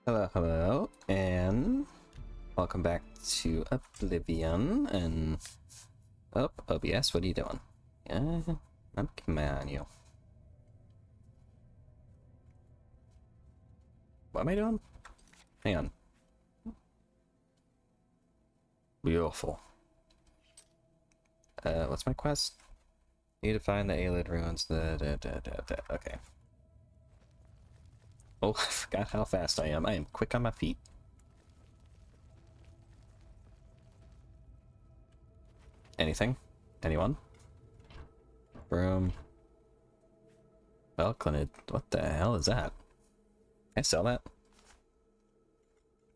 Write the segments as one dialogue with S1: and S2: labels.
S1: Hello, hello, and welcome back to Oblivion, and... Oh, OBS, what are you doing? Yeah, I'm coming on you. What am I doing? Hang on. Beautiful. What's my quest? Need to find the Aelid ruins, okay. Oh, I forgot how fast I am. I am quick on my feet. Anything? Anyone? Broom. Belclinid. What the hell is that? Can I sell that?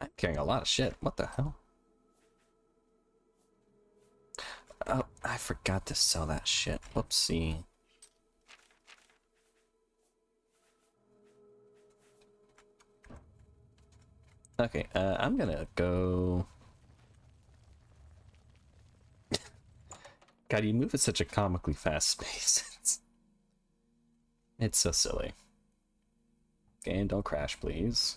S1: I'm carrying a lot of shit. What the hell? Oh, I forgot to sell that shit. Whoopsie. Okay, I'm gonna go... God, you move at such a comically fast pace. It's so silly. Game, don't crash, please.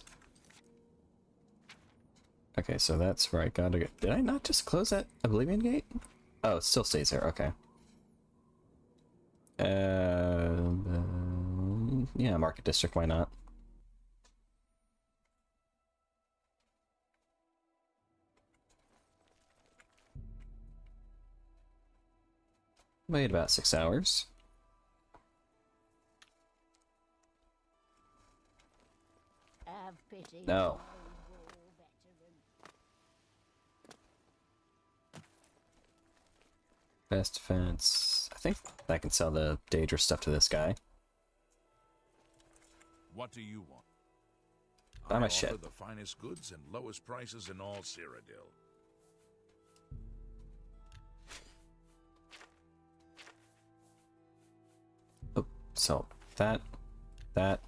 S1: Okay, so that's where I gotta get... Did I not just close that Oblivion gate? Oh, it still stays there, okay. Yeah, Market District, why not? Wait about 6 hours. No. Best defense. I think I can sell the dangerous stuff to this guy.
S2: What do you want?
S1: Buy my
S2: I
S1: shit.
S2: offer the finest goods and lowest prices in all Cyrodiil.
S1: Oh, so that. That.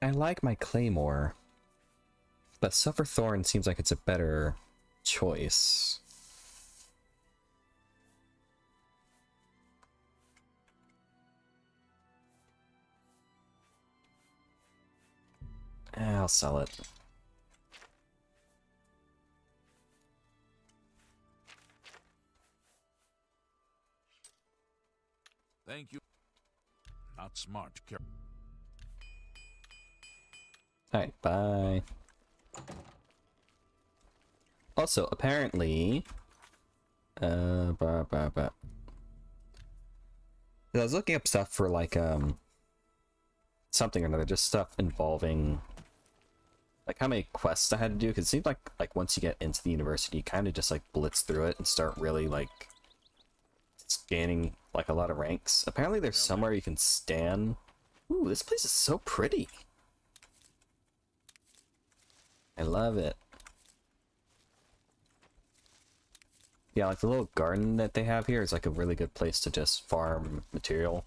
S1: I like my Claymore, but Sufferthorn seems like it's a better choice. I'll sell it.
S2: Thank you. Not smart.
S1: Alright, bye. Also, apparently... I was looking up stuff for, like, something or another, just stuff involving, like, how many quests I had to do, because it seems like, once you get into the university, you kind of just, like, blitz through it and start really, like, scanning, like, a lot of ranks. Apparently there's somewhere you can stand... Ooh, this place is so pretty! I love it. Yeah, like the little garden that they have here is like a really good place to just farm material.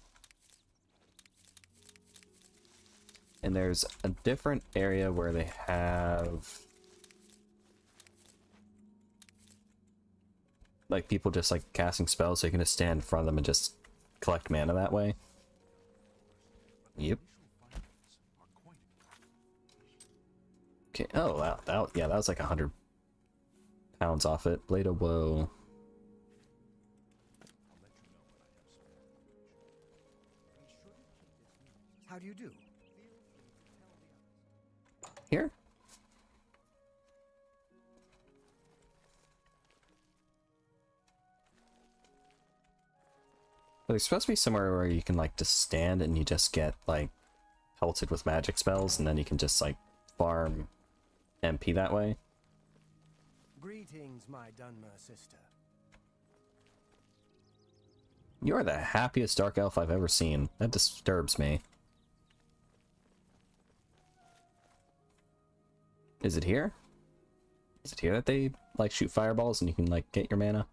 S1: And there's a different area where they have... like people just like casting spells, so you can just stand in front of them and just collect mana that way. Yep. Okay, oh wow, yeah, that was like 100 pounds off it. Blade of Woe.
S3: How do you do?
S1: Here? But there's supposed to be somewhere where you can like just stand and you just get like pelted with magic spells, and then you can just like farm MP that way.
S3: Greetings, my Dunmer sister.
S1: You are the happiest dark elf I've ever seen. That disturbs me. Is it here? Is it here that they like shoot fireballs and you can like get your mana?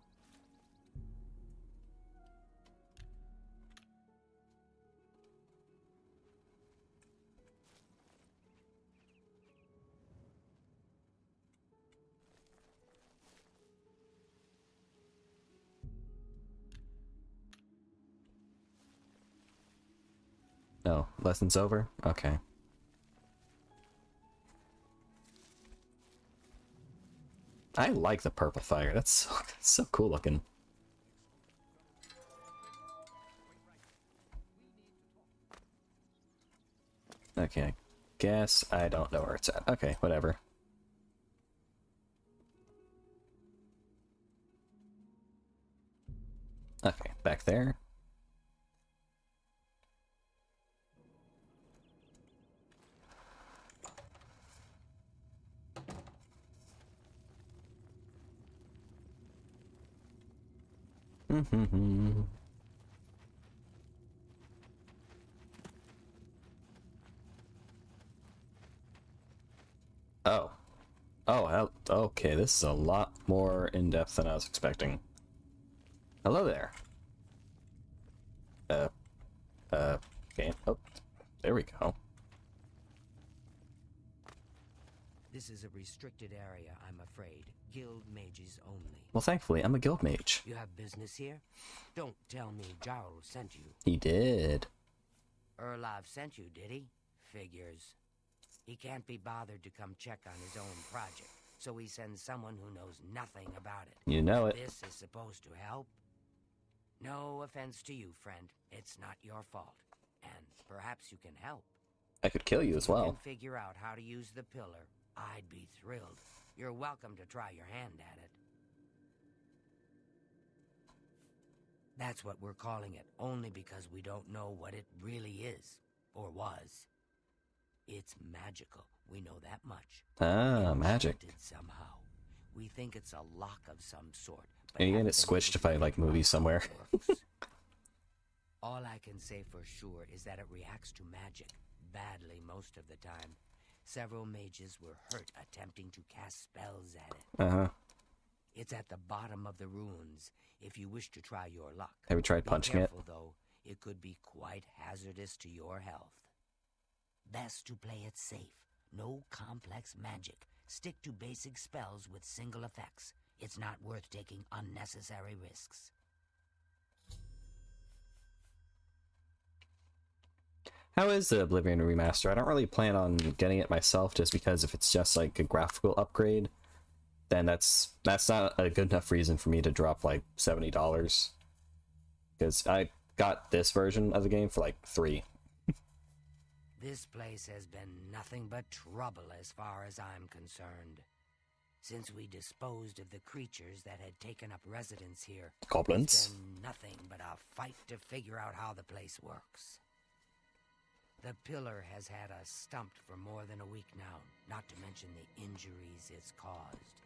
S1: No, lesson's over? Okay. I like the purple fire. That's so cool looking. Okay, I guess I don't know where it's at. Okay, whatever. Okay, back there. Oh. Oh, okay, this is a lot more in-depth than I was expecting. Hello there. Okay. Oh, there we go.
S4: This is a restricted area, I'm afraid. Guild mages only.
S1: Well, thankfully, I'm a guild mage.
S4: You have business here? Don't tell me Jarl sent you.
S1: He did.
S4: Erlov sent you, did he? Figures. He can't be bothered to come check on his own project, so he sends someone who knows nothing about it.
S1: You know it.
S4: This is supposed to help? No offense to you, friend. It's not your fault. And perhaps you can help.
S1: I could kill you as well.
S4: If you can figure out how to use the pillar, I'd be thrilled. You're welcome to try your hand at it. That's what we're calling it, only because we don't know what it really is, or was. It's magical, we know that much.
S1: Ah, magic.
S4: Enchanted somehow. We think it's a lock of some sort. But
S1: And you get
S4: haven't
S1: it
S4: been able
S1: squished
S4: to
S1: if I
S4: figure
S1: like
S4: out
S1: movies
S4: how
S1: somewhere.
S4: it works. All I can say for sure is that it reacts to magic, badly most of the time. Several mages were hurt attempting to cast spells at it.
S1: Uh-huh.
S4: It's at the bottom of the ruins, if you wish to try your luck.
S1: Have you tried punching it?
S4: Be careful, though. It could be quite hazardous to your health. Best to play it safe. No complex magic. Stick to basic spells with single effects. It's not worth taking unnecessary risks.
S1: How is the Oblivion remaster? I don't really plan on getting it myself, just because if it's just like a graphical upgrade, then that's not a good enough reason for me to drop like $70. Because I got this version of the game for like $3.
S4: This place has been nothing but trouble as far as I'm concerned. Since we disposed of the creatures that had taken up residence here,
S1: Goblins?
S4: it's been nothing but a fight to figure out how the place works. The pillar has had us stumped for more than a week now, not to mention the injuries it's caused.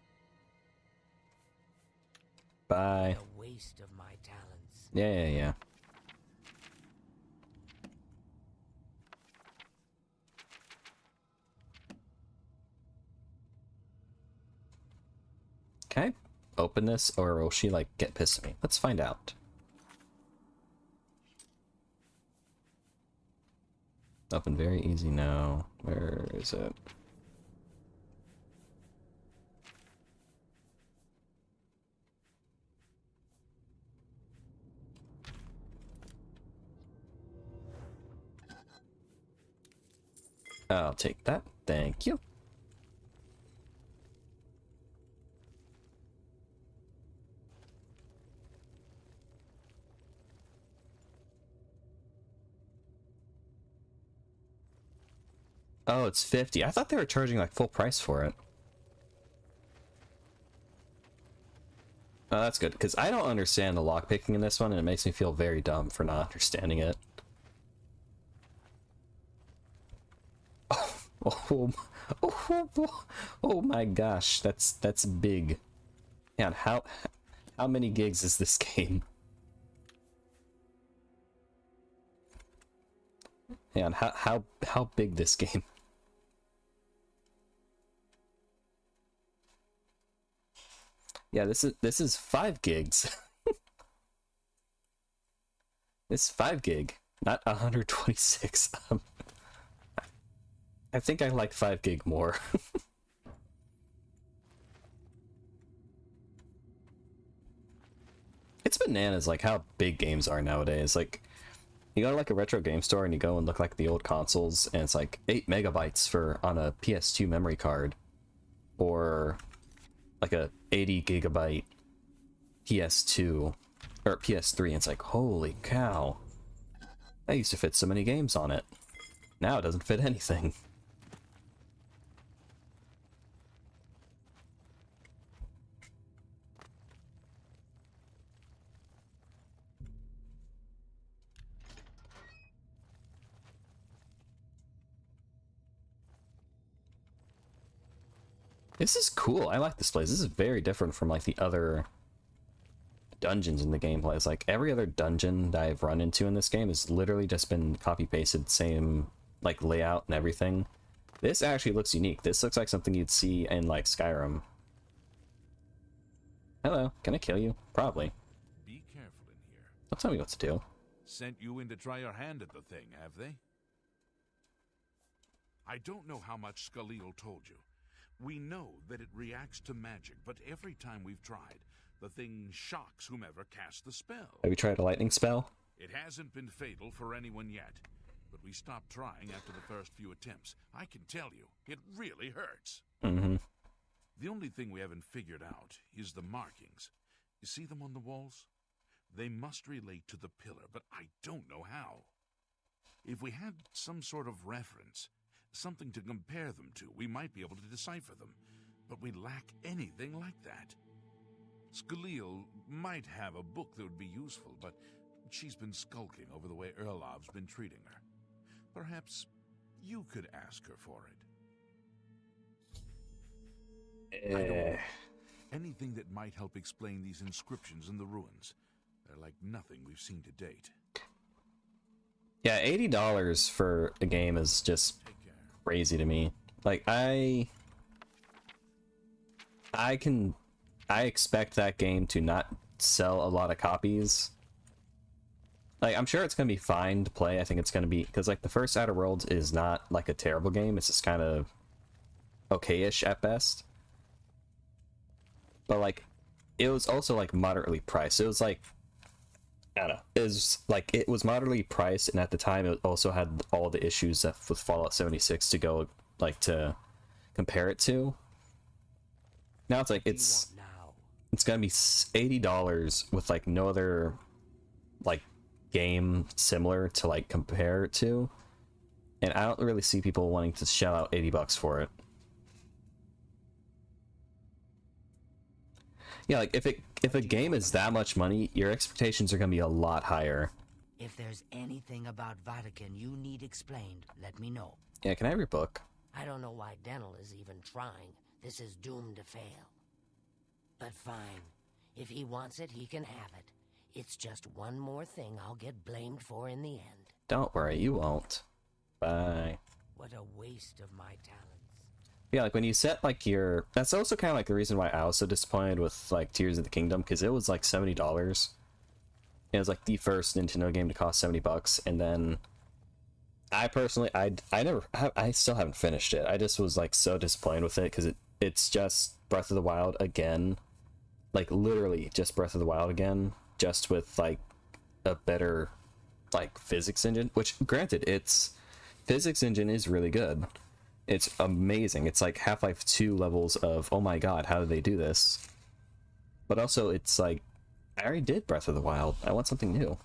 S1: Bye.
S4: A waste of my talents.
S1: Yeah. Can I open this, or will she like get pissed at me? Let's find out. Open very easy now. Where is it? I'll take that. Thank you. Oh, it's 50. I thought they were charging like full price for it. Oh, that's good, because I don't understand the lockpicking in this one, and it makes me feel very dumb for not understanding it. Oh my gosh, that's big. Man, how many gigs is this game? Man, how big this game? Yeah, this is 5 gigs. This is 5 gig, not 126. I think I like 5 gig more. It's bananas like how big games are nowadays. Like You go to like a retro game store and you go and look like the old consoles, and it's like 8 megabytes for on a PS2 memory card, or like a 80 gigabyte PS2 or PS3, and it's like, holy cow, I used to fit so many games on it. Now it doesn't fit anything. This is cool. I like this place. This is very different from like the other dungeons in the gameplay. It's like every other dungeon that I've run into in this game has literally just been copy pasted, same like layout and everything. This actually looks unique. This looks like something you'd see in like Skyrim. Hello, can I kill you? Probably.
S2: Be careful in here.
S1: Don't tell me what to do.
S2: Sent you in to try your hand at the thing, have they? I don't know how much Skalil told you. We know that it reacts to magic, but every time we've tried, the thing shocks whomever cast the spell.
S1: Have you tried a lightning spell?
S2: It hasn't been fatal for anyone yet, but we stopped trying after the first few attempts. I can tell you, it really hurts.
S1: Mm-hmm.
S2: The only thing we haven't figured out is the markings. You see them on the walls? They must relate to the pillar, but I don't know how. If we had some sort of reference, something to compare them to, we might be able to decipher them, but we lack anything like that. Skalil might have a book that would be useful, but she's been skulking over the way Erlov's been treating her. Perhaps you could ask her for it. I don't know. Anything that might help explain these inscriptions in the ruins. They're like nothing we've seen to date.
S1: Yeah, $80 for a game is just
S2: Take care.
S1: crazy to me. Like I expect that game to not sell a lot of copies. Like I'm sure it's gonna be fine to play. I think it's gonna be, because like the first Outer Worlds is not like a terrible game. It's just kind of okay-ish at best. But like it was also like moderately priced. It was like, I don't know, it was moderately priced, and at the time it also had all the issues that with Fallout 76 to go like to compare it to. Now it's like it's gonna be $80 with like no other like game similar to like compare it to, and I don't really see people wanting to shell out $80 for it. Yeah, like if a game is that much money, your expectations are gonna be a lot higher.
S4: If there's anything about Vatican you need explained, let me know.
S1: Yeah, can I have your book?
S5: I don't know why Dental is even trying. This is doomed to fail. But fine. If he wants it, he can have it. It's just one more thing I'll get blamed for in the end.
S1: Don't worry, you won't. Bye.
S4: What a waste of my talents.
S1: Yeah, like when you set like your, that's also kind of like the reason why I was so disappointed with like Tears of the Kingdom, because it was like $70. It was like the first Nintendo game to cost $70, and then I personally, I still haven't finished it. I just was like so disappointed with it because it's just Breath of the Wild again, like literally just Breath of the Wild again, just with like a better like physics engine. Which granted, its physics engine is really good. It's amazing. It's like Half-Life 2 levels of, oh my god, how did they do this? But also, it's like, I already did Breath of the Wild. I want something new.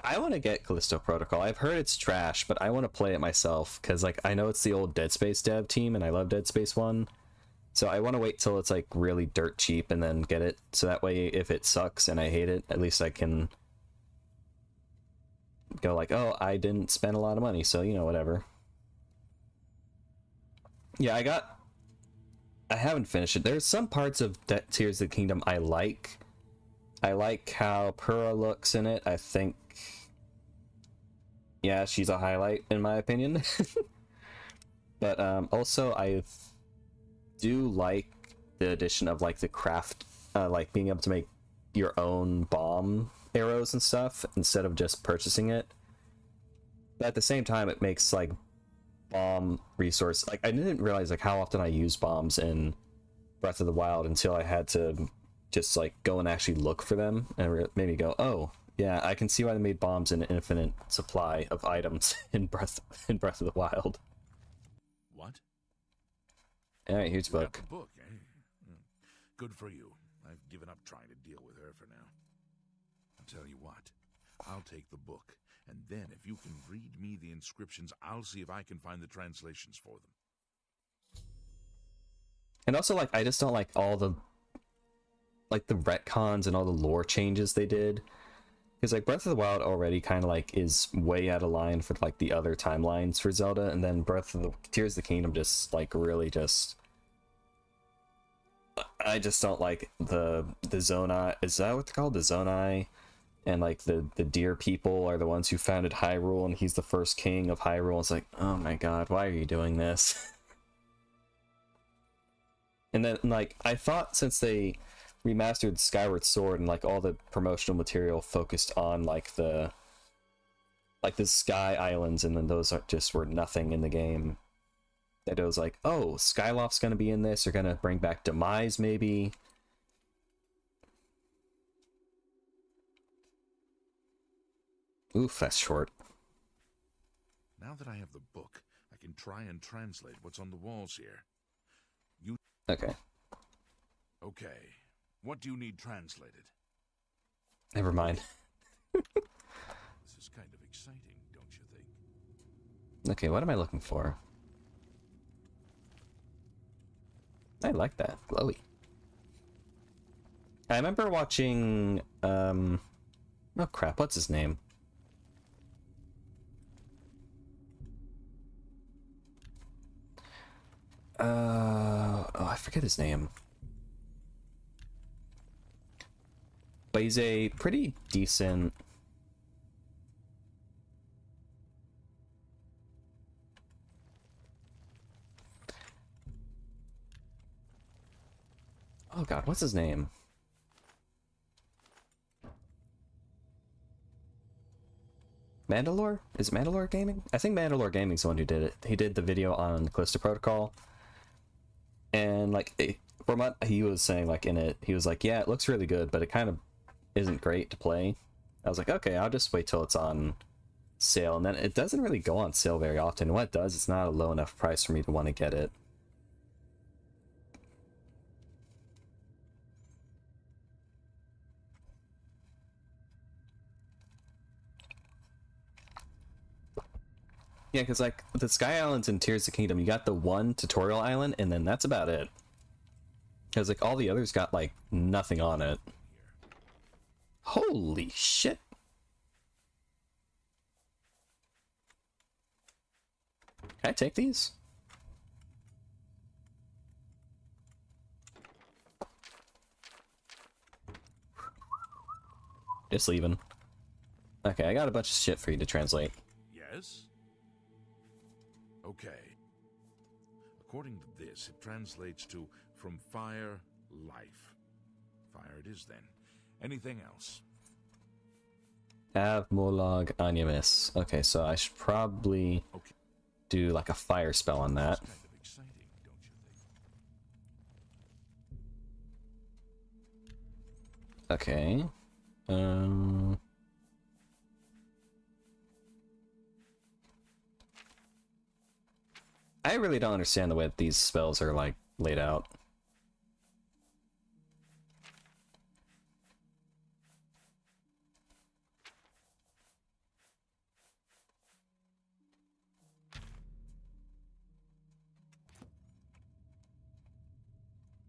S1: I want to get Callisto Protocol. I've heard it's trash, but I want to play it myself, because like I know it's the old Dead Space dev team, and I love Dead Space 1. So I want to wait till it's like really dirt cheap and then get it, so that way if it sucks and I hate it, at least I can go like, oh, I didn't spend a lot of money, so you know, whatever. Yeah, I haven't finished it. There's some parts of Tears of the Kingdom I like. I like how Purah looks in it. I think, yeah, she's a highlight in my opinion. But also I do like the addition of like the craft, like being able to make your own bomb arrows and stuff instead of just purchasing it. But at the same time, it makes like bomb resource, like I didn't realize like how often I use bombs in Breath of the Wild until I had to just like go and actually look for them and maybe go, oh yeah, I can see why they made bombs in an infinite supply of items in Breath of the Wild.
S2: What?
S1: All right, here's a
S2: You got
S1: book.
S2: the book, eh? Good for you. I've given up trying to deal with her for now. I'll tell you what. I'll take the book, and then if you can read me the inscriptions, I'll see if I can find the translations for them.
S1: And also, like, I just don't like all the retcons and all the lore changes they did. Because, like, Breath of the Wild already kind of, like, is way out of line for, like, the other timelines for Zelda. And then Tears of the Kingdom just, like, really just... I just don't like the Zonai... Is that what they're called? The Zonai? And, like, the deer people are the ones who founded Hyrule, and he's the first king of Hyrule. It's like, oh my god, why are you doing this? And then, like, I thought since they remastered Skyward Sword and like all the promotional material focused on like the Sky Islands, and then those just were nothing in the game, that it was like, oh, Skyloft's gonna be in this, they're gonna bring back Demise maybe. Oof, that's short.
S2: Now that I have the book, I can try and translate what's on the walls here.
S1: Okay,
S2: Okay. What do you need translated?
S1: never mind.
S2: This is kind of exciting, don't you think?
S1: Okay, what am I looking for? I like that. Glowy. I remember watching, oh crap, what's his name? Oh, I forget his name. But he's a pretty decent... Oh god, what's his name? Mandalore? Is it Mandalore Gaming? I think Mandalore Gaming's the one who did it. He did the video on Callisto Protocol. And like, from what he was saying, like in it, he was like, yeah, it looks really good, but it kind of isn't great to play. I was like, okay, I'll just wait till it's on sale. And then it doesn't really go on sale very often. What it does, it's not a low enough price for me to want to get it. Yeah, because like the Sky Islands in Tears of the Kingdom, you got the one tutorial island, and then that's about it. Because like all the others got like nothing on it. Holy shit! Can I take these? Just leaving. Okay, I got a bunch of shit for you to translate.
S2: Yes? Okay. According to this, it translates to from fire, life. Fire it is then. Anything else?
S1: Av Molog Animus. Okay, so I should probably do like a fire spell on that.
S2: It's kind of exciting, don't you think?
S1: Okay. I really don't understand the way that these spells are like laid out.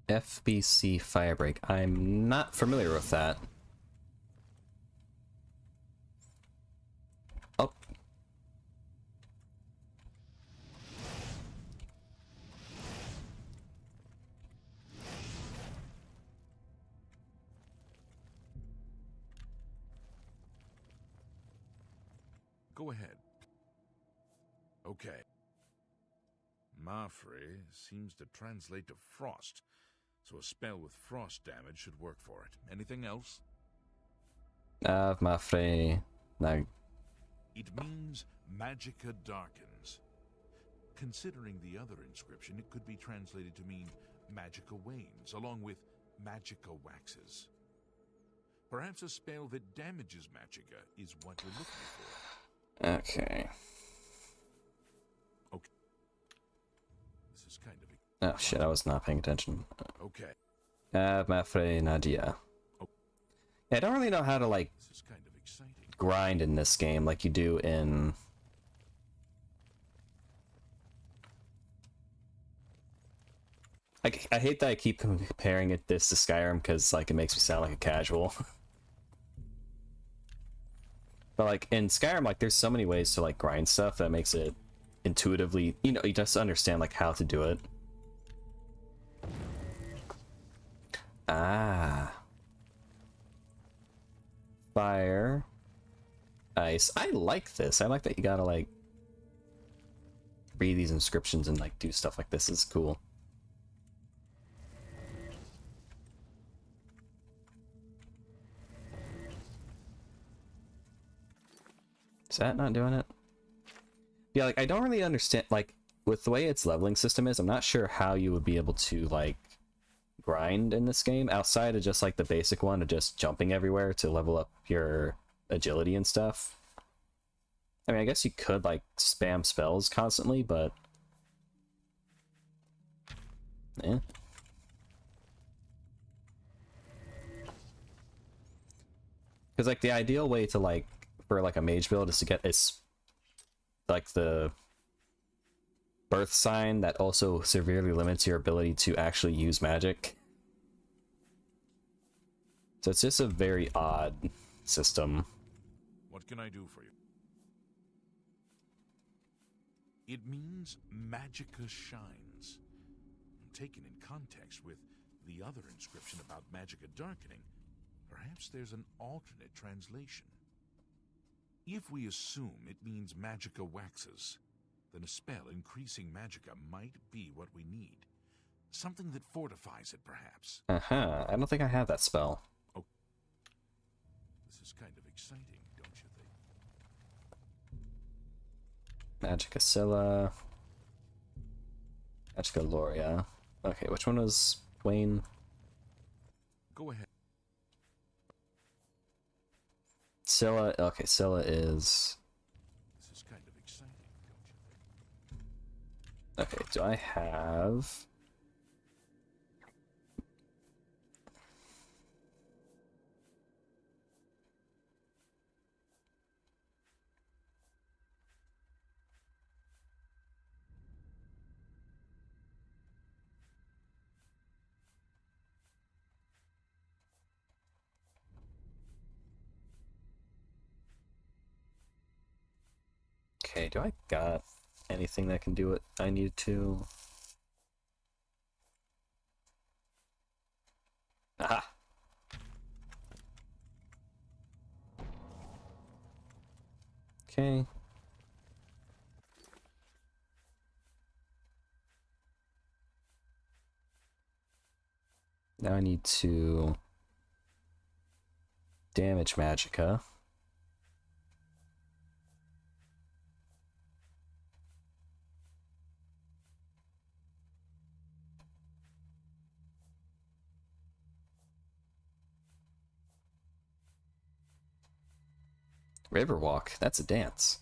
S1: FBC Firebreak. I'm not familiar with that. Oh.
S2: Go ahead. Okay. Mafre seems to translate to frost, so a spell with frost damage should work for it. Anything else?
S1: Mafre. No.
S2: It means magicka darkens. Considering the other inscription, it could be translated to mean magicka wanes, along with Magica waxes. Perhaps a spell that damages Magica is what you're looking for.
S1: Okay.
S2: Okay. This is kind of...
S1: Oh shit, I was not paying attention.
S2: Okay.
S1: Mafre Nadia. Yeah, I don't really know how to, like,
S2: This is kind of exciting.
S1: grind in this game like you do in... I hate that I keep comparing this to Skyrim because, like, it makes me sound like a casual. But, like, in Skyrim, like, there's so many ways to, like, grind stuff that makes it intuitively, you know, you just understand, like, how to do it. Ah. Fire. Ice. I like this. I like that you gotta, like, read these inscriptions and, like, do stuff like this. Is cool. Is that not doing it? Yeah, like, I don't really understand, like, with the way its leveling system is, I'm not sure how you would be able to, like, grind in this game outside of just, like, the basic one of just jumping everywhere to level up your agility and stuff. I mean, I guess you could, like, spam spells constantly, but... eh. Because, like, the ideal way to, like, for, like, a mage build is to get its, like, the birth sign that also severely limits your ability to actually use magic. So it's just a very odd system.
S2: What can I do for you? It means Magica shines. Taken in context with the other inscription about Magica darkening, perhaps there's an alternate translation. If we assume it means Magica waxes, then a spell increasing Magica might be what we need. Something that fortifies it, perhaps.
S1: Uh-huh. I don't think I have that spell.
S2: Oh. This is kind of exciting, don't you think?
S1: Magica Scylla. Magica Loria. Okay, which one was Wayne?
S2: Go ahead.
S1: Scylla. Okay, Scylla is...
S2: This is kind of exciting, don't you think?
S1: okay, do I have... okay, do I got anything that can do what I need to? Aha! Okay. Now I need to damage Magica. Riverwalk, that's a dance.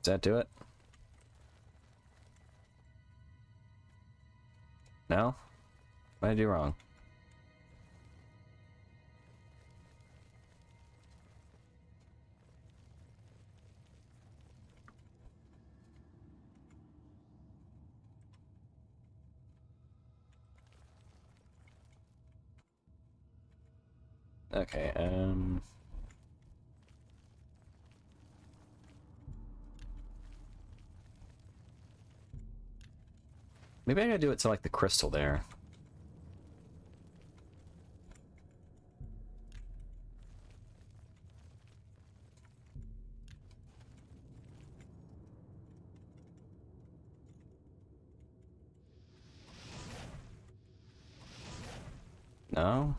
S1: Does that do it? No? What did I do wrong? Okay, maybe I gotta do it to, like, the crystal there. No?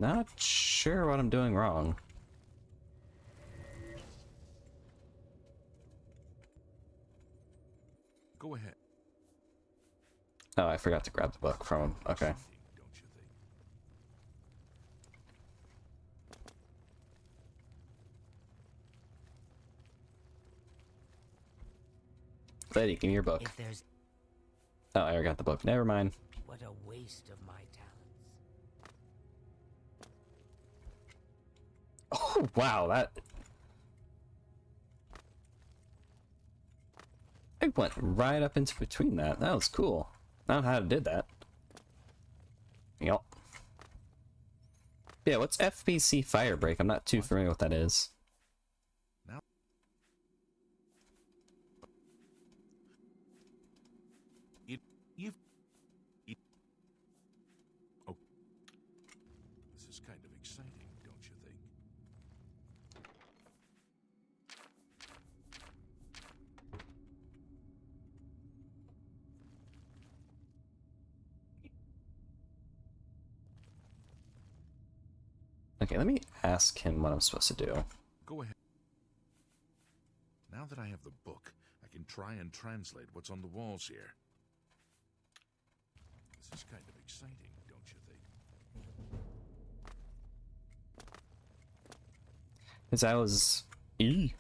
S1: Not sure what I'm doing wrong.
S2: Go ahead.
S1: Oh, I forgot to grab the book from him. Okay.
S2: Don't you think?
S1: Lady, give me your book.
S5: If there's...
S1: Oh, I already got the book. Never mind.
S5: What a waste of my talents.
S1: Oh, wow, that... I went right up into between that. That was cool. I don't know how I did that. Yup. Yeah, what's FBC Firebreak? I'm not too familiar with what that is.
S2: Now, oh, this is kind of exciting, don't you think?
S1: Okay, let me ask him what I'm supposed to do.
S2: Go ahead. Now that I have the book, I can try and translate what's on the walls here. This is kind of exciting, don't you think?
S1: Because I was... E.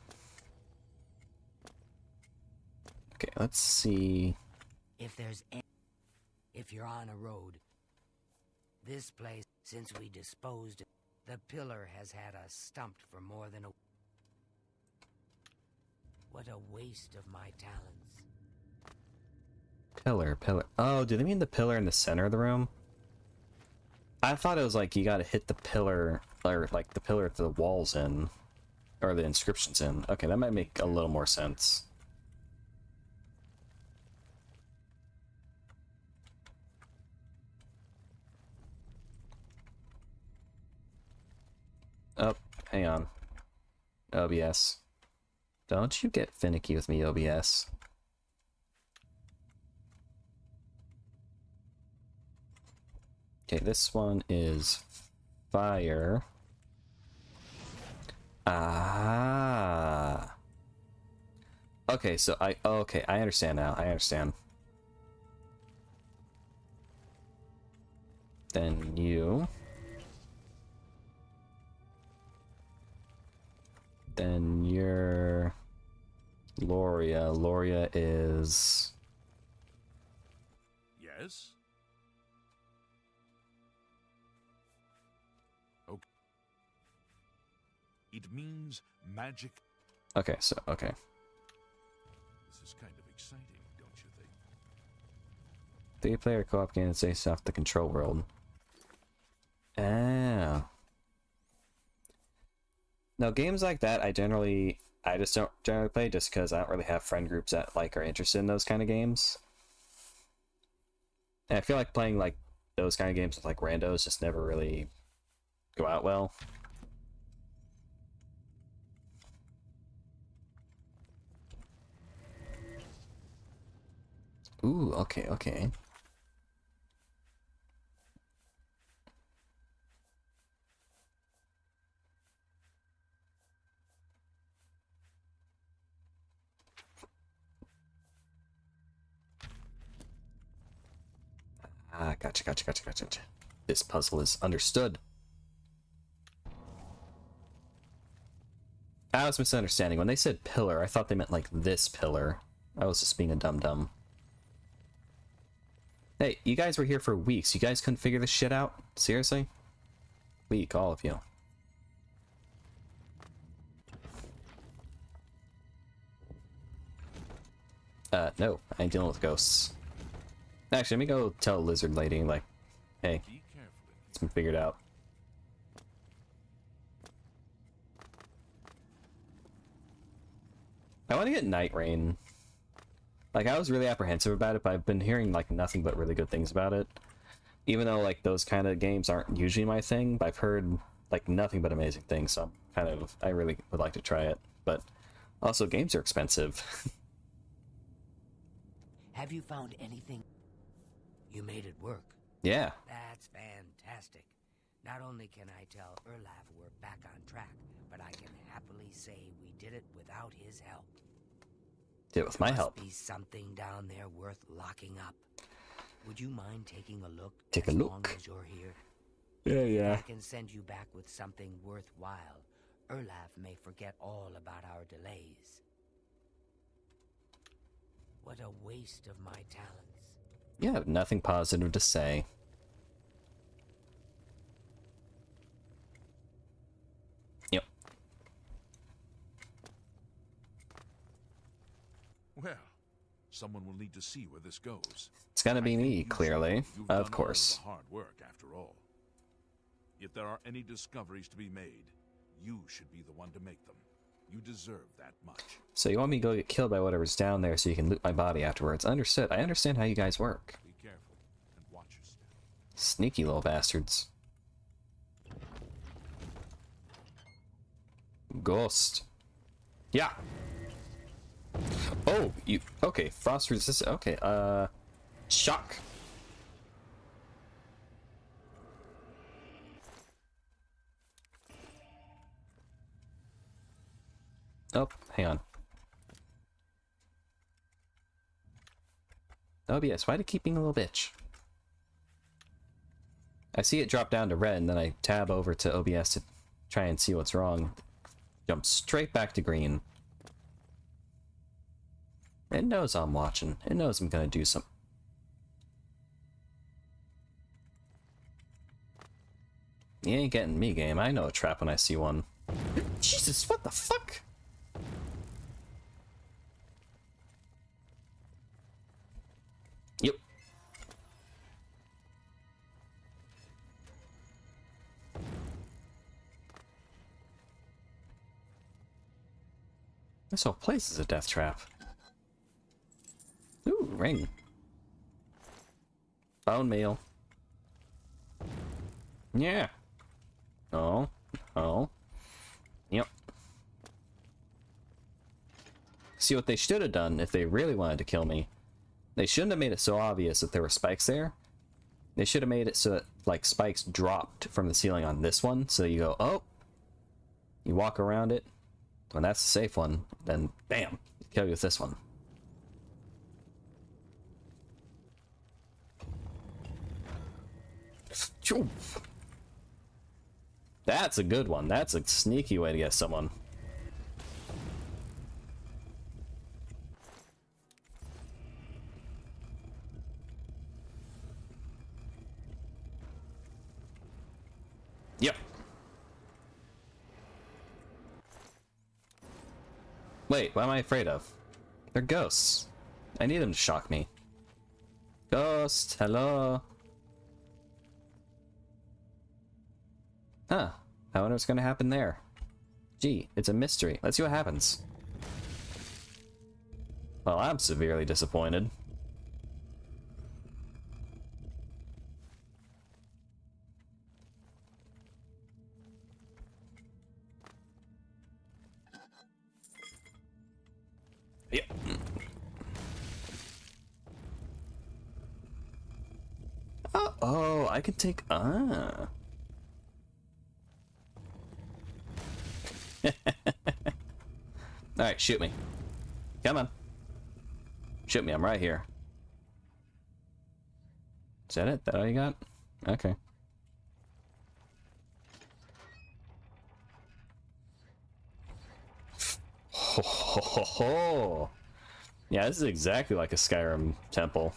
S1: Okay, let's see...
S5: If there's any... If you're on a road, this place, since we disposed of, the pillar has had us stumped for more than a... What a waste of my talents.
S1: Pillar. Oh, do they mean the pillar in the center of the room? I thought it was like you gotta hit the pillar, or like the pillar the wall's in, or the inscription's in. Okay, that might make a little more sense. Oh, hang on. OBS. Don't you get finicky with me, OBS. Okay, this one is fire. Ah. Okay, so I understand now. I understand. Then you. Then you're Loria. Loria is...
S2: Yes? Okay. It means magic.
S1: Okay, so, okay.
S2: This is kind of exciting, don't you think?
S1: 3-player co-op game that's based off the Control world. Ah. Now, games like that, I just don't generally play just because I don't really have friend groups that are interested in those kind of games. And I feel like playing those kind of games with randos just never really go out well. Ooh, okay. Ah, gotcha. This puzzle is understood. I was misunderstanding. When they said pillar, I thought they meant this pillar. I was just being a dum-dum. Hey, you guys were here for weeks. You guys couldn't figure this shit out? Seriously? Weak, all of you. No, I ain't dealing with ghosts. Actually, let me go tell Lizard Lady, hey,
S2: Be careful.
S1: it's been figured out. I want to get Night Rain. I was really apprehensive about it, but I've been hearing, nothing but really good things about it. Even though, those kind of games aren't usually my thing, but I've heard, nothing but amazing things, so I really would like to try it. But, also, games are expensive.
S5: Have you found anything? You made it work.
S1: Yeah.
S5: That's fantastic.
S4: Not only can I tell Erlaf we're back on track, but I can happily say we did it without his help.
S1: Did it with my help.
S4: Must be something down there worth locking up. Would you mind taking a look?
S1: Take a
S4: as
S1: look.
S4: long as you're here?
S1: Yeah.
S4: I can send you back with something worthwhile. Erlaf may forget all about our delays. What a waste of my talents.
S1: You have nothing positive to say. Yep.
S2: Well, someone will need to see where this goes.
S1: It's gonna be
S2: I think
S1: me,
S2: you
S1: clearly.
S2: showed you've done
S1: Of course.
S2: all the hard work, after all. If there are any discoveries to be made, you should be the one to make them. You deserve that much.
S1: So you want me to go get killed by whatever's down there so you can loot my body afterwards. Understood. I understand how you guys work.
S2: Be careful and watch your step.
S1: Sneaky little bastards. Ghost. Yeah. Oh, you... Okay, frost resistant. Okay, shock. Oh, hang on. OBS, why do you keep being a little bitch? I see it drop down to red, and then I tab over to OBS to try and see what's wrong. Jump straight back to green. It knows I'm watching. It knows I'm gonna do some. You ain't getting me, game. I know a trap when I see one. Jesus, what the fuck? Yep. This whole place is a death trap. Ooh, ring. Bone meal. Yeah. Oh. Oh. Yep. See, what they should have done if they really wanted to kill me, they shouldn't have made it so obvious that there were spikes there. They should have made it so that, like, spikes dropped from the ceiling on this one, so you go, oh, you walk around it. When that's the safe one, then bam, kill you with this one. Choo. That's a good one. That's a sneaky way to get someone. Yep. Wait, what am I afraid of? They're ghosts. I need them to shock me. Ghost, hello. Huh. I wonder what's gonna happen there. Gee, it's a mystery. Let's see what happens. Well, I'm severely disappointed. Yep. Oh, I can take... Ah. Alright, shoot me. Come on. Shoot me, I'm right here. Is that it? That all you got? Okay. Ho ho ho ho! Yeah, this is exactly like a Skyrim temple.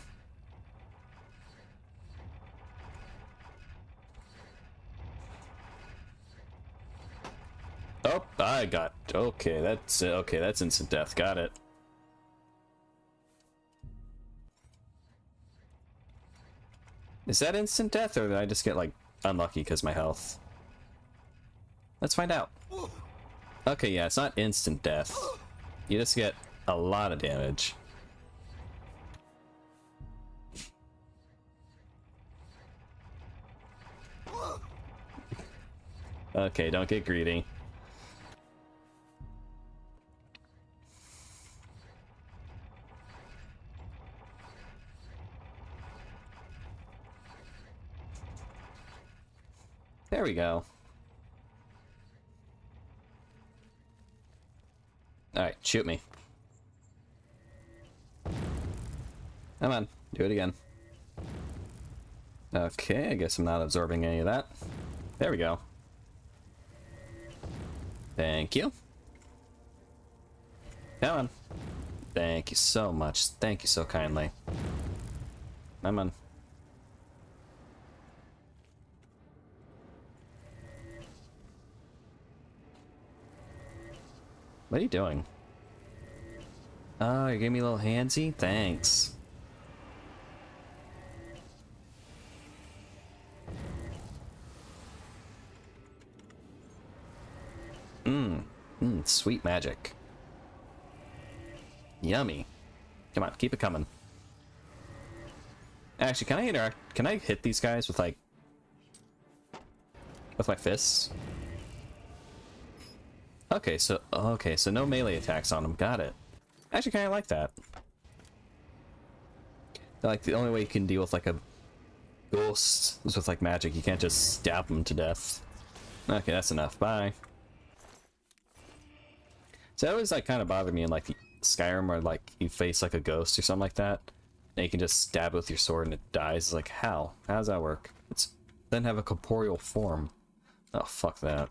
S1: Oh, I got... Okay, that's instant death. Got it. Is that instant death, or did I just get, like, unlucky because of my health? Let's find out. Okay, yeah, it's not instant death. You just get a lot of damage. Okay, don't get greedy. There we go. Alright, shoot me. Come on, do it again. Okay, I guess I'm not absorbing any of that. There we go. Thank you. Come on. Thank you so much. Thank you so kindly. Come on. What are you doing? Oh, you gave me a little handsy? Thanks. Sweet magic. Yummy. Come on, keep it coming. Actually, can I interact? Can I hit these guys with, like, with my fists? Okay, so no melee attacks on them. Got it. Actually, kind of like that. Like, the only way you can deal with, like, a ghost is with, like, magic. You can't just stab them to death. Okay, that's enough. Bye. So that always, like, kind of bothered me in, like, Skyrim, where, like, you face, like, a ghost or something like that, and you can just stab it with your sword and it dies. It's like, how? How does that work? It's then have a corporeal form. Oh, fuck that.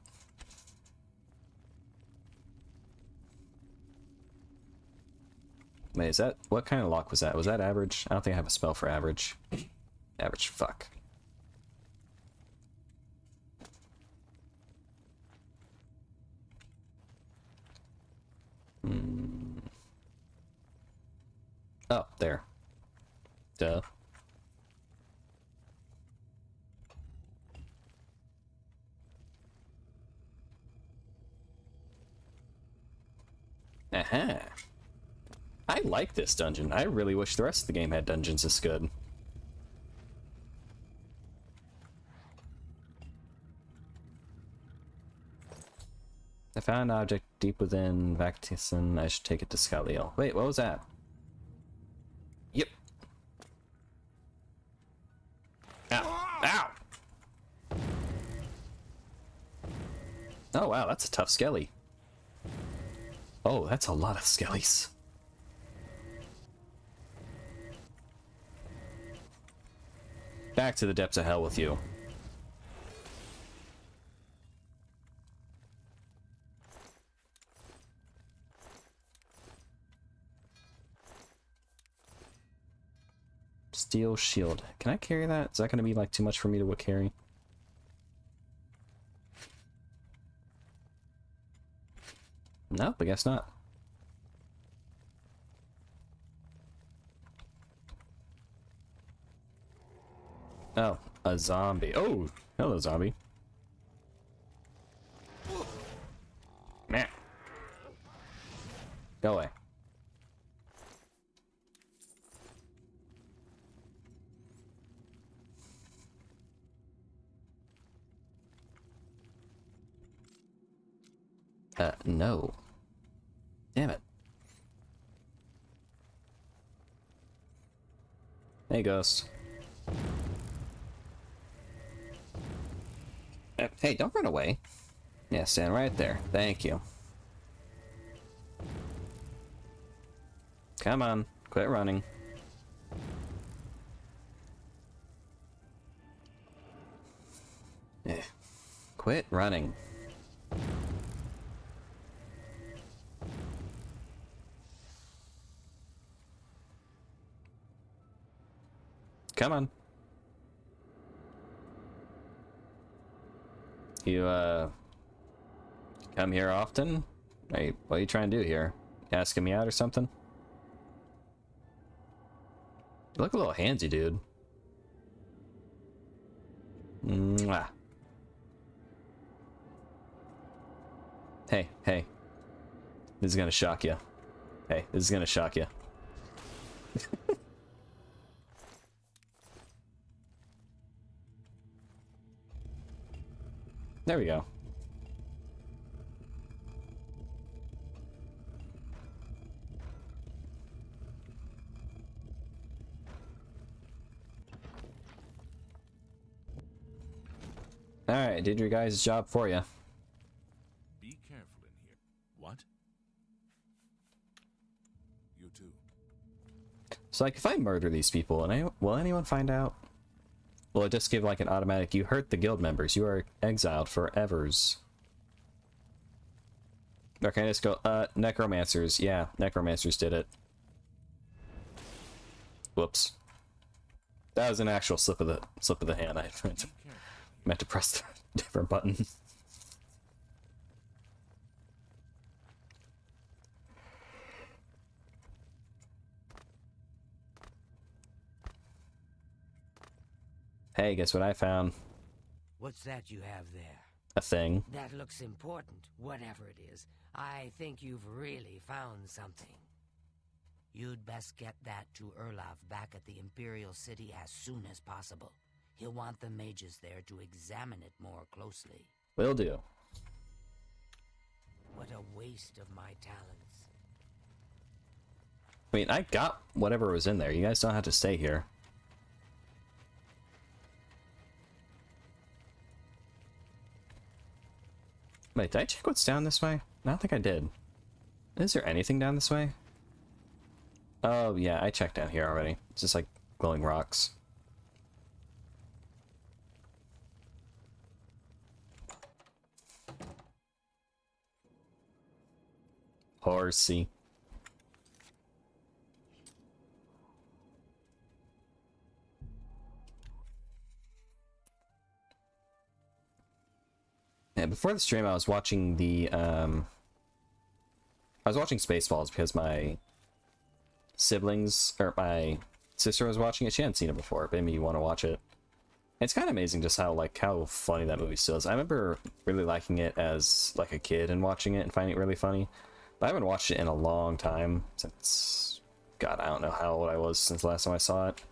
S1: Wait, is that... what kind of lock was that? Was that average? I don't think I have a spell for average. Average, fuck. Oh, there. Duh. Aha. I like this dungeon. I really wish the rest of the game had dungeons this good. I found an object deep within Vactison. I should take it to Scaliel. Wait, what was that? Yep. Ow! Ow! Oh wow, that's a tough skelly. Oh, that's a lot of skellies. Back to the depths of hell with you. Steel shield. Can I carry that? Is that going to be like too much for me to carry? Nope, I guess not. Oh, a zombie. Oh, hello, zombie. Meh. Go away. No. Damn it. Hey, ghost. Hey, don't run away. Yeah, stand right there. Thank you. Come on, quit running. Quit running. Come on. You, come here often? Hey, what are you trying to do here? Asking me out or something? You look a little handsy, dude. Mwah. Hey, hey. This is gonna shock you. Hey, this is gonna shock you. There we go. Alright, did your guys' job for you.
S2: Be careful in here. What? You too.
S1: So, like, if I murder these people, and will anyone find out? Will it just give, like, an automatic, you hurt the guild members, you are exiled forevers? Or can I just go, necromancers, yeah, necromancers did it. Whoops. That was an actual slip of the hand. I meant to press the different button. Hey, guess what I found?
S4: What's that you have there?
S1: A thing.
S5: That looks important, whatever it is. I think you've really found something.
S4: You'd best get that to Erlaf back at the Imperial City as soon as possible. He'll want the mages there to examine it more closely.
S1: Will do.
S5: What a waste of my talents.
S1: I mean, I got whatever was in there. You guys don't have to stay here. Wait, did I check what's down this way? I don't think I did. Is there anything down this way? Oh, yeah, I checked down here already. It's just like glowing rocks. Horsey. Yeah, before the stream I was watching the I was watching Spaceballs because my siblings, or my sister was watching it. She hadn't seen it before, but made me want to watch it. It's kind of amazing just how funny that movie still is. I remember really liking it as like a kid and watching it and finding it really funny. But I haven't watched it in a long time, since, God, I don't know how old I was since the last time I saw it.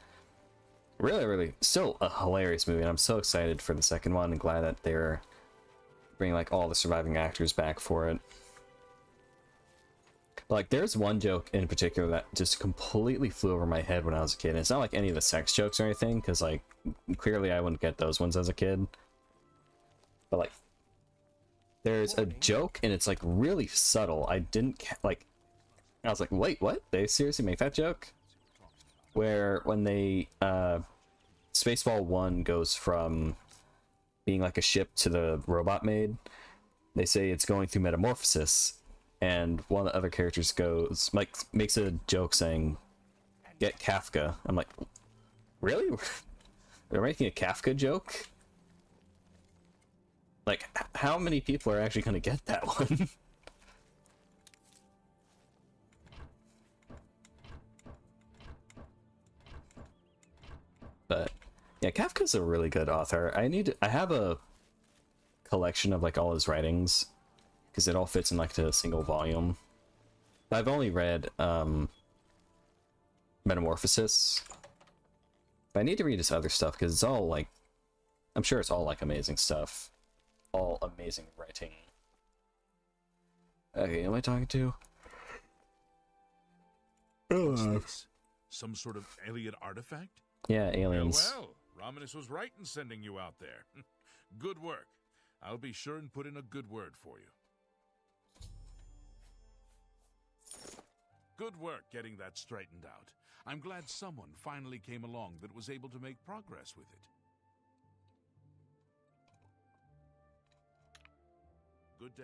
S1: Really, still a hilarious movie, and I'm so excited for the second one and glad that they're bringing like all the surviving actors back for it. Like, there's one joke in particular that just completely flew over my head when I was a kid. And it's not like any of the sex jokes or anything, because, like, clearly I wouldn't get those ones as a kid. But, like, there's a joke, and it's, like, really subtle. I didn't, like, I was like, wait, what? They seriously make that joke? Where when they, Spaceball 1 goes from being, like, a ship to the robot maid, they say it's going through metamorphosis. And one of the other characters goes, like, makes a joke saying, "Get Kafka." I'm like, really? They're making a Kafka joke? Like, how many people are actually going to get that one? But yeah, Kafka's a really good author. I have a collection of like all his writings, because it all fits in like a single volume. I've only read Metamorphosis, but I need to read his other stuff because it's all like, I'm sure it's all like amazing stuff, all amazing writing. Okay, who am I talking to?
S2: What's this? Some sort of alien artifact?
S1: Yeah, aliens.
S2: Well, Romanus was right in sending you out there. Good work. I'll be sure and put in a good word for you. Good work getting that straightened out. I'm glad someone finally came along that was able to make progress with it. Good day.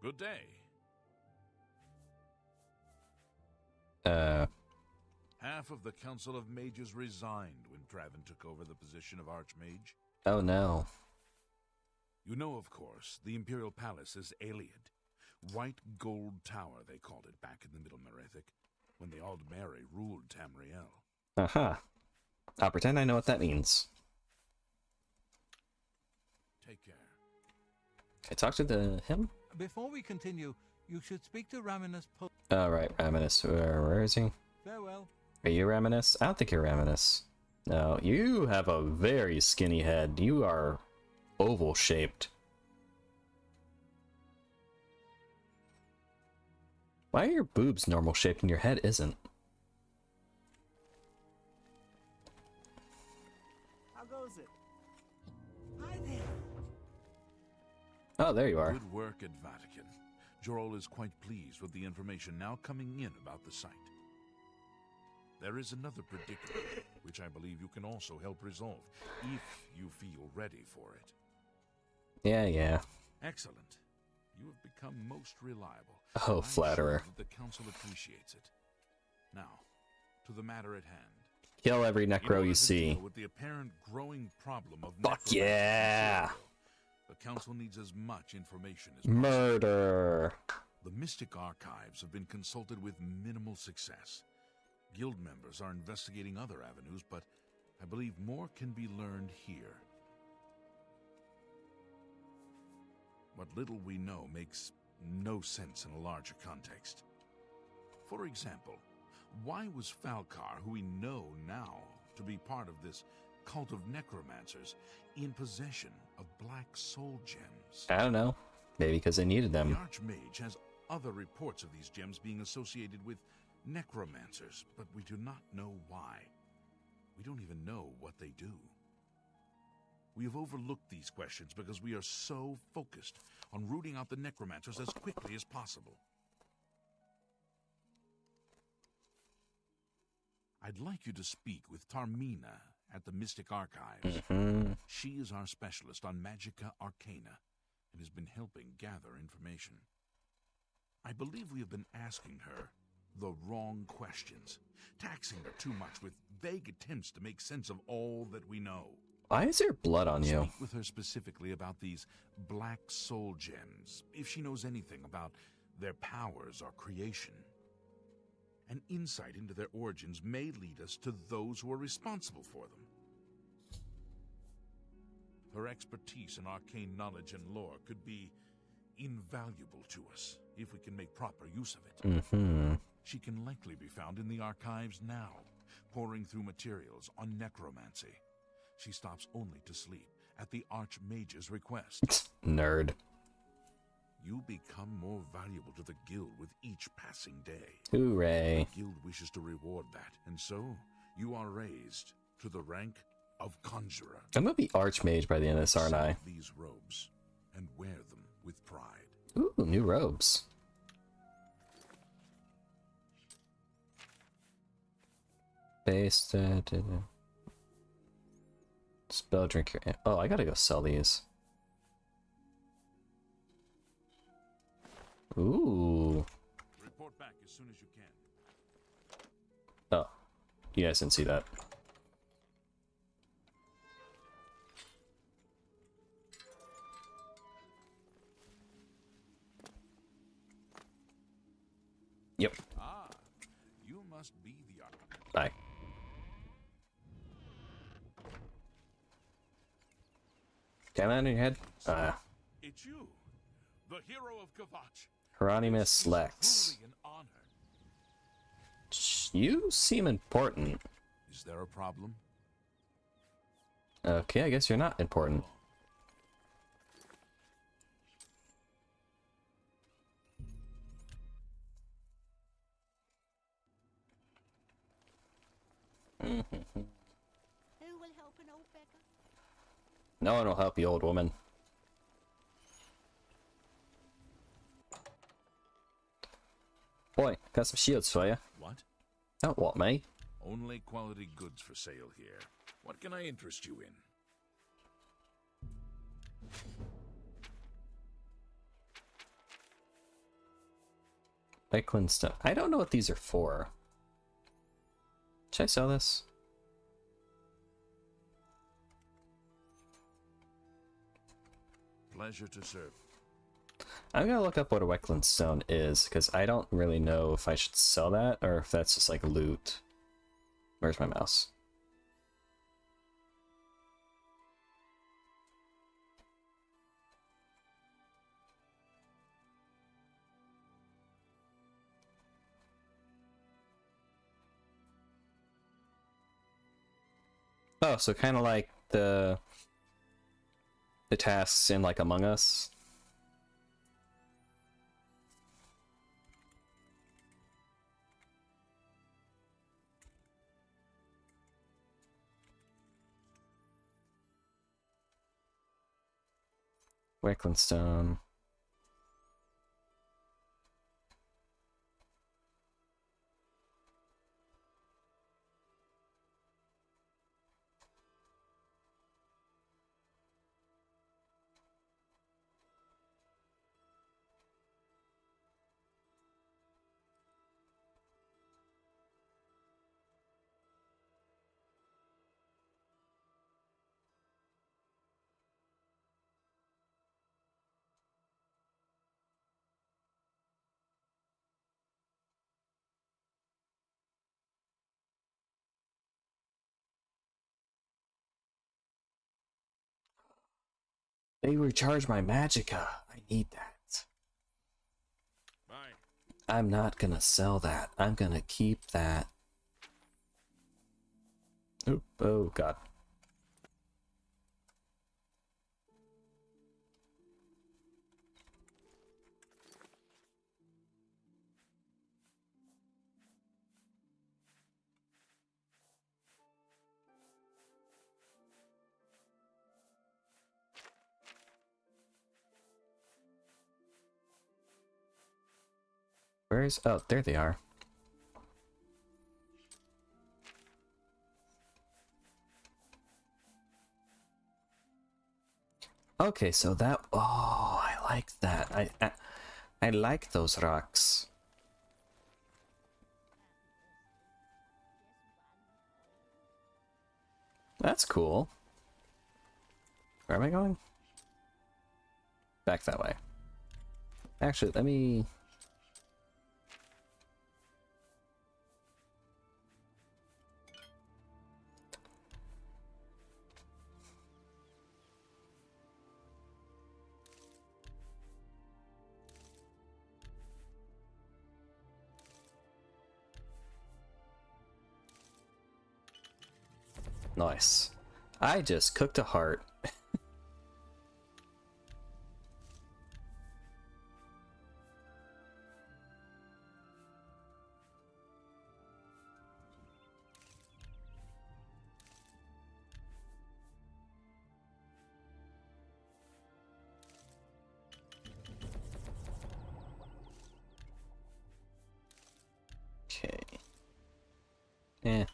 S2: Good day. Half of the Council of Mages resigned when Traven took over the position of Archmage.
S1: Oh no.
S2: You know, of course, the Imperial Palace is Ayleid. White Gold Tower, they called it back in the Middle Merethic, when the Aldmeri ruled Tamriel.
S1: Uh-huh. I'll pretend I know what that means.
S2: Take care.
S1: I talked to him?
S6: Before we continue, you should speak to Raminus.
S1: Oh, right, Raminus. Where is he?
S6: Farewell.
S1: Are you Raminus? I don't think you're Raminus. No, you have a very skinny head. You are oval-shaped. Why are your boobs normal shaped and your head isn't?
S3: How goes it? Hi there.
S1: Oh, there you are.
S2: Good work at Vatican. Jorol is quite pleased with the information now coming in about the site. There is another predicament, which I believe you can also help resolve, if you feel ready for it.
S1: Yeah.
S2: Excellent. You have become most reliable.
S1: Oh,
S2: I'm
S1: flatterer.
S2: sure that the Council appreciates it. Now, to the matter at hand.
S1: Kill every
S2: In
S1: Necro
S2: order
S1: you
S2: to
S1: see.
S2: deal with the apparent growing problem of
S1: Fuck
S2: necromancy
S1: yeah!
S2: in Syria, the Council needs as much information as possible.
S1: Murder!
S2: The Mystic Archives have been consulted with minimal success. Guild members are investigating other avenues, but I believe more can be learned here. What little we know makes no sense in a larger context. For example, why was Falcar, who we know now to be part of this cult of necromancers, in possession of black soul gems?
S1: I don't know. Maybe because they needed
S2: The
S1: them.
S2: Archmage has other reports of these gems being associated with necromancers, but we do not know why. We don't even know what they do. We have overlooked these questions because we are so focused on rooting out the necromancers as quickly as possible. I'd like you to speak with Tarmina at the Mystic Archives. She is our specialist on Magica Arcana and has been helping gather information. I believe we have been asking her the wrong questions, taxing her too much with vague attempts to make sense of all that we know.
S1: Why is there blood on you?
S2: Speak with her specifically about these black soul gems, if she knows anything about their powers or creation. An insight into their origins may lead us to those who are responsible for them. Her expertise in arcane knowledge and lore could be invaluable to us if we can make proper use of it. She can likely be found in the archives now, poring through materials on necromancy. She stops only to sleep at the Archmage's request.
S1: Nerd.
S2: You become more valuable to the guild with each passing day.
S1: Hooray.
S2: The guild wishes to reward that, and so you are raised to the rank of conjurer.
S1: I'm gonna be Archmage by the end of this, aren't I?
S2: Select these robes and wear them with pride.
S1: Ooh, new robes. Base. Spell drinker. Oh, I gotta go sell these. Ooh.
S2: Report back as soon as you can.
S1: Oh, you guys didn't see that. Yep.
S2: Ah, you must be the architect.
S1: Bye. Got that on your head?
S2: It's you, the hero of Kavach.
S1: Hieronymus Lex.
S2: Truly an honor.
S1: You seem important.
S2: Is there a problem?
S1: Okay, I guess you're not important.
S5: Who will help an old beggar?
S1: No one will help you, old woman. Boy, got some shields for you.
S2: What?
S1: Don't want me.
S2: Only quality goods for sale here. What can I interest you in?
S1: Equine stuff. I don't know what these are for. Should I sell this?
S2: Pleasure to serve.
S1: I'm gonna look up what a Weckland stone is, because I don't really know if I should sell that or if that's just like loot. Where's my mouse? Oh, so kind of like the tasks in like Among Us. Wakeland Stone. They recharge my magicka. I need that.
S2: Bye.
S1: I'm not gonna sell that. I'm gonna keep that. Oop. Oh god. Where's... Oh, there they are. Okay, so that... Oh, I like that. I like those rocks. That's cool. Where am I going? Back that way. Actually, let me... Nice. I just cooked a heart. Okay. Eh.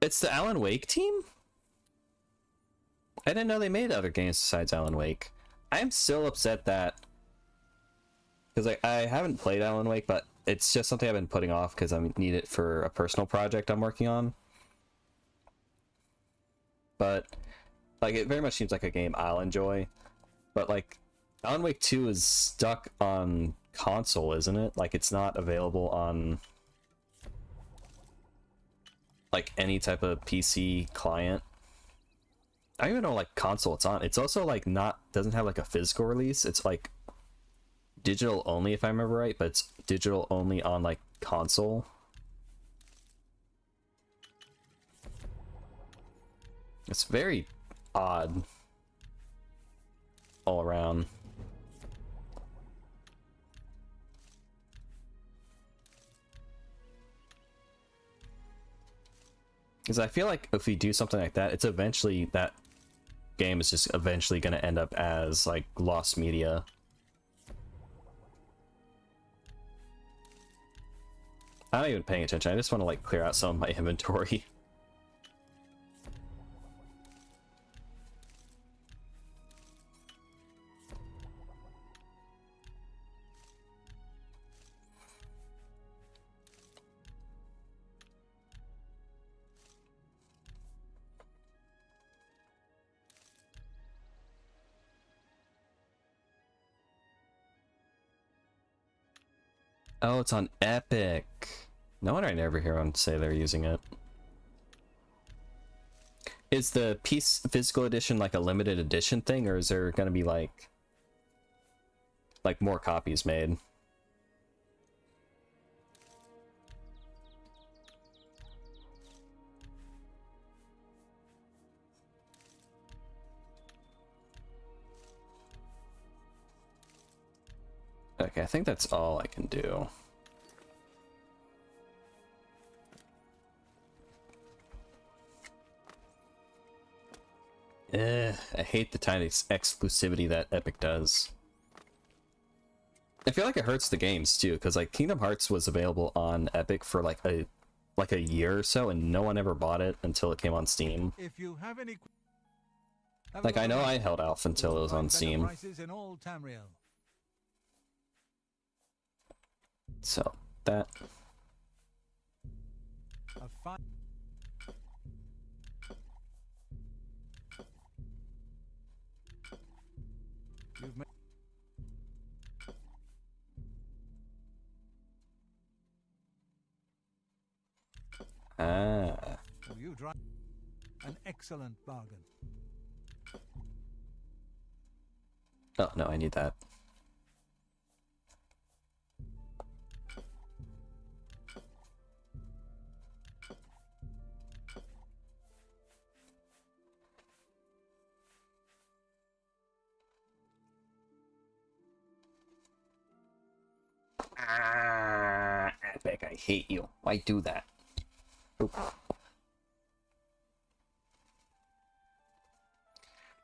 S1: It's the Alan Wake team? I didn't know they made other games besides Alan Wake. I'm still upset that... Because I haven't played Alan Wake, but it's just something I've been putting off because I need it for a personal project I'm working on. But, like, it very much seems like a game I'll enjoy. But, like, Alan Wake 2 is stuck on console, isn't it? Like, it's not available on... like any type of PC client. I don't even know like console it's on. It's also like not doesn't have like a physical release. It's like digital only if I remember right, but it's digital only on like console. It's very odd all around. Because I feel like if we do something like that, it's eventually, that game is just eventually going to end up as, like, lost media. I'm not even paying attention, I just want to, like, clear out some of my inventory. Oh, it's on Epic. No wonder I never hear them say they're using it. Is the piece physical edition like a limited edition thing, or is there gonna be like more copies made? Okay, I think that's all I can do. I hate the tiny exclusivity that Epic does. I feel like it hurts the games too, because like Kingdom Hearts was available on Epic for like a year or so, and no one ever bought it until it came on Steam.
S6: If you have any...
S1: Like I know I held off until it was on Steam.
S6: Prices in all Tamriel.
S1: So that.
S6: A fine... You've made...
S1: Ah.
S6: You drive... An excellent bargain.
S1: Oh no, I need that. Epic, I hate you. Why do that? Oop.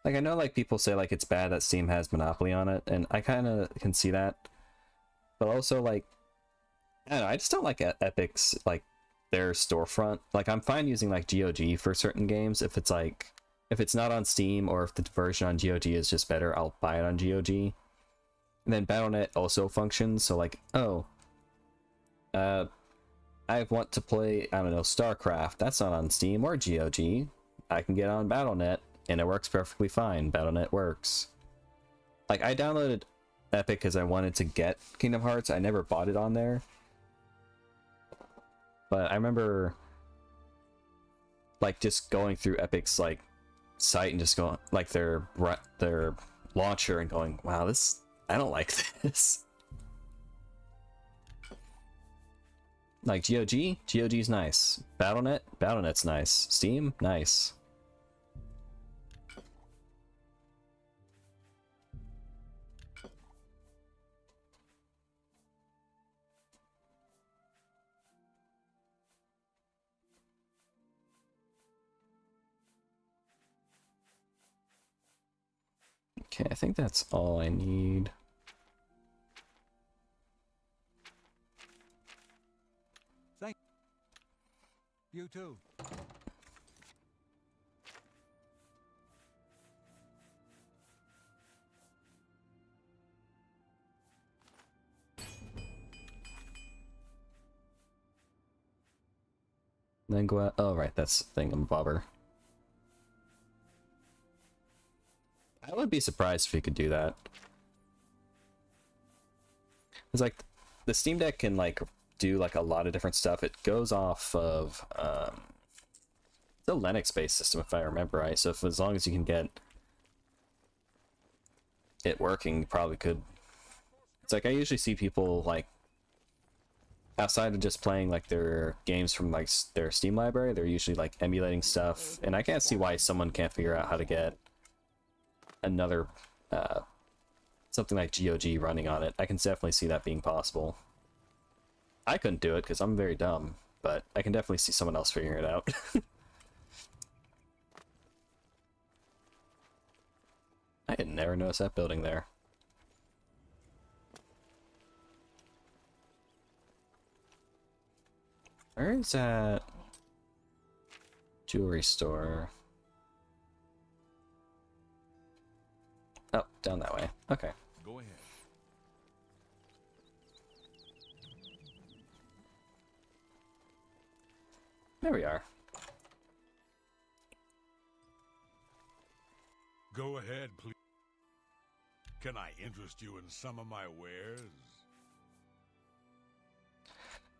S1: Like, I know, like, people say, like, it's bad that Steam has monopoly on it, and I kind of can see that. But also, like, I don't know, I just don't like Epic's, like, their storefront. Like, I'm fine using, like, GOG for certain games. If it's, like, if it's not on Steam, or if the version on GOG is just better, I'll buy it on GOG. And then Battle.net also functions, so, like, oh, I want to play, I don't know, StarCraft. That's not on Steam or GOG. I can get on Battle.net. And it works perfectly fine. Battle.net works. Like, I downloaded Epic because I wanted to get Kingdom Hearts. I never bought it on there. But I remember, like, just going through Epic's, like, site and just going, like, their launcher and going, wow, this, I don't like this. Like, GOG? GOG's nice. Battle.net? Battle.net's nice. Steam? Nice. Okay, I think that's all I need.
S6: Thank you too.
S1: Then go out. Oh, right, that's Thingamabobber. I would be surprised if he could do that. It's like the Steam Deck can like do like a lot of different stuff. It goes off of it's a Linux-based system if I remember right. So if as long as you can get it working, you probably could. It's like I usually see people like outside of just playing like their games from like their Steam library, they're usually like emulating stuff, and I can't see why someone can't figure out how to get another something like GOG running on it. I can definitely see that being possible. I couldn't do it because I'm very dumb, but I can definitely see someone else figuring it out. I had never noticed that building there. Where is that jewelry store? Oh, down that way. Okay.
S2: Go ahead.
S1: There we are.
S2: Go ahead, please. Can I interest you in some of my wares?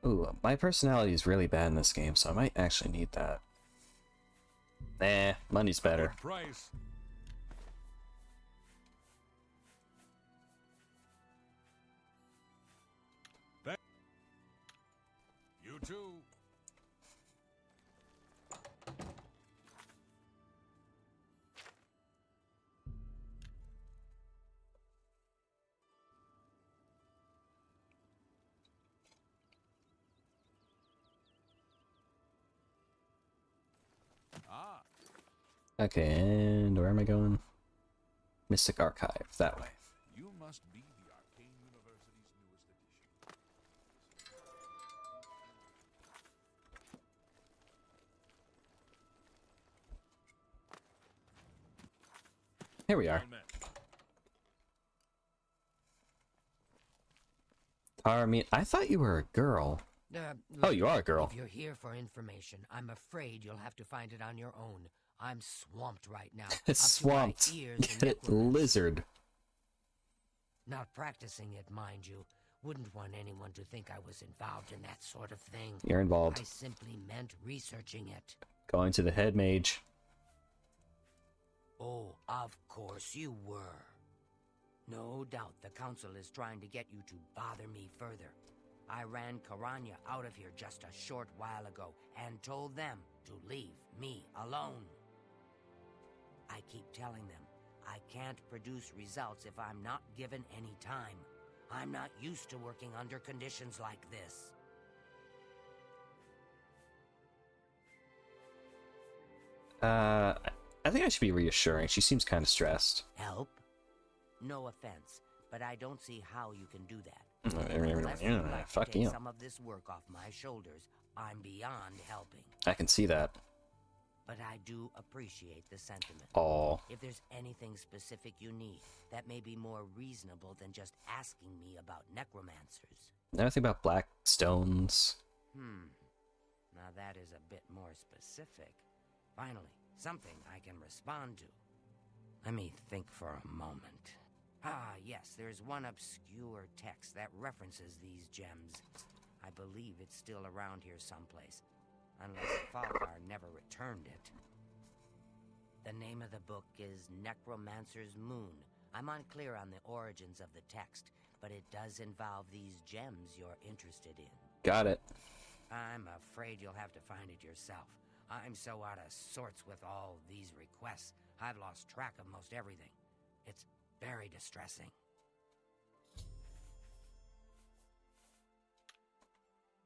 S1: Ooh, my personality is really bad in this game, so I might actually need that. Nah, money's better.
S2: Good price. You too. Ah,
S1: Okay, and where am I going? Mystic Archive, that way.
S2: you must be the Arcane University's newest addition.
S1: Here we are.
S2: Well met.
S1: Armin, I thought you were a girl. Oh, you are a girl.
S5: If you're here for information, I'm afraid you'll have to find it on your own. I'm swamped right now. up to my
S1: Swamped.
S5: ears in
S1: Get it,
S5: necromancy.
S1: lizard.
S5: Not practicing it, mind you. Wouldn't want anyone to think I was involved in that sort of thing.
S1: You're
S5: I
S1: involved.
S5: simply meant researching it.
S1: Going to the head mage.
S5: Oh, of course you were. No doubt the council is trying to get you to bother me further. I ran Karanya out of here just a short while ago and told them to leave me alone. I keep telling them I can't produce results if I'm not given any time. I'm not used to working under conditions like this.
S1: I think I should be reassuring. She seems kind of stressed.
S5: Help? No offense, but I don't see how you can do that. Unless you'd like to
S1: Fuck
S5: take
S1: you.
S5: some of this work off my shoulders, I'm beyond helping.
S1: I can see that.
S5: But I do appreciate the sentiment.
S1: Oh,
S5: If there's anything specific you need, that may be more reasonable than just asking me about necromancers.
S1: nothing about black stones.
S5: Now that is a bit more specific. Finally, something I can respond to. Let me think for a moment. Ah, yes, there's one obscure text that references these gems. I believe it's still around here someplace, unless Falkar never returned it. The name of the book is Necromancer's Moon. I'm unclear on the origins of the text, but it does involve these gems you're interested in.
S1: Got it.
S5: I'm afraid you'll have to find it yourself. I'm so out of sorts with all these requests, I've lost track of most everything. It's very distressing.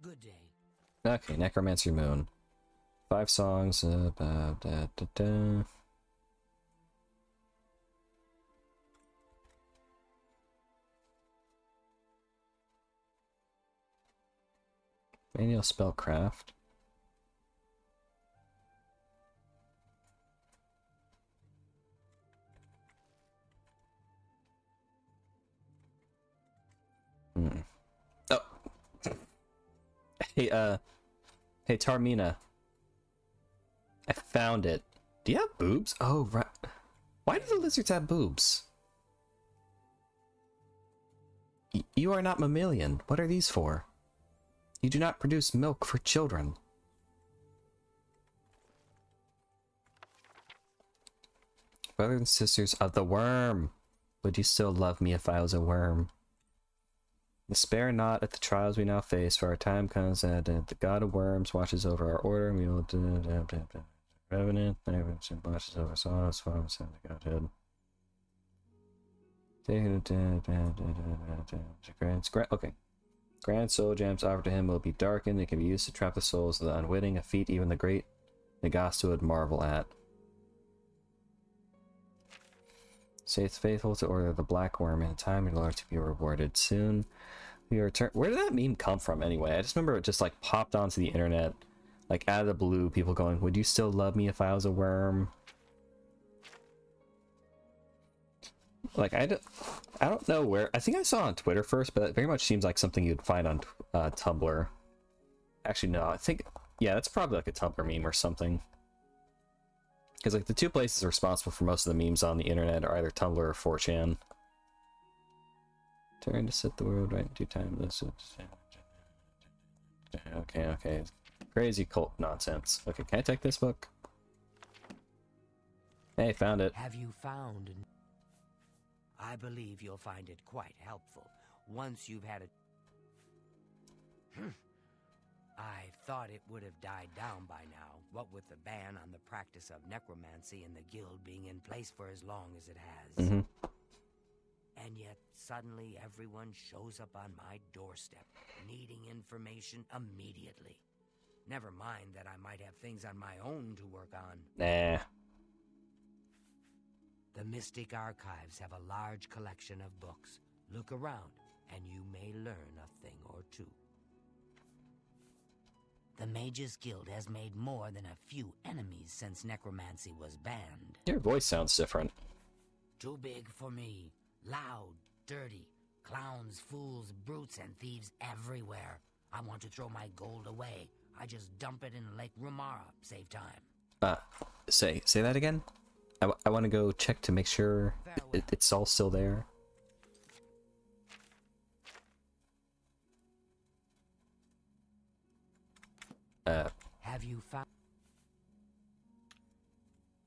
S5: Good day.
S1: Okay, Necromancer Moon. 5 songs about da. Manual spellcraft. Oh. Hey, Tarmina. I found it. Do you have boobs? Oh, right. Why do the lizards have boobs? You are not mammalian. What are these for? You do not produce milk for children. Brothers and sisters of the worm, would you still love me if I was a worm? Despair not at the trials we now face, for our time comes that the god of worms watches over our order, and we will revenant, watches over us all, as far as the godhead. Okay. Grand soul gems offered to him will be darkened. It can be used to trap the souls of the unwitting, a feat even the great Nagastu would marvel at. Saith faithful to order the black worm in time in order to be rewarded soon. We return. Where did that meme come from anyway? I just remember it just like popped onto the internet, like out of the blue. People going, "Would you still love me if I was a worm?" Like I don't know where. I think I saw it on Twitter first, but it very much seems like something you'd find on Tumblr. Actually, no. I think yeah, that's probably like a Tumblr meme or something. Because like the two places responsible for most of the memes on the internet are either Tumblr or 4chan. Turn to set the world right in due time. This is okay. Crazy cult nonsense. Okay, can I take this book? Hey, found it.
S5: Have you found? I believe you'll find it quite helpful once you've had it. I thought it would have died down by now, what with the ban on the practice of necromancy and the guild being in place for as long as it has. And yet, suddenly everyone shows up on my doorstep, needing information immediately.
S4: Never mind that I might have things on my own to work on.
S1: Nah.
S4: The Mystic Archives have a large collection of books. Look around, and you may learn a thing or two. The Mages Guild has made more than a few enemies since necromancy was banned.
S1: Your voice sounds different.
S4: Too big for me. Loud, dirty. Clowns, fools, brutes, and thieves everywhere. I want to throw my gold away. I just dump it in Lake Rumara. Save time.
S1: Say that again? I want to go check to make sure it's all still there.
S4: Have you found...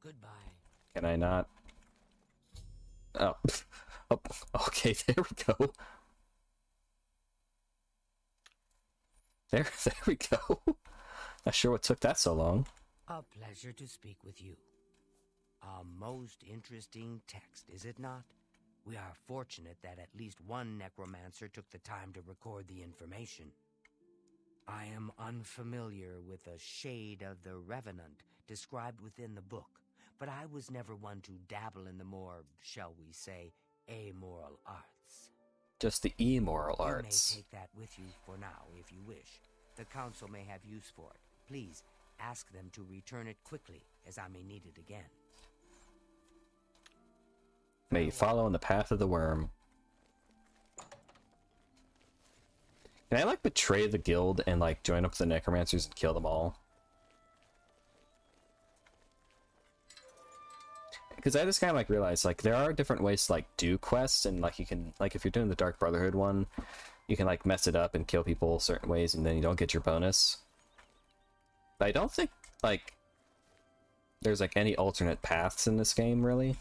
S4: Goodbye.
S1: Can I not? Oh. Oh, okay, there we go. There we go. Not sure what took that so long.
S4: A pleasure to speak with you. A most interesting text, is it not? We are fortunate that at least one necromancer took the time to record the information. I am unfamiliar with the shade of the Revenant described within the book, but I was never one to dabble in the more, shall we say, amoral arts.
S1: Just the immoral arts.
S4: You may take that with you for now, if you wish. The council may have use for it. Please, ask them to return it quickly, as I may need it again.
S1: May you follow in the path of the worm. Can I, like, betray the guild and, like, join up with the necromancers and kill them all? Because I just kind of, like, realized, like, there are different ways to, like, do quests, and, like, you can, like, if you're doing the Dark Brotherhood one, you can, like, mess it up and kill people certain ways, and then you don't get your bonus. But I don't think, like, there's, like, any alternate paths in this game, really.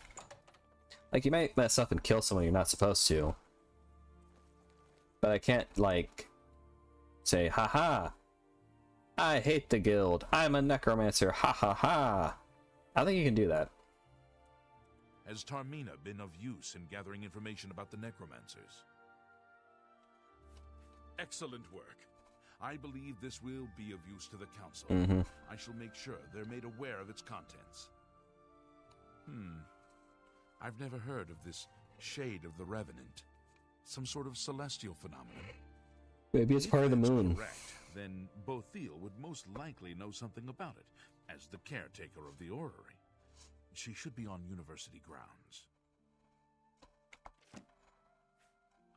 S1: Like, you might mess up and kill someone you're not supposed to. But I can't, like, say, haha, I hate the guild, I'm a necromancer, ha ha ha. I think you can do that.
S2: Has Tarmina been of use in gathering information about the necromancers? Excellent work. I believe this will be of use to the council. I shall make sure they're made aware of its contents. I've never heard of this shade of the Revenant. Some sort of celestial phenomenon.
S1: Maybe it's part of the
S2: If that's
S1: moon.
S2: correct, then Bothil would most likely know something about it, as the caretaker of the orrery. She should be on university grounds.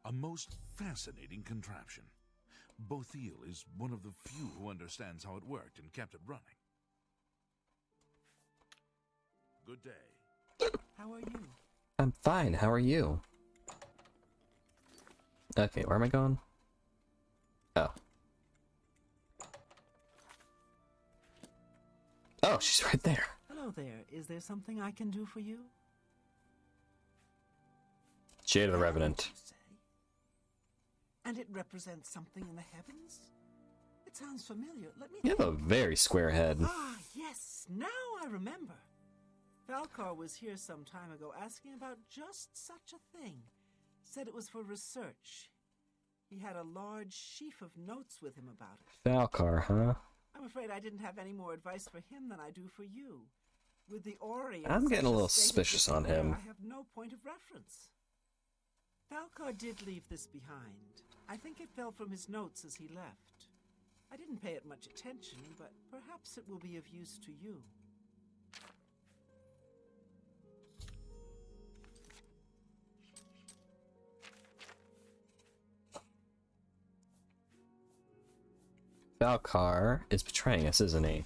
S2: A most fascinating contraption. Bothil is one of the few who understands how it worked and kept it running. Good day.
S3: How are you?
S1: I'm fine, how are you? Okay, where am I going? Oh. Oh, she's right there.
S3: Hello there. Is there something I can do for you?
S1: Shade of the
S3: Heavens,
S1: Revenant.
S3: you say? And it represents something in the heavens? It sounds familiar. Let me
S1: You have
S3: think.
S1: a very square head.
S3: Ah, yes. Now I remember. Falcar was here some time ago asking about just such a thing. Said it was for research. He had a large sheaf of notes with him about it.
S1: Falcar, huh?
S3: I'm afraid I didn't have any more advice for him than I do for you. With the Ori, in
S1: I'm getting a
S3: such
S1: little
S3: state of
S1: suspicious on
S3: disrepair,
S1: him.
S3: I have no point of reference. Falcar did leave this behind. I think it fell from his notes as he left. I didn't pay it much attention, but perhaps it will be of use to you.
S1: Falcar is betraying us, isn't he?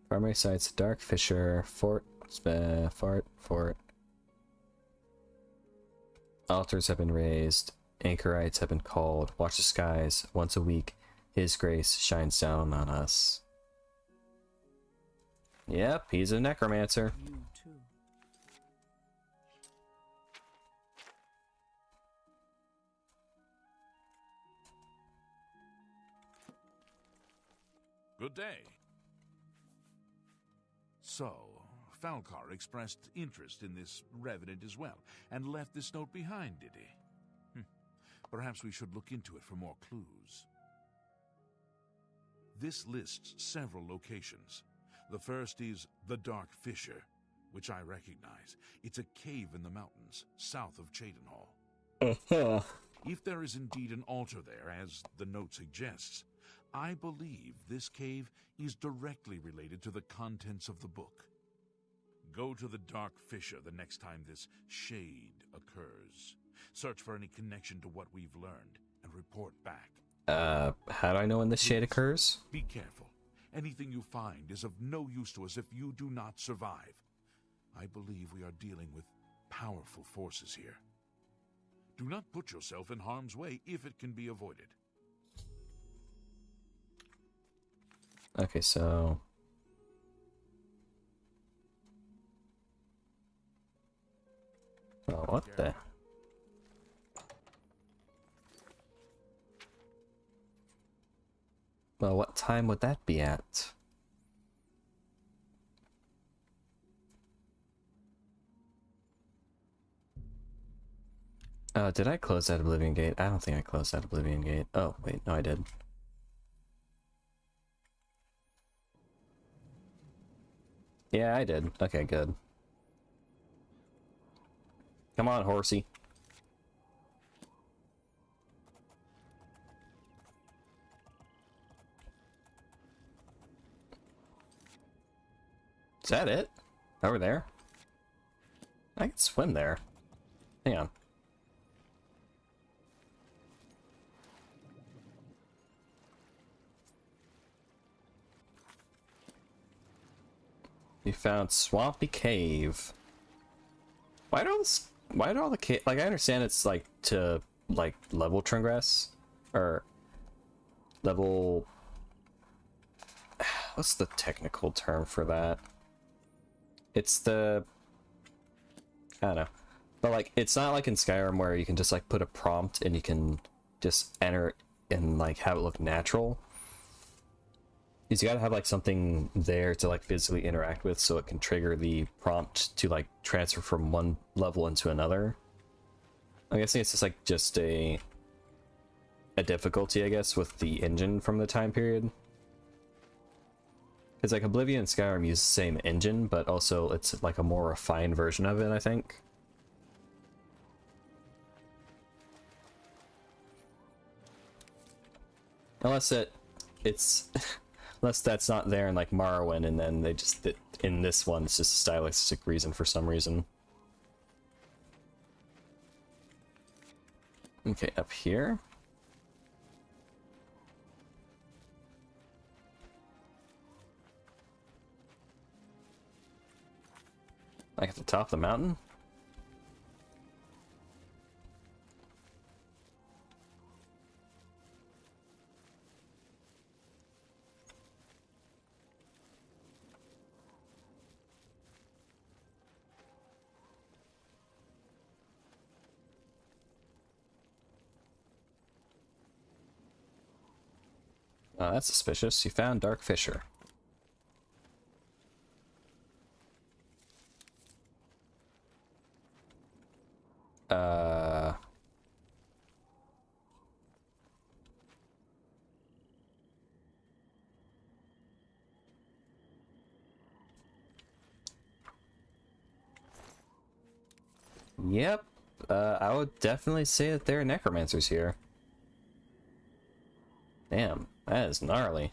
S1: Primary sites, Dark Fisher, Fort. Altars have been raised. Anchorites have been called. Watch the skies. Once a week, His grace shines down on us. Yep, he's a necromancer.
S3: You too.
S2: Good day. So, Falcar expressed interest in this revenant as well, and left this note behind, did he? Perhaps we should look into it for more clues. This lists several locations. The first is the Dark Fissure, which I recognize. It's a cave in the mountains, south of Cheydinhall. If there is indeed an altar there, as the note suggests, I believe this cave is directly related to the contents of the book. Go to the Dark Fissure the next time this shade occurs. Search for any connection to what we've learned and report back.
S1: How do I know when this shade occurs?
S2: Be careful. Anything you find is of no use to us if you do not survive. I believe we are dealing with powerful forces here. Do not put yourself in harm's way if it can be avoided.
S1: Okay, so... Oh, what the... Well, what time would that be at? Did I close that Oblivion gate? I don't think I closed that Oblivion gate. Oh, wait, no I did. Yeah, I did. Okay, good. Come on, horsey. Is that it? Over there? I can swim there. Hang on. You found Swampy Cave. Why do all the cave, like, I understand it's like to like level transgress or level, what's the technical term for that? It's the, I don't know, but like it's not like in Skyrim where you can just like put a prompt and you can just enter it and like have it look natural. Is you gotta have like something there to like physically interact with so it can trigger the prompt to like transfer from one level into another. I'm guessing it's just a difficulty, I guess, with the engine from the time period. Because like Oblivion and Skyrim use the same engine, but also it's like a more refined version of it, I think. Unless it's unless that's not there in like Morrowind, and then they just in this one it's just a stylistic reason for some reason. Okay, up here. Like at the top of the mountain? That's suspicious. You found Dark Fissure. Yep. I would definitely say that there are necromancers here. Damn, that is gnarly.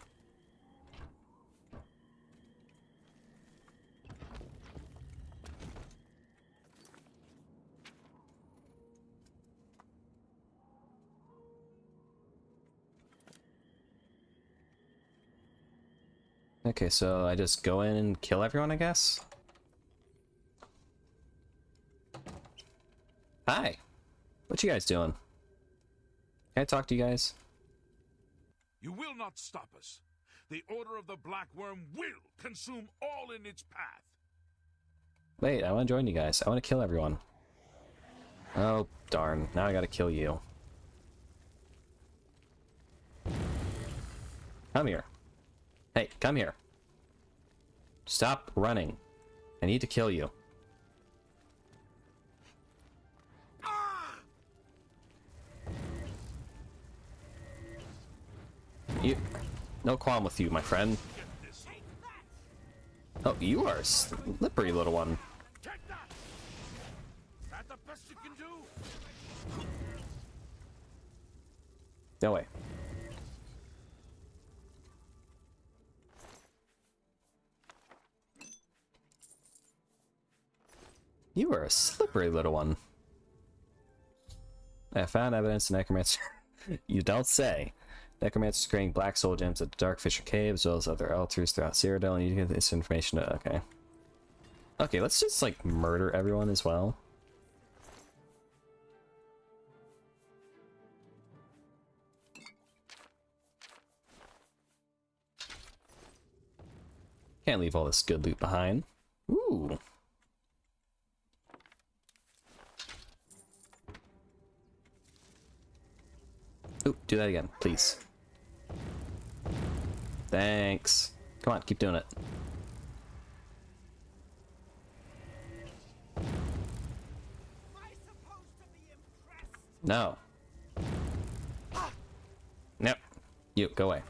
S1: Okay, so I just go in and kill everyone, I guess? Hi! What you guys doing? Can I talk to you guys?
S2: You will not stop us. The Order of the Black Worm will consume all in its path.
S1: Wait, I want to join you guys. I want to kill everyone. Oh, darn. Now I gotta kill you. Come here. Hey, come here. Stop running. I need to kill you. No qualm with you, my friend. Oh, you are a slippery little one.
S2: Take that! That the best you can do?
S1: No way. You are a slippery little one. I found evidence of necromancer. You don't say. Necromancers creating black soul gems at the Dark Fisher Cave, as well as other altars throughout Cyrodiil, and you get this information. Okay. Okay, let's just, like, murder everyone as well. Can't leave all this good loot behind. Ooh. Ooh, do that again, please. Thanks. Come on, keep doing it. No. Nope. You, go away.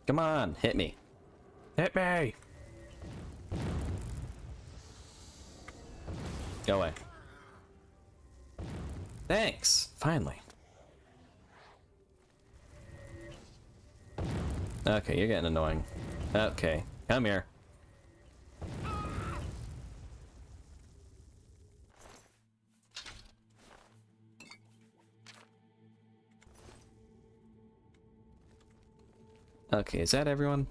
S1: Come on, hit me. Hit me! Go away. Thanks, finally. Okay, you're getting annoying. Okay, come here. Okay, is that everyone?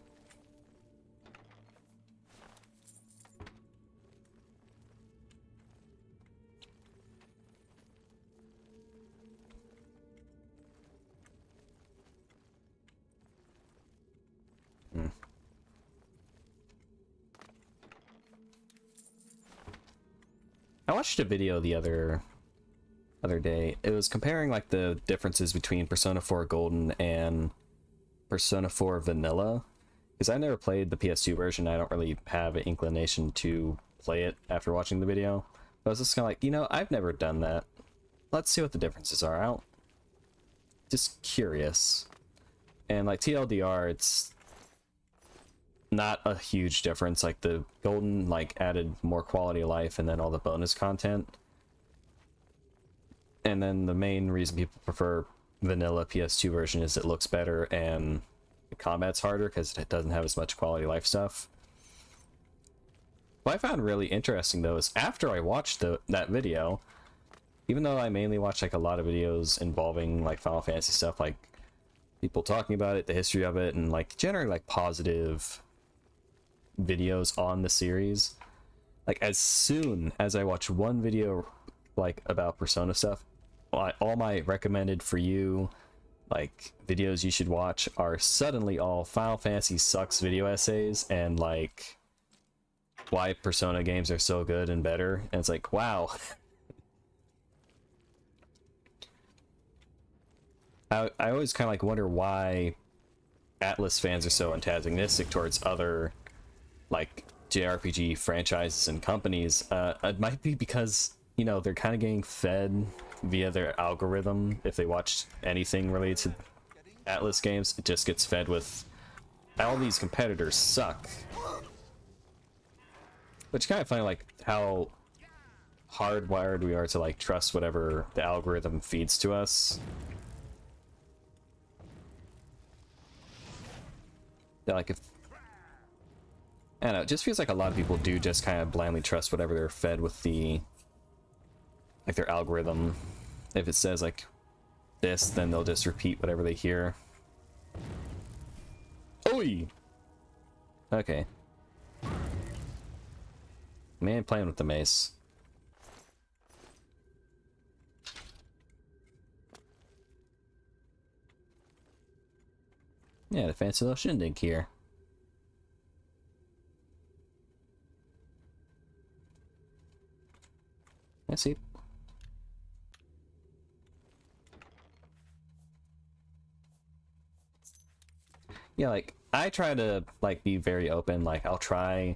S1: I watched a video the other day. It was comparing like the differences between Persona 4 Golden and Persona 4 Vanilla, because I never played the PS2 version. I don't really have an inclination to play it after watching the video. But I was just kind of like, you know, I've never done that. Let's see what the differences are. I'm just curious. And like TLDR, it's not a huge difference. Like the Golden like added more quality of life and then all the bonus content. And then the main reason people prefer Vanilla PS2 version is it looks better and the combat's harder because it doesn't have as much quality of life stuff. What I found really interesting though is after I watched that video, even though I mainly watch like a lot of videos involving like Final Fantasy stuff, like people talking about it, the history of it, and like generally like positive videos on the series, like as soon as I watch one video like about Persona stuff, all my recommended for you like videos you should watch are suddenly all Final Fantasy sucks video essays and like why Persona games are so good and better. And it's like, wow. I always kind of like wonder why Atlas fans are so antagonistic towards other like JRPG franchises and companies. It might be because, you know, they're kind of getting fed via their algorithm. If they watch anything related to Atlas games, it just gets fed with all these competitors suck. Which kind of funny, like how hardwired we are to like trust whatever the algorithm feeds to us. Yeah, like if I don't know, it just feels like a lot of people do just kind of blindly trust whatever they're fed with the like their algorithm. If it says like this, then they'll just repeat whatever they hear. Oi! Okay. Man playing with the mace. Yeah, the fancy little shindig here. I see. Yeah, like I try to like be very open. Like I'll try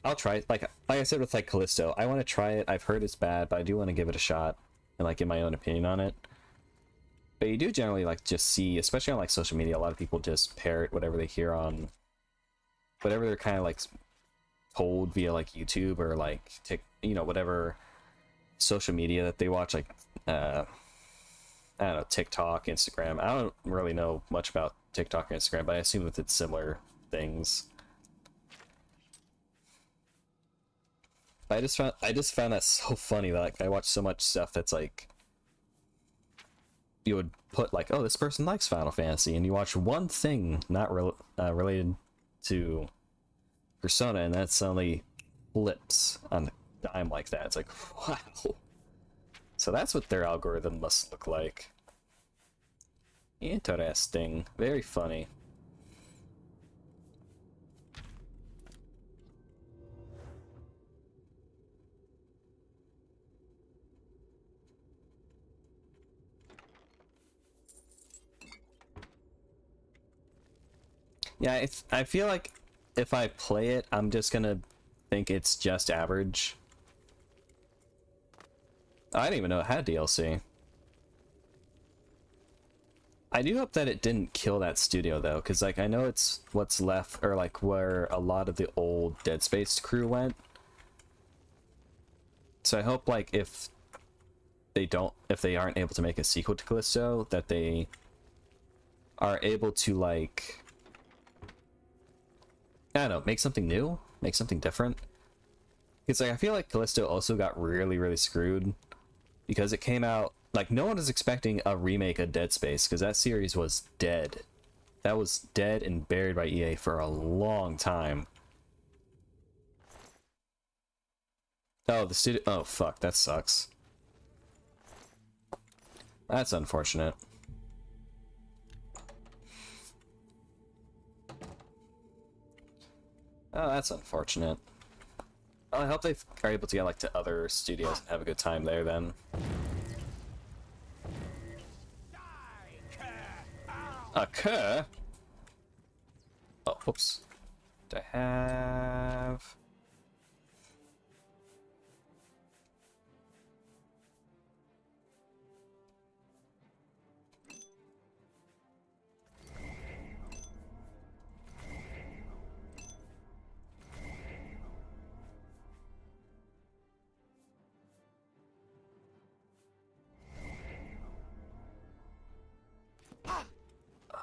S1: I'll try it. Like I said with like Callisto, I want to try it. I've heard it's bad, but I do want to give it a shot and like get my own opinion on it. But you do generally like just see, especially on like social media, a lot of people just parrot whatever they hear on whatever they're kind of like told via like YouTube or like whatever social media that they watch, like I don't know, TikTok, Instagram. I don't really know much about TikTok or Instagram, but I assume that it's similar things. I just found that so funny that like I watch so much stuff that's like you would put like, oh, this person likes Final Fantasy, and you watch one thing not related to Persona, and that suddenly flips on the dime like that. It's like, wow. So that's what their algorithm must look like. Interesting. Very funny. Yeah, I feel like if I play it, I'm just gonna think it's just average. I didn't even know it had DLC. I do hope that it didn't kill that studio though, because like I know it's what's left, or like where a lot of the old Dead Space crew went. So I hope like if they aren't able to make a sequel to Callisto, that they are able to like, I don't know, make something new, make something different. Because like I feel like Callisto also got really screwed because it came out like no one was expecting a remake of Dead Space, because that series was dead. That was dead and buried by EA for a long time. Oh, the studio. Oh fuck, that sucks. That's unfortunate. Oh, that's unfortunate. Well, I hope they are able to get like to other studios and have a good time there then. A cur? Oh, whoops. Do I have...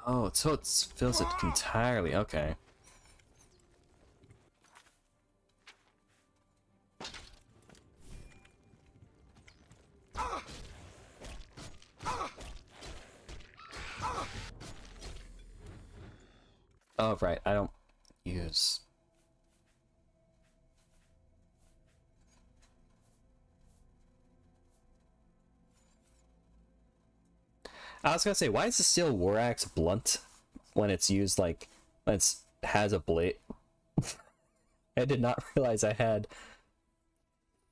S1: Oh, so it fills it entirely. Okay. Oh, right. I don't use... I was gonna say, why is the steel war axe blunt when it's used like when it has a blade? I did not realize I had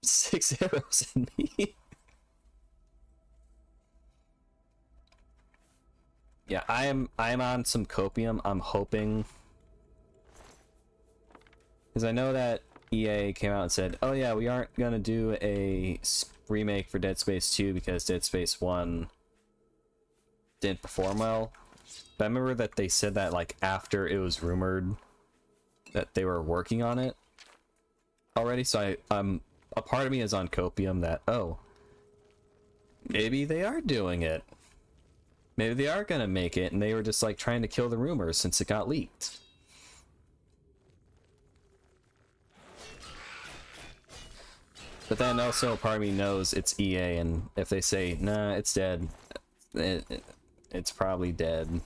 S1: 6 arrows in me. Yeah, I'm on some copium. I'm hoping, because I know that EA came out and said, oh yeah, we aren't gonna do a remake for Dead Space 2 because Dead Space 1 didn't perform well. But I remember that they said that like after it was rumored that they were working on it already, so a part of me is on copium that, oh, maybe they are doing it. Maybe they are gonna make it and they were just like trying to kill the rumors since it got leaked. But then also a part of me knows it's EA, and if they say, nah, it's dead, it's probably dead.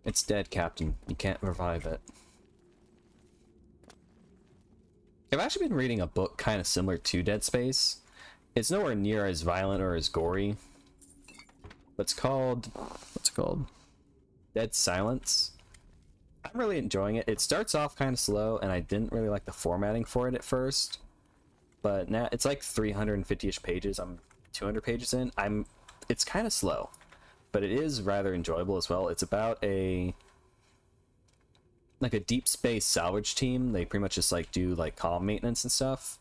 S1: It's dead, Captain. You can't revive it. I've actually been reading a book kind of similar to Dead Space. It's nowhere near as violent or as gory. But it's called... what's it called? Dead Silence. I'm really enjoying it. It starts off kind of slow, and I didn't really like the formatting for it at first. But now it's like 350-ish pages. I'm 200 pages in. It's kind of slow, but it is rather enjoyable as well. It's about a like a deep space salvage team. They pretty much just like do like comm maintenance and stuff.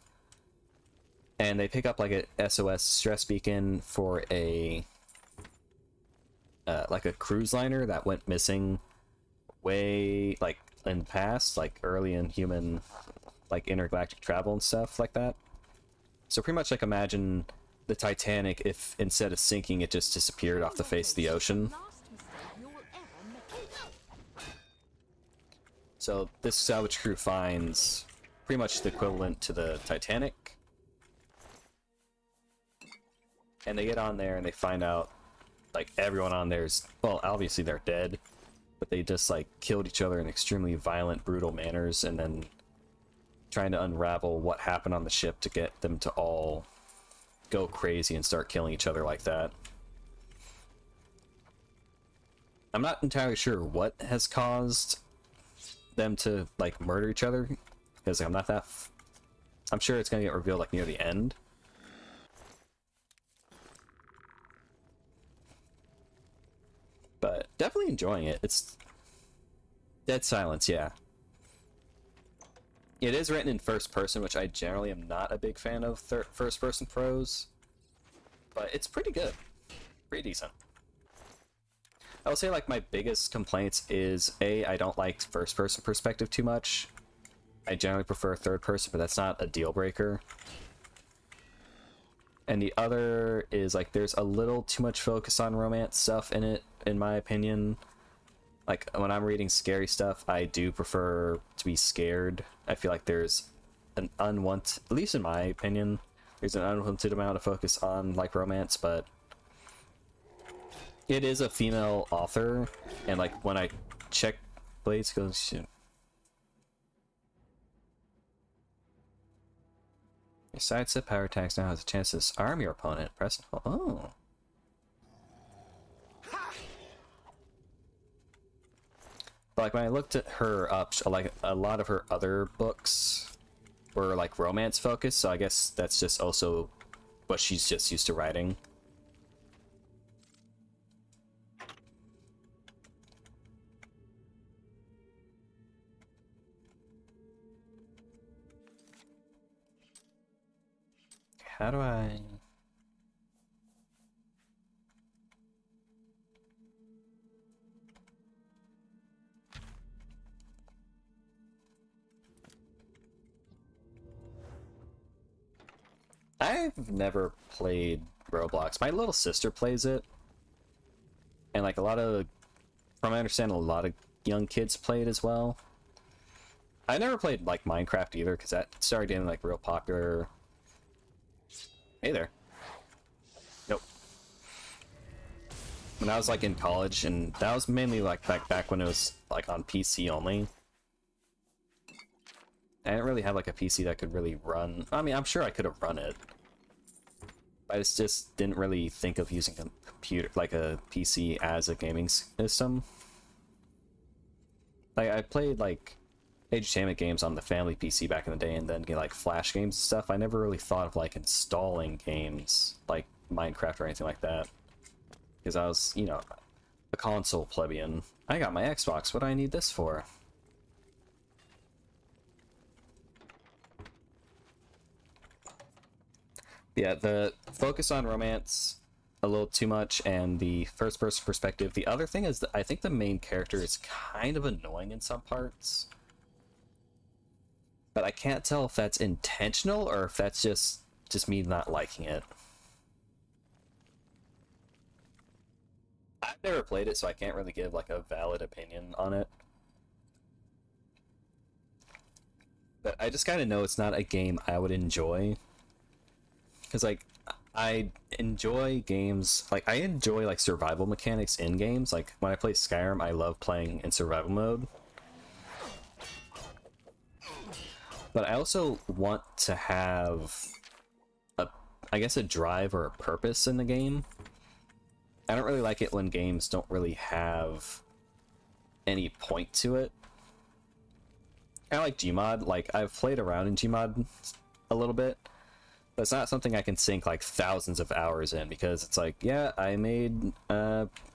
S1: And they pick up like a SOS stress beacon for a like a cruise liner that went missing way like in the past, like early in human like intergalactic travel and stuff like that. So pretty much like imagine the Titanic if instead of sinking it just disappeared off the face of the ocean. So this salvage crew finds pretty much the equivalent to the Titanic. And they get on there and they find out like everyone on there is, well, obviously they're dead, but they just like killed each other in extremely violent, brutal manners, and then trying to unravel what happened on the ship to get them to all go crazy and start killing each other like that. I'm not entirely sure what has caused them to like murder each other, because I'm not that I'm sure it's gonna get revealed like near the end. But definitely enjoying it. It's Dead Silence, yeah. It is written in first person, which I generally am not a big fan of first person prose, but it's pretty good, pretty decent. I will say like my biggest complaints is I don't like first person perspective too much. I generally prefer third person, but that's not a deal breaker. And the other is like there's a little too much focus on romance stuff in it, in my opinion. Like when I'm reading scary stuff, I do prefer to be scared. I feel like there's an unwanted, at least in my opinion, there's an unwanted amount of focus on like romance, but it is a female author, and like when I check Blades goes shit. Your sidestep power attacks now has a chance to disarm your opponent. Press and hold. Oh. But like when I looked at her up, like a lot of her other books were like romance focused, so I guess that's just also what she's just used to writing. How do I... I've never played Roblox. My little sister plays it. And like a lot of, from what I understand, a lot of young kids play it as well. I never played like Minecraft either, because that started getting like real popular. Hey there. Nope. When I was like in college, and that was mainly like back when it was like on PC only. I didn't really have like a PC that could really run. I mean, I'm sure I could have run it. I just didn't really think of using a computer, like a PC, as a gaming system. Like I played like edutainment games on the family PC back in the day, and then get like Flash games and stuff. I never really thought of like installing games like Minecraft or anything like that, because I was, you know, a console plebeian. I got my Xbox. What do I need this for? Yeah, the focus on romance a little too much, and the first person perspective. The other thing is that I think the main character is kind of annoying in some parts, but I can't tell if that's intentional or if that's just me not liking it. I've never played it, so I can't really give like a valid opinion on it. But I just kind of know it's not a game I would enjoy. Because like I enjoy games, like I enjoy like survival mechanics in games. Like when I play Skyrim, I love playing in survival mode. But I also want to have I guess a drive or a purpose in the game. I don't really like it when games don't really have any point to it. Kind of like Gmod. Like I've played around in Gmod a little bit. But it's not something I can sink like thousands of hours in, because it's like, yeah, I made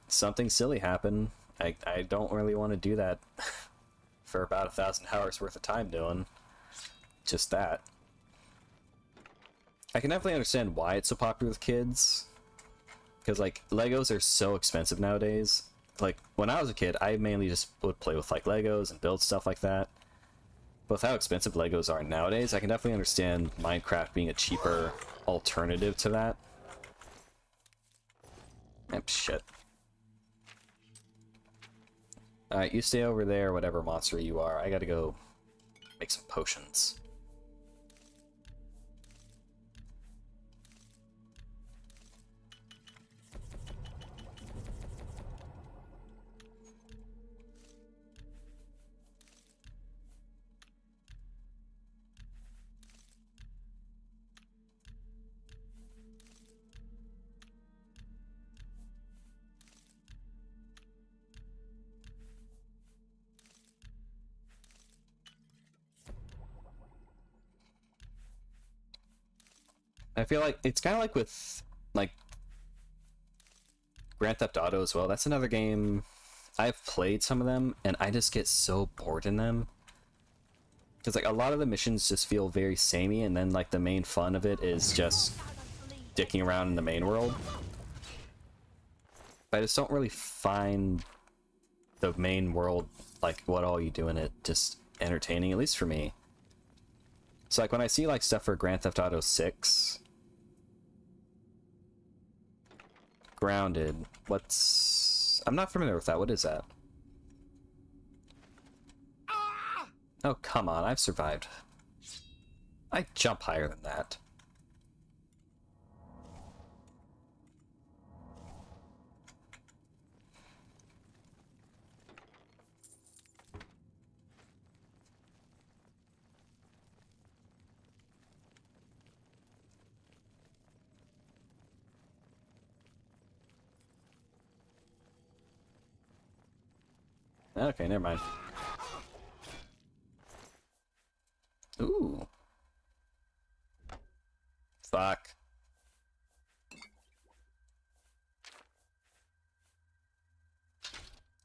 S1: something silly happen. I don't really want to do that for about 1,000 hours worth of time doing just that. I can definitely understand why it's so popular with kids, because like Legos are so expensive nowadays. Like when I was a kid, I mainly just would play with like Legos and build stuff like that. But with how expensive Legos are nowadays, I can definitely understand Minecraft being a cheaper alternative to that. Shit. Alright, you stay over there, whatever monster you are. I gotta go make some potions. I feel like it's kind of like with like Grand Theft Auto as well. That's another game I've played some of them and I just get so bored in them because like a lot of the missions just feel very samey, and then like the main fun of it is just dicking around in the main world. But I just don't really find the main world, like what all you do in it, just entertaining, at least for me. So like when I see like stuff for Grand Theft Auto 6, Grounded, I'm not familiar with that. What is that? Oh, come on, I've survived. I jump higher than that. Okay, never mind. Ooh. Fuck.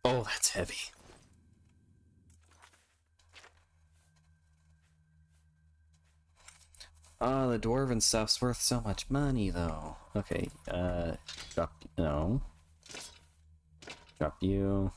S1: Oh, that's heavy. Oh, the dwarven stuff's worth so much money, though. Okay, drop, no. Drop you.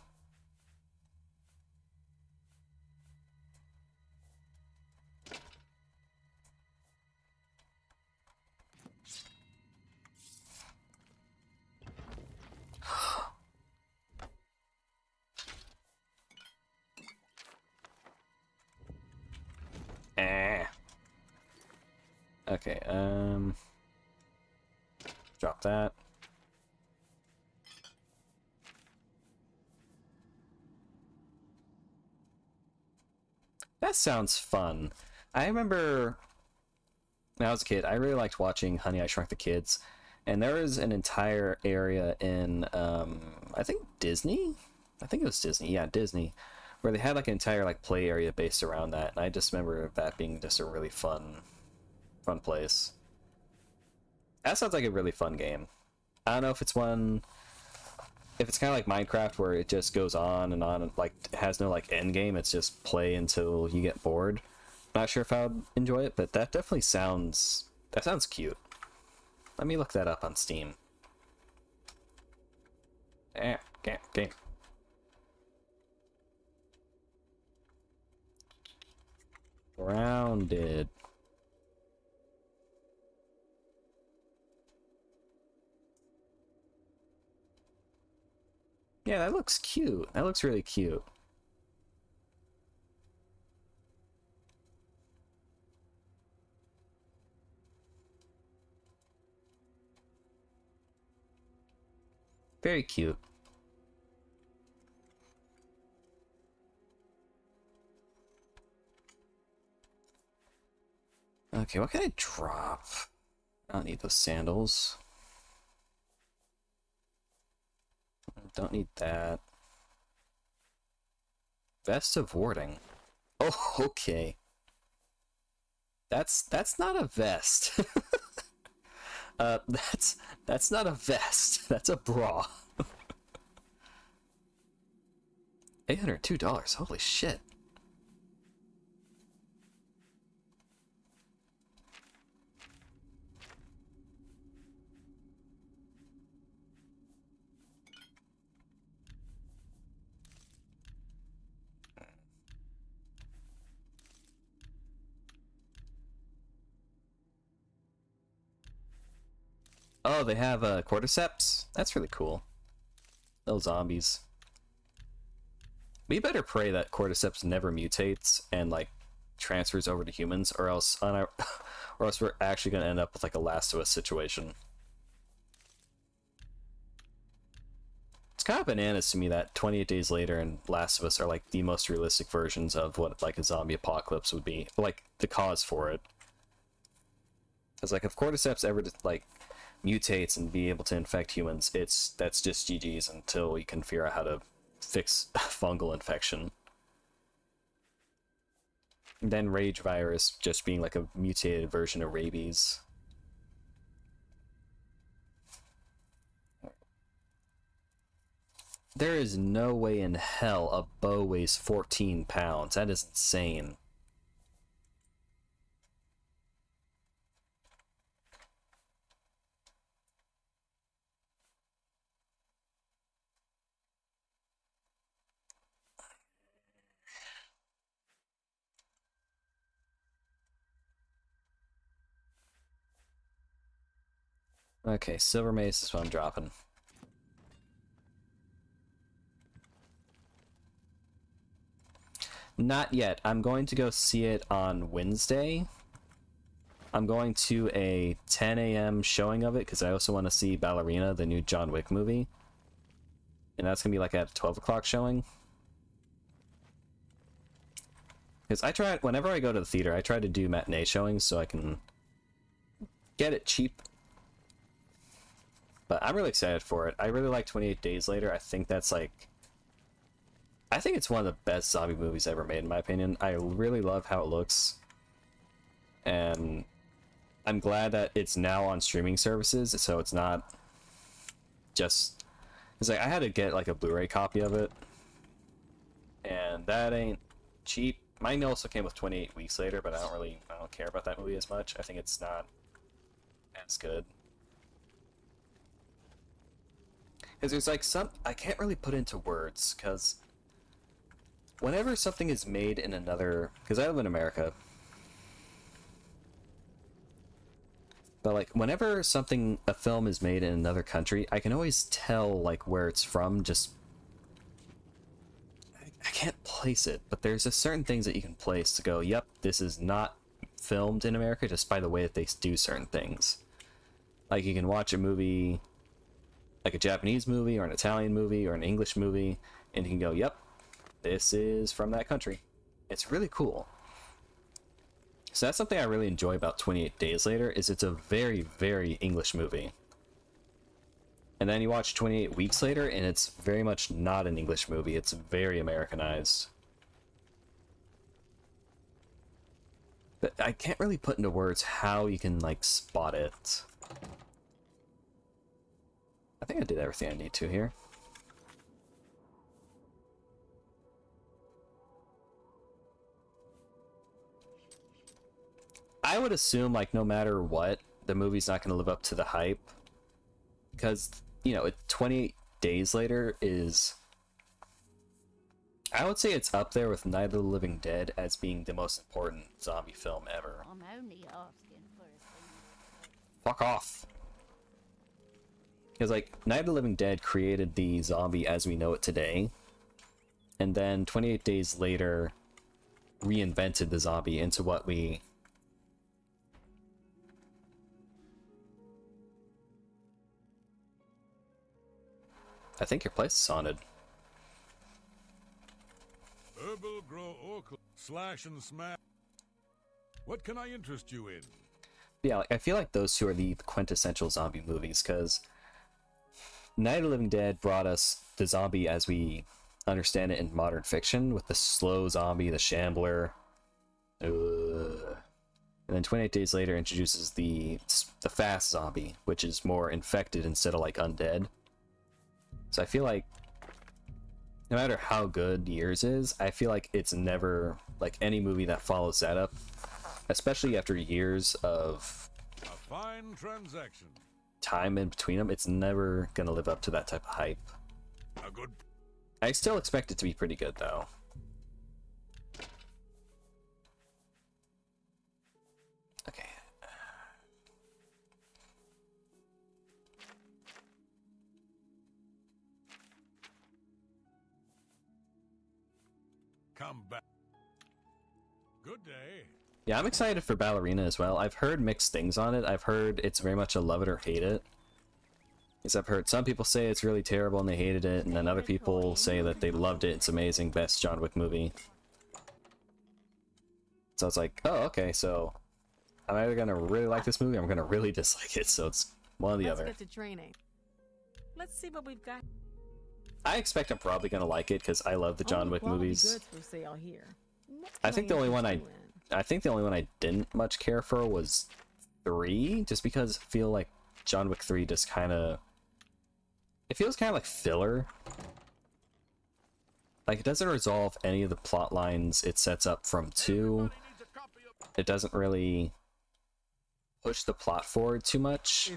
S1: Okay, drop that. That sounds fun. I remember when I was a kid, I really liked watching Honey, I Shrunk the Kids, and there was an entire area in, I think Disney? I think it was Disney, yeah, Disney, where they had like an entire like play area based around that, and I just remember that being just a really fun place. That sounds like a really fun game. I don't know if it's one, if it's kind of like Minecraft where it just goes on and like has no like end game, it's just play until you get bored. Not sure if I would enjoy it, but that definitely sounds cute. Let me look that up on Steam. Game. Grounded. Yeah, that looks cute. That looks really cute. Very cute. Okay, what can I drop? I don't need those sandals. Don't need that. Vest of Warding. Oh, okay. That's not a vest. That's not a vest. That's a bra. $802. Holy shit. Oh, they have cordyceps? That's really cool. Those zombies. We better pray that cordyceps never mutates and like transfers over to humans, or else or else we're actually gonna end up with like a Last of Us situation. It's kind of bananas to me that 28 Days Later and Last of Us are like the most realistic versions of what like a zombie apocalypse would be, like the cause for it. Because like if cordyceps ever like mutates and be able to infect humans, that's just GG's until we can figure out how to fix fungal infection. And then rage virus just being like a mutated version of rabies. There is no way in hell a bow weighs 14 pounds. That is insane. Okay, Silver Mace is what I'm dropping. Not yet. I'm going to go see it on Wednesday. I'm going to a 10 a.m. showing of it because I also want to see Ballerina, the new John Wick movie. And that's going to be like at a 12 o'clock showing. Because I try, whenever I go to the theater, I try to do matinee showings so I can get it cheap. But I'm really excited for it. I really like 28 Days Later. I think that's like... I think it's one of the best zombie movies ever made, in my opinion. I really love how it looks. And I'm glad that it's now on streaming services, so it's not just... It's like, I had to get like a Blu-ray copy of it. And that ain't cheap. Mine also came with 28 Weeks Later, but I don't care about that movie as much. I think it's not as good. Because there's like some... I can't really put into words, because... Whenever something is made in another... Because I live in America. But like, whenever a film is made in another country, I can always tell like where it's from, just... I can't place it, but there's just certain things that you can place to go, yep, this is not filmed in America, just by the way that they do certain things. Like, you can watch a movie... like a Japanese movie, or an Italian movie, or an English movie, and you can go, yep, this is from that country. It's really cool. So that's something I really enjoy about 28 Days Later, is it's a very, very English movie. And then you watch 28 Weeks Later, and it's very much not an English movie. It's very Americanized. But I can't really put into words how you can, like, spot it. I think I did everything I need to here. I would assume, like, no matter what, the movie's not going to live up to the hype. Because, you know, 28 Days Later is... I would say it's up there with Night of the Living Dead as being the most important zombie film ever.
S7: I'm only asking for a thing.
S1: Fuck off. Because, like, Night of the Living Dead created the zombie as we know it today. And then 28 Days Later reinvented the zombie into what we... I think your place is haunted.
S8: Herbal grow orchid, slash and smash. What can I interest you in?
S1: Yeah, like, I feel like those two are the quintessential zombie movies, because Night of the Living Dead brought us the zombie as we understand it in modern fiction, with the slow zombie, the shambler. Ugh. And then 28 Days Later introduces the fast zombie, which is more infected instead of like undead. So I feel like no matter how good Years is, I feel like it's never, like, any movie that follows that up, especially after years of
S8: A fine transaction.
S1: time in between them, it's never gonna live up to that type of hype.
S8: A good.
S1: I still expect it to be pretty good, though. Okay.
S8: come back. Good day.
S1: Yeah, I'm excited for Ballerina as well. I've heard mixed things on it. I've heard it's very much a love it or hate it. Because I've heard some people say it's really terrible and they hated it, and then other people say that they loved it, it's amazing, best John Wick movie. So it's like, oh, okay, so I'm either gonna really like this movie or I'm gonna really dislike it, so it's one or the other.
S9: Let's get to training. Let's see what we've got.
S1: I expect I'm probably gonna like it because I love the John Wick movies.
S9: Goods for sale here.
S1: I think the only one I didn't much care for was 3, just because I feel like John Wick 3 just kind of, it feels kind of like filler. Like, it doesn't resolve any of the plot lines it sets up from 2. It doesn't really push the plot forward too much.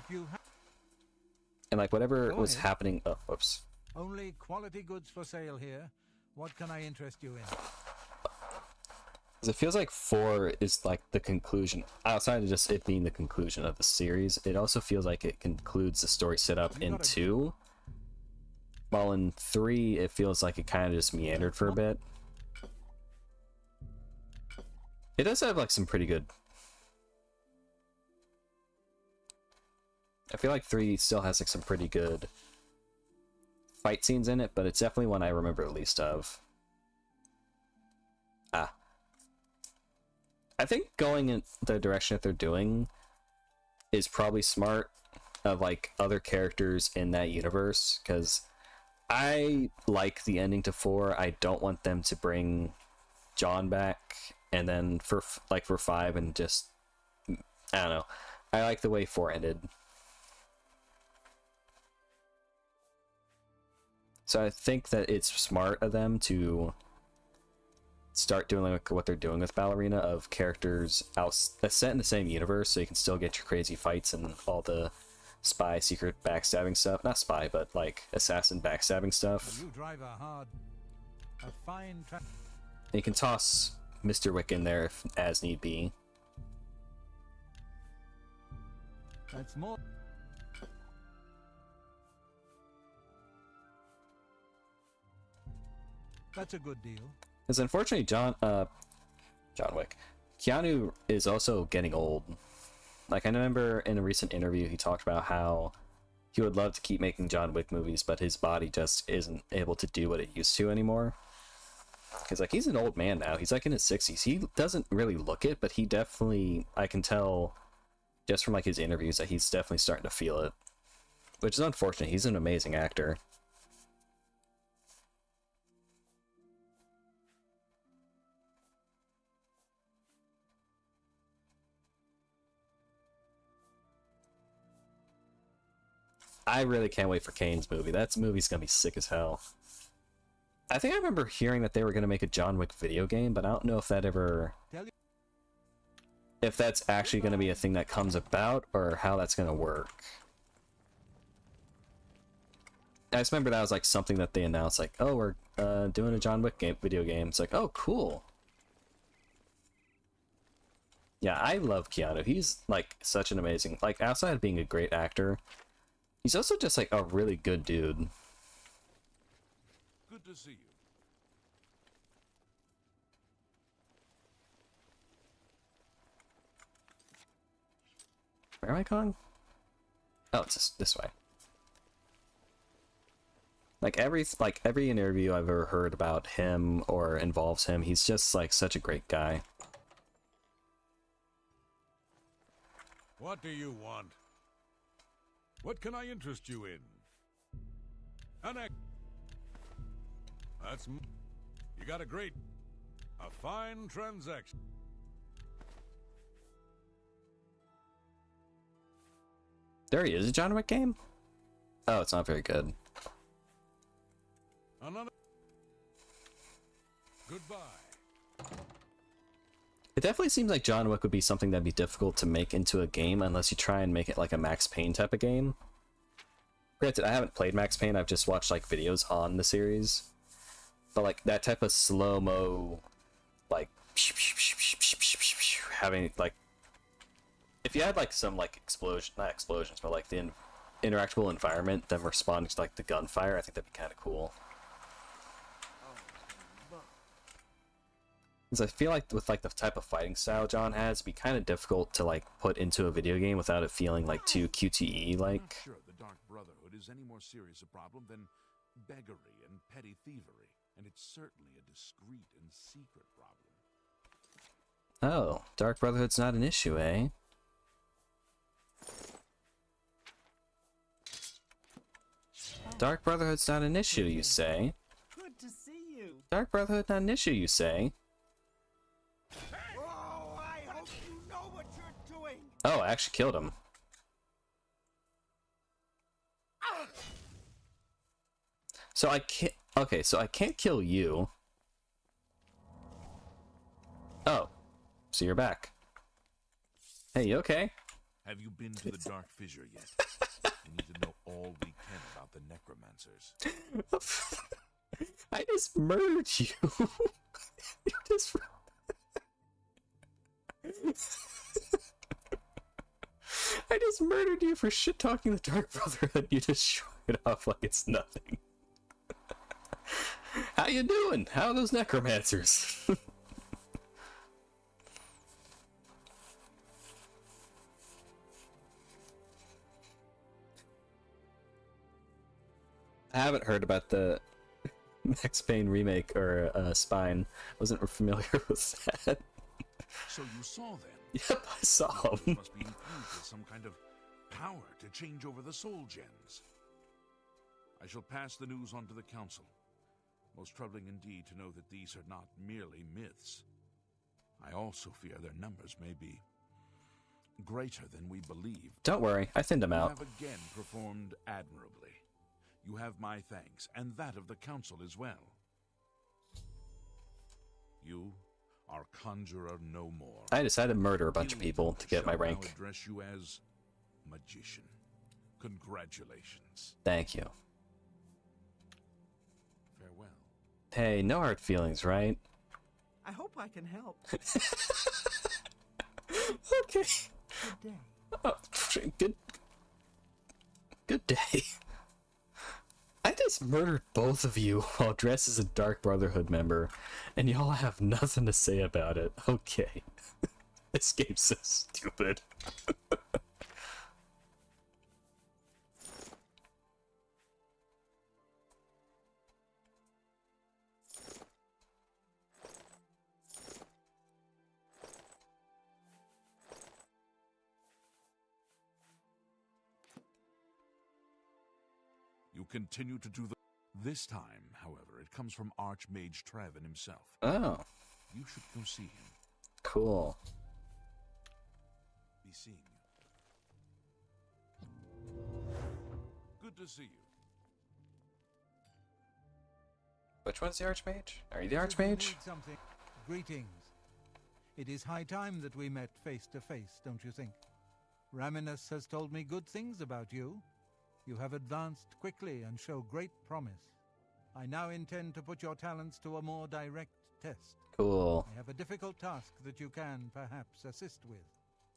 S1: And like whatever was happening, oh, whoops.
S6: Only quality goods for sale here. What can I interest you in?
S1: Because it feels like 4 is like the conclusion, outside of just it being the conclusion of the series, it also feels like it concludes the story set up in 2. While in 3, it feels like it kind of just meandered for a bit. It does have like some pretty good... I feel like 3 still has like some pretty good fight scenes in it, but it's definitely one I remember the least of. I think going in the direction that they're doing is probably smart of like other characters in that universe, because I like the ending to 4. I don't want them to bring John back and then for 5 and just, I don't know. I like the way 4 ended. So I think that it's smart of them to start doing like what they're doing with Ballerina, of characters set in the same universe, so you can still get your crazy fights and all the spy, secret backstabbing stuff. Not spy, but like assassin backstabbing stuff.
S6: You drive a fine
S1: and you can toss Mr. Wick in there if, as need be.
S6: That's more. That's a good deal.
S1: Because unfortunately, John Wick, Keanu is also getting old. Like, I remember in a recent interview, he talked about how he would love to keep making John Wick movies, but his body just isn't able to do what it used to anymore. Because, like, he's an old man now. He's, like, in his 60s. He doesn't really look it, but he definitely, I can tell just from, like, his interviews that he's definitely starting to feel it. Which is unfortunate. He's an amazing actor. I really can't wait for Kane's movie. That movie's gonna be sick as hell. I think I remember hearing that they were gonna make a John Wick video game, but I don't know if that ever... if that's actually gonna be a thing that comes about, or how that's gonna work. I just remember that was like something that they announced, like, oh, we're doing a John Wick video game. It's like, oh, cool. Yeah, I love Keanu. He's like such an amazing... like, outside of being a great actor, he's also just like a really good dude.
S2: Good to see you.
S1: Where am I going? Oh, it's this way. Like every interview I've ever heard about him or involves him, he's just like such a great guy.
S8: What do you want? What can I interest you in? That's... you got a fine transaction.
S1: There he is, a John Wick game? Oh, it's not very good.
S8: Another... goodbye.
S1: It definitely seems like John Wick would be something that'd be difficult to make into a game unless you try and make it like a Max Payne type of game. Granted, I haven't played Max Payne, I've just watched like videos on the series. But like that type of slow-mo, like having like, if you had like some like not explosions, but like the interactable environment, them responding to like the gunfire, I think that'd be kind of cool. Because I feel like with like the type of fighting style John has, it'd be kind of difficult to like put into a video game without it feeling like too QTE
S2: I'm
S1: like.
S2: not sure the Dark Brotherhood is any more serious a problem than beggary and petty thievery, and it's certainly a discreet and secret problem.
S1: Oh, Dark Brotherhood's not an issue, eh? Dark Brotherhood's not an issue, you say?
S3: Good to see you.
S1: Dark Brotherhood not an issue, you say?
S3: Oh, I hope you know what you're doing.
S1: Oh, I actually killed him. So I can't. Okay, so I can't kill you. Oh, so you're back. Hey, you okay?
S2: Have you been to the Dark Fissure yet? We need to know all we can about the necromancers.
S1: I just murdered you. You just. I just murdered you for shit talking the Dark Brotherhood. You just show it off like it's nothing. How you doing? How are those necromancers? I haven't heard about the Max Payne remake or Spine. Wasn't familiar with that.
S2: So you saw them?
S1: Yep, I saw
S2: Those
S1: him.
S2: must be infused with some kind of power to change over the soul gems. I shall pass the news on to the council. Most troubling indeed to know that these are not merely myths. I also fear their numbers may be greater than we believe.
S1: Don't worry, I thinned him
S2: You
S1: out.
S2: have again performed admirably. You have my thanks, and that of the council as well. You are Conjurer no more.
S1: I decided to murder a bunch of
S2: Guild
S1: people to get my
S2: shall now
S1: rank.
S2: address you as Magician. Congratulations.
S1: Thank you.
S2: Farewell.
S1: Hey, no hard feelings, right?
S3: I hope I can help.
S1: Okay.
S3: Good day.
S1: Oh, good day. I just murdered both of you while dressed as a Dark Brotherhood member, and y'all have nothing to say about it. Okay. This game's so stupid.
S2: You continue to do the... This time, however, it comes from Archmage Traven himself.
S1: Oh,
S2: You should go see him.
S1: cool.
S2: Be seeing you. Good to see you.
S1: Which one's the Archmage? Are you the
S6: If you
S1: Archmage?
S6: need something, greetings. It is high time that we met face to face, don't you think? Raminus has told me good things about you. You have advanced quickly and show great promise. I now intend to put your talents to a more direct test.
S1: Cool.
S6: I have a difficult task that you can, perhaps, assist with.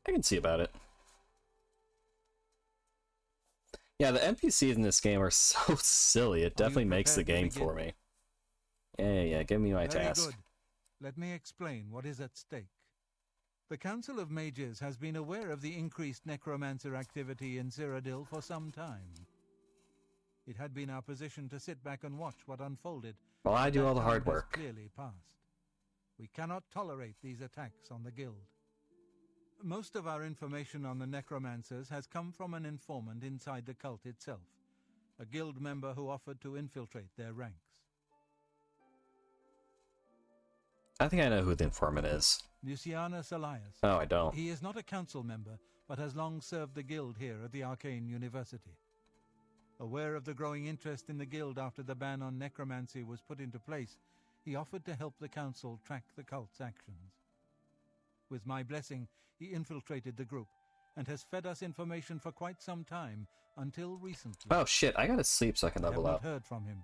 S1: I can see about it. Yeah, the NPCs in this game are so silly. It definitely makes the
S6: prepared
S1: game
S6: to
S1: for me. Yeah, give me my
S6: Very
S1: task.
S6: good. Let me explain what is at stake. The Council of Mages has been aware of the increased necromancer activity in Cyrodiil for some time. It had been our position to sit back and watch what unfolded.
S1: Well, I
S6: but
S1: do
S6: that
S1: all the
S6: time
S1: hard
S6: has
S1: work.
S6: clearly passed. We cannot tolerate these attacks on the Guild. Most of our information on the necromancers has come from an informant inside the cult itself, a Guild member who offered to infiltrate their ranks.
S1: I think I know who the informant is.
S6: Lucianus Elias.
S1: Oh, I don't.
S6: He is not a council member, but has long served the Guild here at the Arcane University. Aware of the growing interest in the Guild after the ban on necromancy was put into place, he offered to help the Council track the cult's actions. With my blessing, he infiltrated the group, and has fed us information for quite some time, until recently.
S1: Oh shit, I gotta sleep so I can
S6: I have
S1: level
S6: not
S1: up.
S6: heard from him,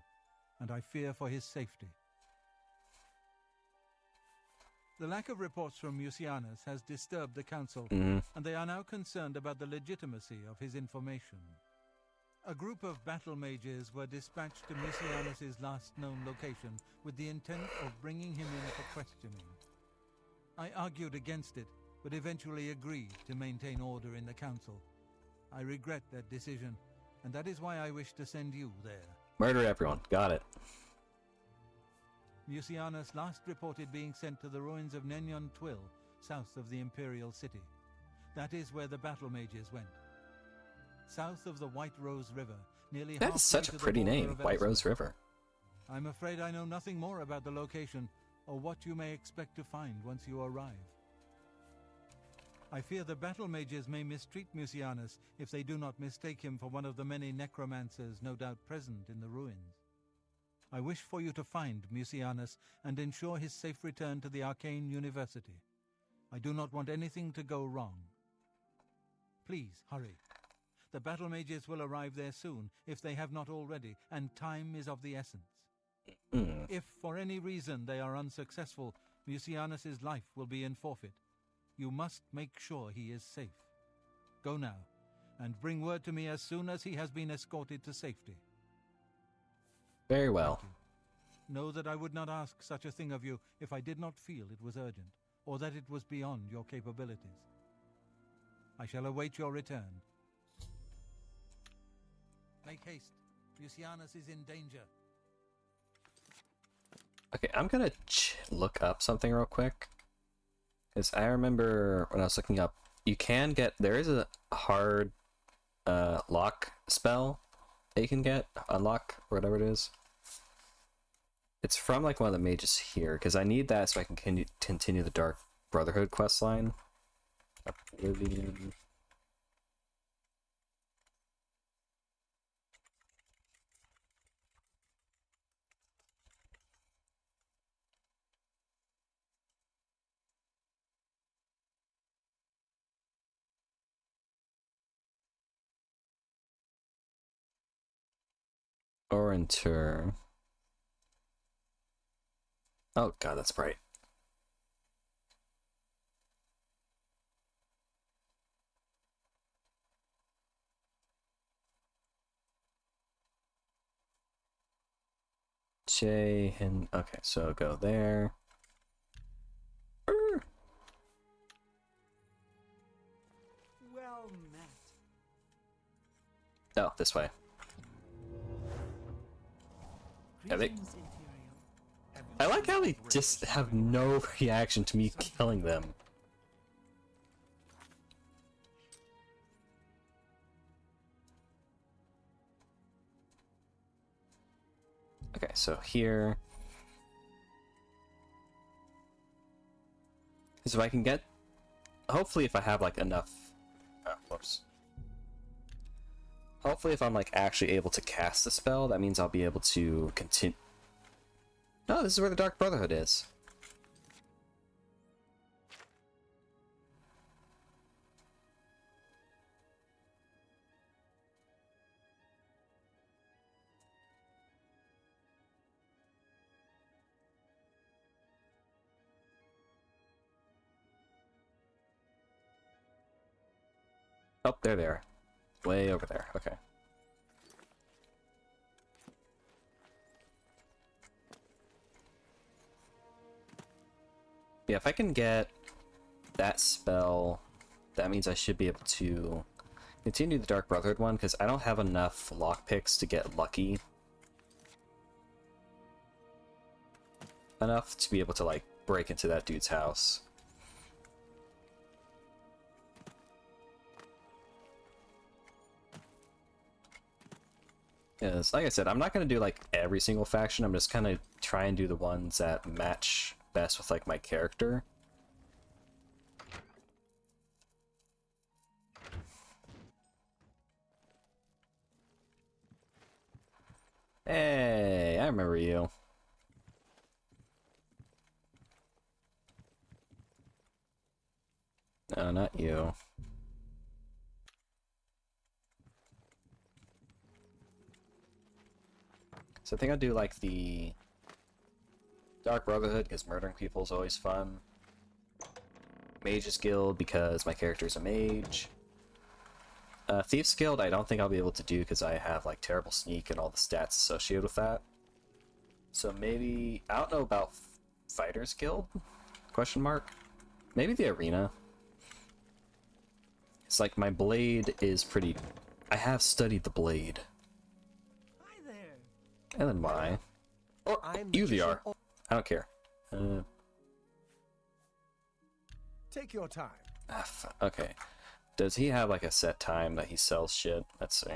S6: and I fear for his safety. The lack of reports from Mucianus has disturbed the Council, and they are now concerned about the legitimacy of his information. A group of battle mages were dispatched to Mucianus's last known location with the intent of bringing him in for questioning. I argued against it, but eventually agreed to maintain order in the council. I regret that decision, and that is why I wish to send you there.
S1: Murder everyone. Got it.
S6: Mucianus last reported being sent to the ruins of Nenyon Twill, south of the Imperial City. That is where the battle mages went. South of the White Rose River, nearly halfway
S1: That's such a
S6: to the
S1: pretty
S6: border
S1: name,
S6: of
S1: White Rose
S6: Elsewhere.
S1: River.
S6: I'm afraid I know nothing more about the location, or what you may expect to find once you arrive. I fear the battle mages may mistreat Mucianus if they do not mistake him for one of the many necromancers no doubt present in the ruins. I wish for you to find Mucianus and ensure his safe return to the Arcane University. I do not want anything to go wrong. Please, hurry. The battle mages will arrive there soon, if they have not already, and time is of the essence. If for any reason they are unsuccessful, Mucianus' life will be in forfeit. You must make sure he is safe. Go now, and bring word to me as soon as he has been escorted to safety.
S1: Very well.
S6: Thank you. Know that I would not ask such a thing of you if I did not feel it was urgent, or that it was beyond your capabilities. I shall await your return. Make haste. Mucianus is in danger.
S1: Okay, I'm gonna look up something real quick. Because I remember when I was looking up, you can get, there is a hard lock spell that you can get, unlock, or whatever it is. It's from like one of the mages here, because I need that so I can continue the Dark Brotherhood questline. Oblivion. Orinter. Oh god, that's bright. J and okay, so go there.
S3: Well met.
S1: Oh, this way. Yeah,
S3: Greetings, Imperial.
S1: I like how they just have no reaction to me killing them. Okay, so here. So I can get, hopefully if I have like enough, oh, whoops. Hopefully if I'm like actually able to cast the spell, that means I'll be able to continue. No, this is where the Dark Brotherhood is. Oh, they're there. Way over there. Okay. Yeah, if I can get that spell, that means I should be able to continue the Dark Brotherhood one, because I don't have enough lockpicks to get lucky enough to be able to, like, break into that dude's house. Yes, like I said, I'm not going to do, like, every single faction. I'm just kind of try and do the ones that match best with, like, my character. Hey, I remember you. No, not you. So I think I'll do like the Dark Brotherhood because murdering people is always fun. Mage's Guild because my character is a mage. Thief's Guild I don't think I'll be able to do because I have like terrible sneak and all the stats associated with that. So maybe, I don't know about Fighter's Guild? Question mark? Maybe the arena. It's like my blade is pretty... I have studied the blade.
S3: Hi there.
S1: And then why? Oh, you the are. I don't care.
S10: Take your time.
S1: Okay. Does he have like a set time that he sells shit? Let's see.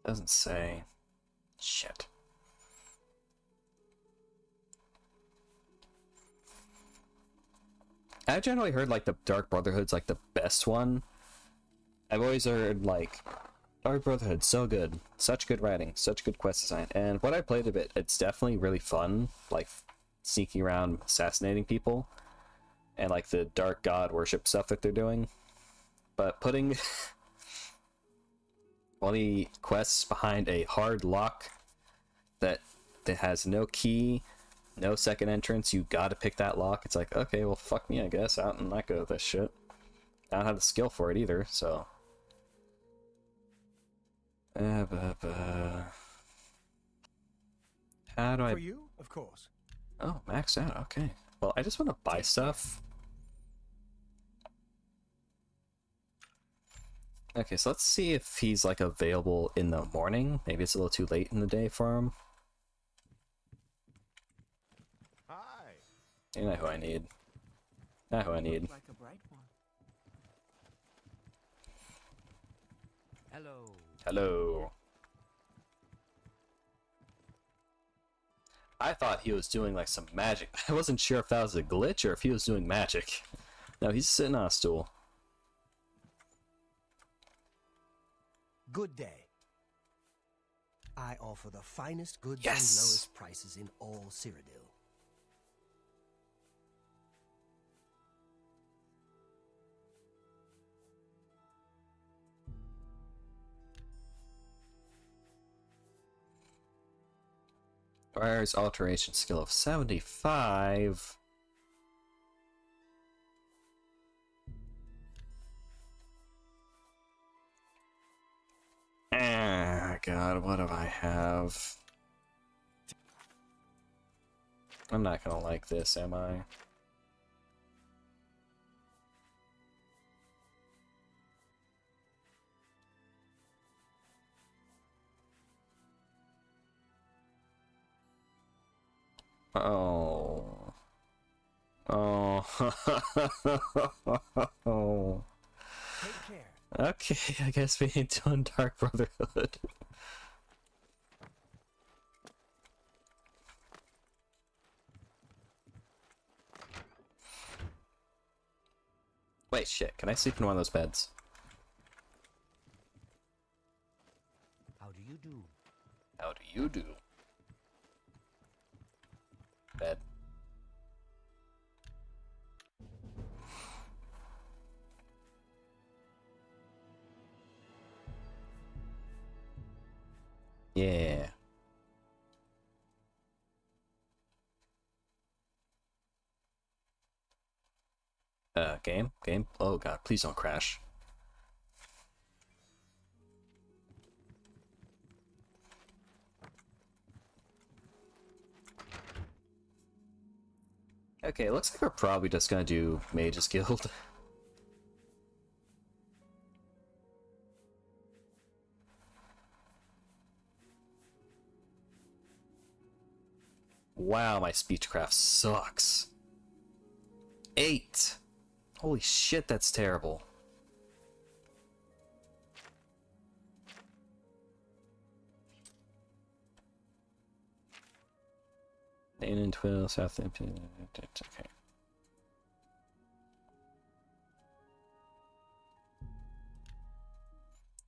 S1: Doesn't say. Shit. I've generally heard like the Dark Brotherhood's like the best one. I've always heard like Dark Brotherhood so good, such good writing, such good quest design, and what I played of it, it's definitely really fun, like sneaking around, assassinating people, and like the dark god worship stuff that they're doing. But putting 20 quests behind a hard lock that has no key, no second entrance, you gotta pick that lock. It's like, okay, well, fuck me, I guess. I'm not good at this shit. I don't have the skill for it either, so. How do I...
S10: For you, of course.
S1: Oh, maxed out, okay. Well, I just want to buy stuff. Okay, so let's see if he's, like, available in the morning. Maybe it's a little too late in the day for him.
S10: Hi.
S1: You know who I need. Not who I need.
S3: Like a bright one.
S4: Hello.
S1: Hello. I thought he was doing, like, some magic. I wasn't sure if that was a glitch or if he was doing magic. No, he's sitting on a stool.
S10: Good day. I offer the finest goods
S1: Yes.
S10: and lowest prices in all Cyrodiil.
S1: Requires alteration skill of 75. Ah, God, what do I have? I'm not gonna like this, am I? Oh. Oh.
S10: Take care.
S1: Okay, I guess we ain't doing Dark Brotherhood. Wait, shit, can I sleep in one of those beds?
S4: How do you do?
S1: How do you do? Bed. Yeah. Game? Game? Oh god, please don't crash. Okay, looks like we're probably just gonna do Mage's Guild. Wow, my speechcraft sucks. 8! Holy shit, that's terrible. Dane and Twill, Southampton. Okay.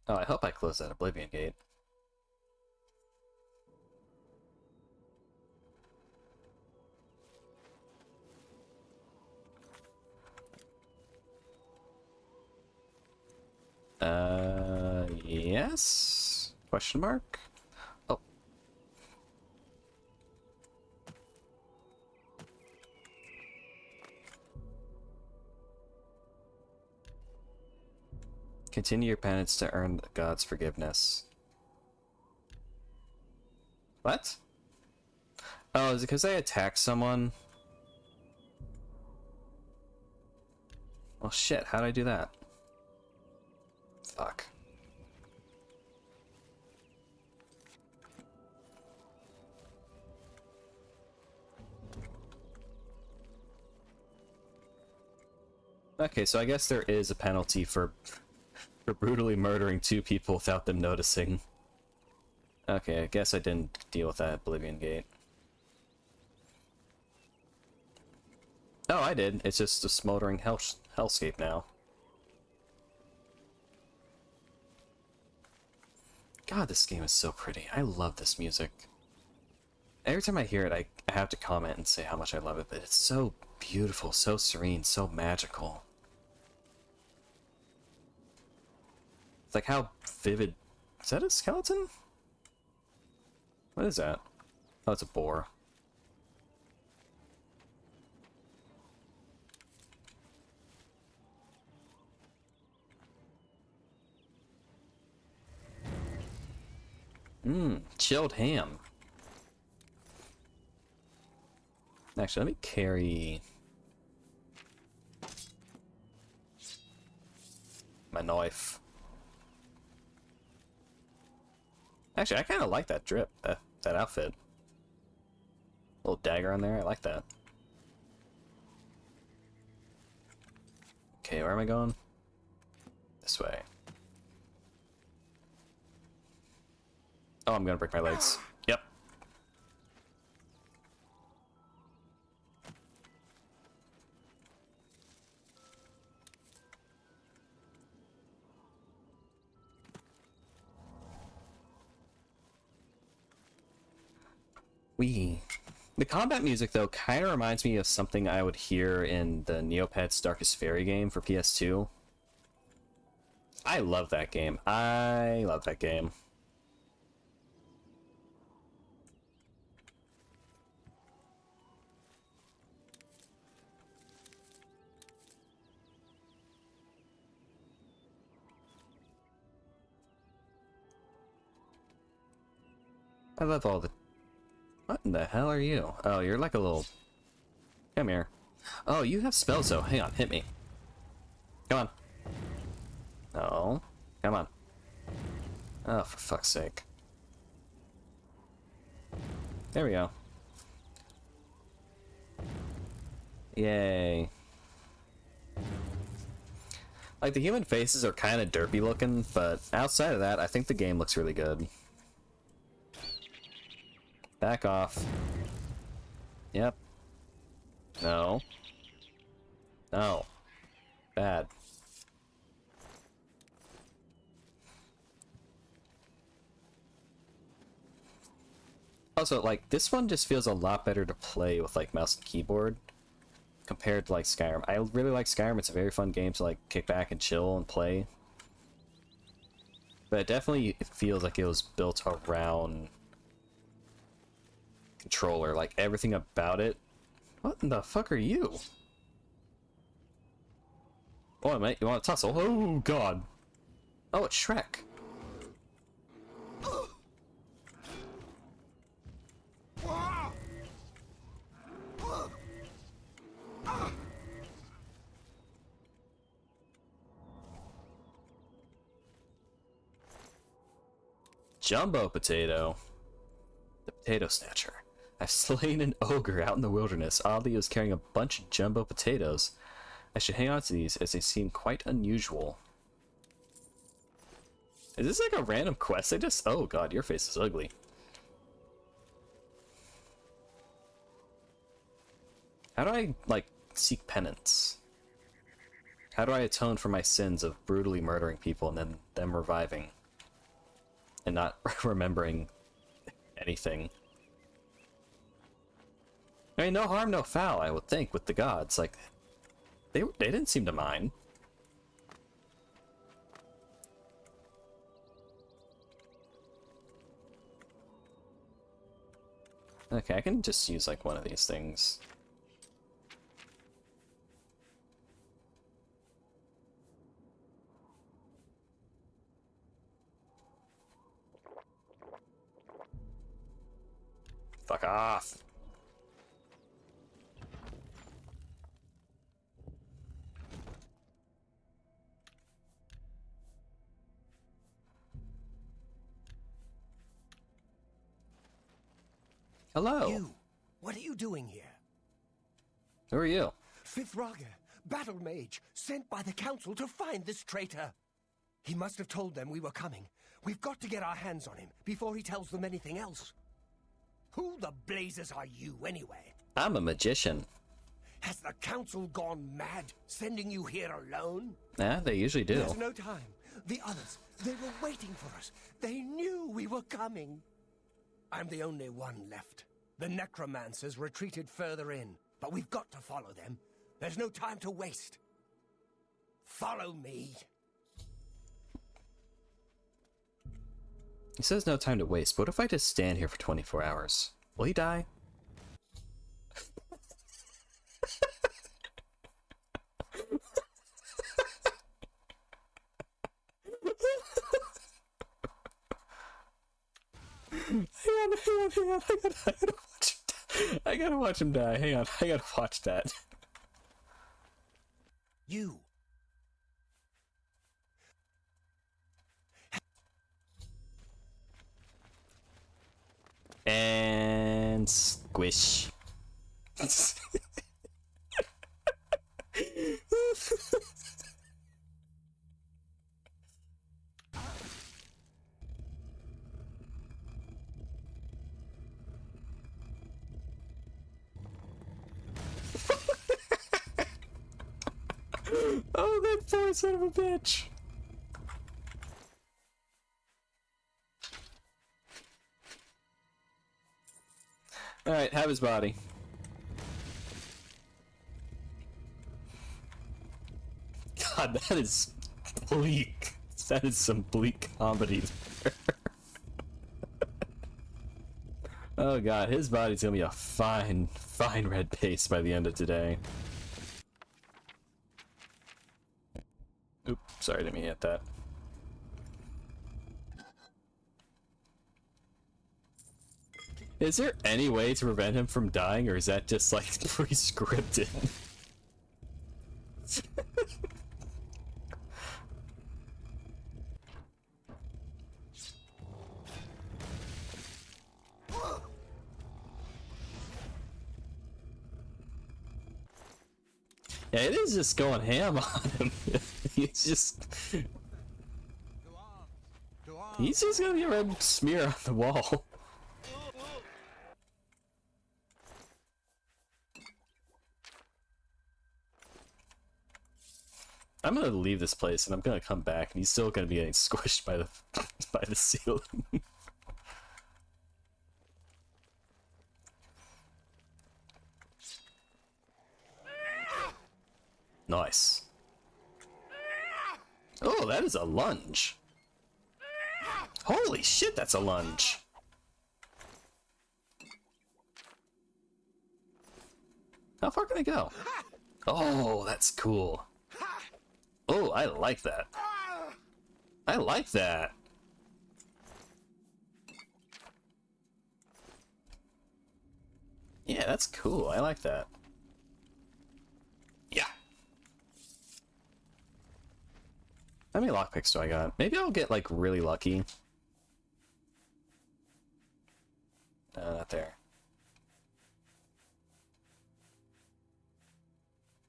S1: Oh, I hope I closed that Oblivion gate. Yes? Question mark? Oh. Continue your penance to earn God's forgiveness. What? Oh, is it because I attacked someone? Well, shit, how'd I do that? Fuck. Okay, so I guess there is a penalty for brutally murdering 2 people without them noticing. Okay, I guess I didn't deal with that Oblivion gate. Oh, I did. It's just a smoldering hellscape now. God, this game is so pretty. I love this music. Every time I hear it, I have to comment and say how much I love it, but it's so beautiful, so serene, so magical. It's like how vivid... Is that a skeleton? What is that? Oh, it's a boar. Chilled ham. Actually, let me carry my knife. Actually, I kind of like that drip, that outfit. Little dagger on there, I like that. Okay, where am I going? This way. Oh, I'm gonna break my legs. Yep. The combat music, though, kind of reminds me of something I would hear in the Neopets Darkest Fairy game for PS2. I love that game. I love that game. I love all the... What in the hell are you? Oh, you're like a little... Come here. Oh, you have spells, though. Hang on, hit me. Come on. No. Come on. Oh, for fuck's sake. There we go. Yay. Like, the human faces are kind of derpy looking, but outside of that, I think the game looks really good. Back off. Yep. No. No. Bad. Also, like, this one just feels a lot better to play with, like, mouse and keyboard compared to, like, Skyrim. I really like Skyrim. It's a very fun game to, like, kick back and chill and play. But it definitely feels like it was built around controller, like everything about it. What in the fuck are you? Oh, mate, you want to tussle? Oh, God. Oh, it's Shrek. Jumbo potato. The potato snatcher. I've slain an ogre out in the wilderness. Oddly, he was carrying a bunch of jumbo potatoes. I should hang on to these as they seem quite unusual. Is this like a random quest? Oh God, your face is ugly. How do I, like, seek penance? How do I atone for my sins of brutally murdering people and then them reviving? And not remembering anything. I mean, no harm, no foul, I would think, with the gods. Like, they didn't seem to mind. Okay, I can just use like one of these things. Fuck off. Hello.
S10: You, what are you doing here?
S1: Who are you?
S10: Fifth Raga, battle mage, sent by the council to find this traitor. He must have told them we were coming. We've got to get our hands on him before he tells them anything else. Who the blazes are you, anyway?
S1: I'm a magician.
S10: Has the council gone mad, sending you here alone?
S1: Yeah, they usually do.
S10: There's no time. The others, they were waiting for us. They knew we were coming. I'm the only one left. The necromancers retreated further in, but we've got to follow them. There's no time to waste. Follow me.
S1: He says no time to waste. What if I just stand here for 24 hours? Will he die? Hang on. I gotta watch him die. Hang on, I gotta watch that.
S10: You.
S1: And squish. Oh, that poor son of a bitch. Alright, have his body. God, that is bleak. That is some bleak comedy there. Oh god, his body's gonna be a fine red paste by the end of today. Oops, sorry, didn't mean to hit that. Is there any way to prevent him from dying, or is that just like pre-scripted? Yeah, it is just going ham on him. He's just... He's just gonna get a red smear on the wall. I'm gonna leave this place and I'm gonna come back and he's still gonna be getting squished by the by the ceiling. Nice. Oh, that is a lunge. Holy shit, that's a lunge. How far can I go? Oh, that's cool. Oh, I like that. I like that. Yeah, that's cool. I like that. Yeah. How many lockpicks do I got? Maybe I'll get, like, really lucky. No, not there.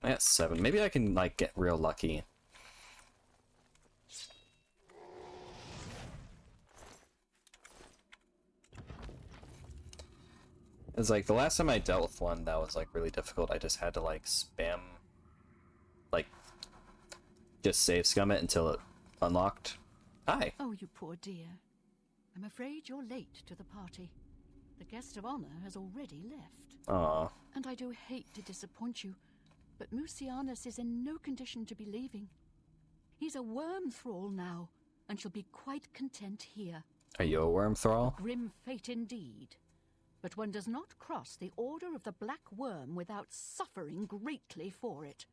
S1: I got 7. Maybe I can, like, get real lucky. It's like, the last time I dealt with one that was, like, really difficult, I just had to, like, spam... Like, just save scum it until it unlocked. Hi.
S11: Oh, you poor dear. I'm afraid you're late to the party. The guest of honor has already left.
S1: Aw.
S11: And I do hate to disappoint you, but Mucianus is in no condition to be leaving. He's a worm thrall now, and shall be quite content here.
S1: Are you a worm thrall?
S11: Grim fate indeed. but one does not cross the Order of the Black Worm without suffering greatly for it.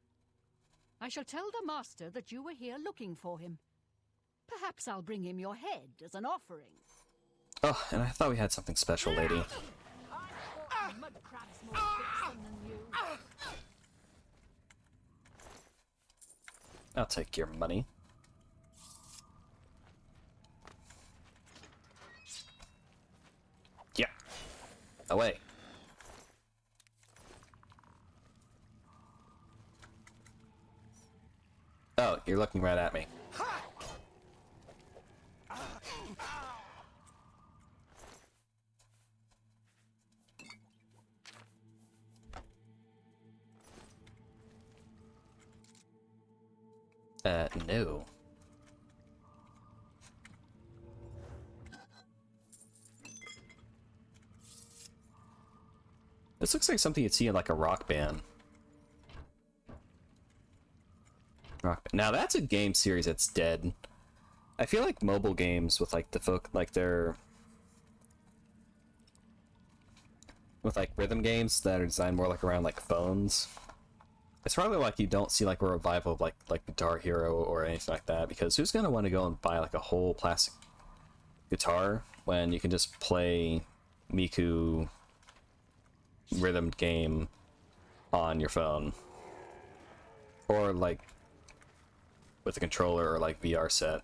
S11: I shall tell the Master that you were here looking for him. Perhaps I'll bring him your head as an offering.
S1: Oh, and I thought we had something special, lady. I'll take your money. Yeah. Away. Oh, you're looking right at me. No. This looks like something you'd see in like a rock band. Now that's a game series that's dead. I feel like mobile games with like the with like rhythm games that are designed more like around like phones. It's probably like you don't see like a revival of like Guitar Hero or anything like that, because who's gonna want to go and buy like a whole plastic guitar when you can just play Miku rhythm game on your phone, or like with a controller or like VR set.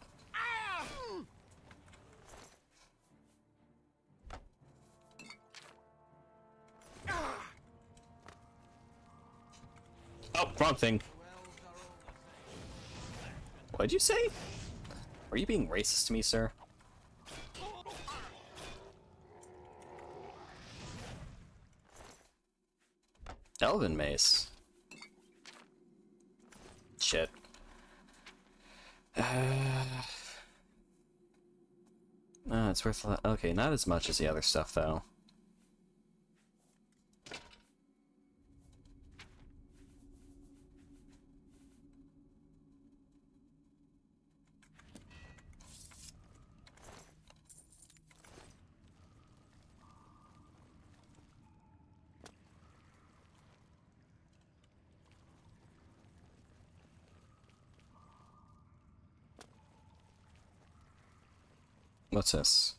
S1: Oh, wrong thing. What'd you say? Were you being racist to me, sir? Elven mace. Shit. It's worth a lot. Okay, not as much as the other stuff, though. What's this?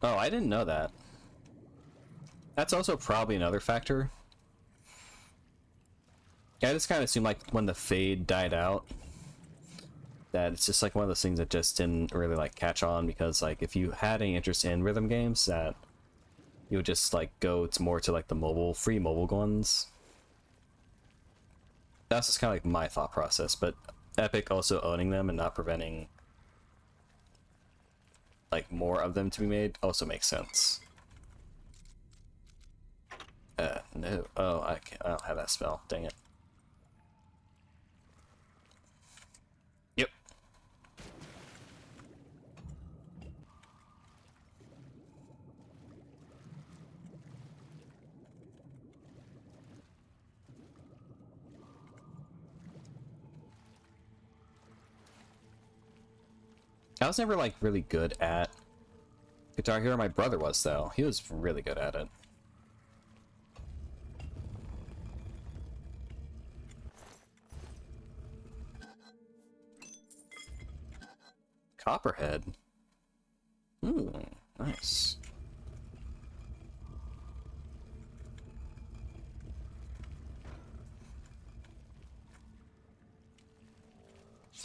S1: Oh, I didn't know that. That's also probably another factor. Yeah, I just kind of assumed like when the fade died out, that it's just like one of those things that just didn't really like catch on, because like if you had any interest in rhythm games, that you would just like go to more to like the free mobile ones. That's just kind of like my thought process, but Epic also owning them and not preventing like more of them to be made also makes sense. No. Oh, I don't have that spell. Dang it. Yep. I was never like really good at Guitar Hero. My brother was, though. He was really good at it. Copperhead. Ooh, nice.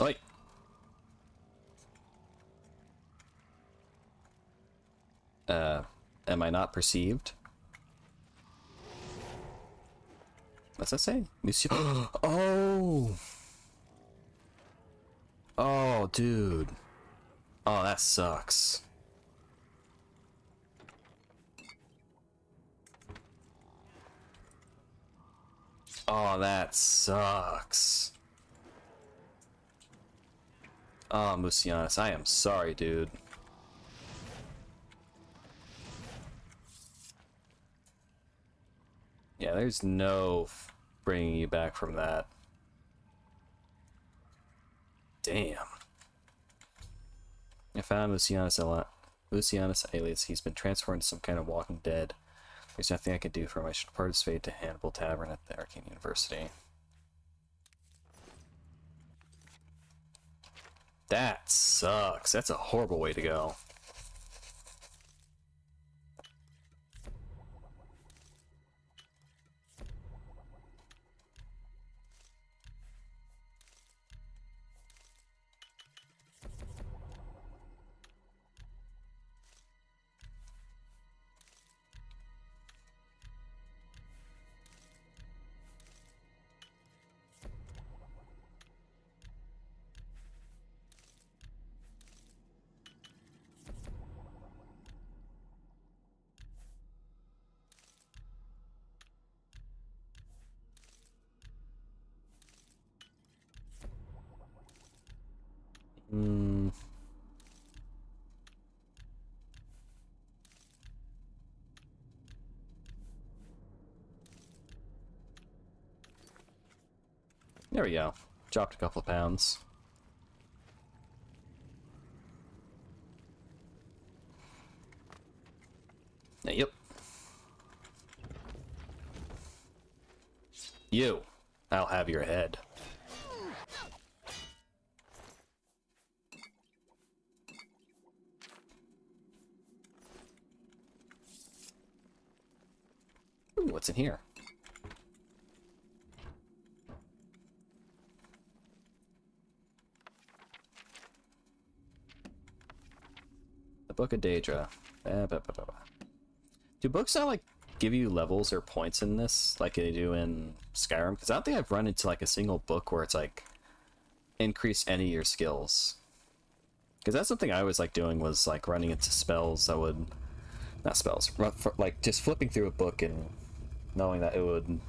S1: Oh, wait. Am I not perceived? What's that say? Monsieur? Oh! Oh, dude. Oh, that sucks. Oh, that sucks. Oh, Musianus, I am sorry, dude. Yeah, there's no bringing you back from that. Damn. I found Lucianus alias. He's been transformed into some kind of walking dead. There's nothing I can do for him. I should report his fate to Hannibal Tavern at the Arcane University. That sucks. That's a horrible way to go. There we go. Dropped a couple of pounds. Yep. You. I'll have your head. Ooh, what's in here? The Book of Daedra. Do books not like give you levels or points in this like they do in Skyrim? Because I don't think I've run into like a single book where it's like increase any of your skills. Because that's something I was like doing, was like running into spells that would, not spells, like just flipping through a book and knowing that it would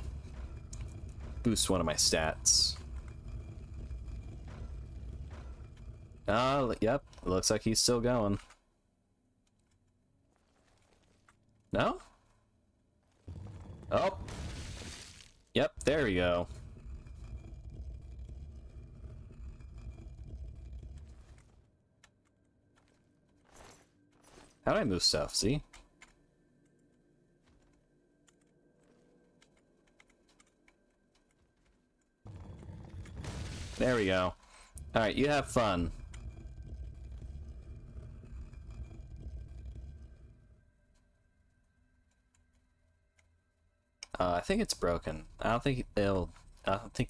S1: boost one of my stats. Yep, looks like he's still going. No? Oh. Yep, there we go. How do I move stuff? See? There we go. Alright, you have fun. I think it's broken. I don't think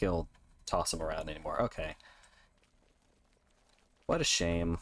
S1: it'll toss him around anymore. Okay. What a shame.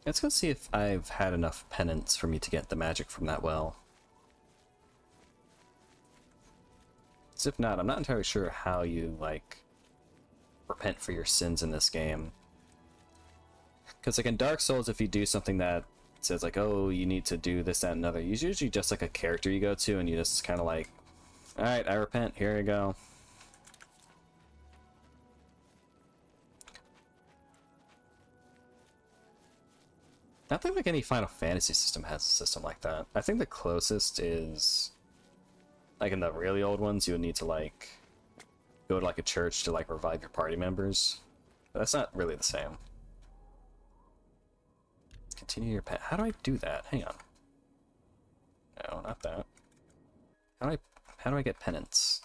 S1: Let's go see if I've had enough penance for me to get the magic from that well. Because if not, I'm not entirely sure how you, like, repent for your sins in this game. Because, like, in Dark Souls, if you do something that says, like, oh, you need to do this, that, and another, it's usually just, like, a character you go to, and you just kind of, like, alright, I repent, here you go. I don't think like any Final Fantasy system has a system like that. I think the closest is like in the really old ones, you would need to like go to like a church to like revive your party members. But that's not really the same. Continue your path. How do I do that? Hang on. No, not that. How do I get penance?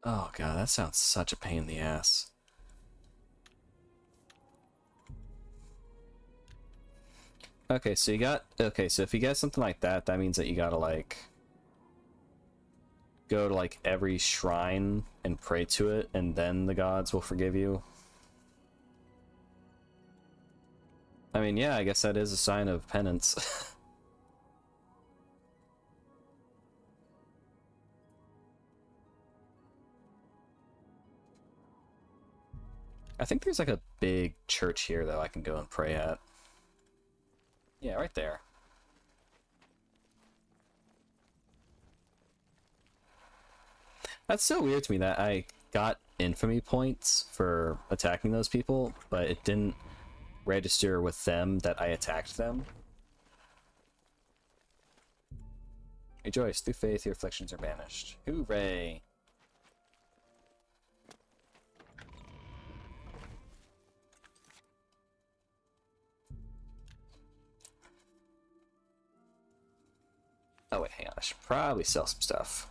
S1: Oh god, that sounds such a pain in the ass. Okay, so if you get something like that, that means that you gotta like go to like every shrine and pray to it, and then the gods will forgive you. I mean, yeah, I guess that is a sign of penance. I think there's like a big church here that I can go and pray at. Yeah, right there. That's so weird to me that I got infamy points for attacking those people, but it didn't register with them that I attacked them. Rejoice, through faith your afflictions are banished. Hooray! Oh wait, hang on, I should probably sell some stuff.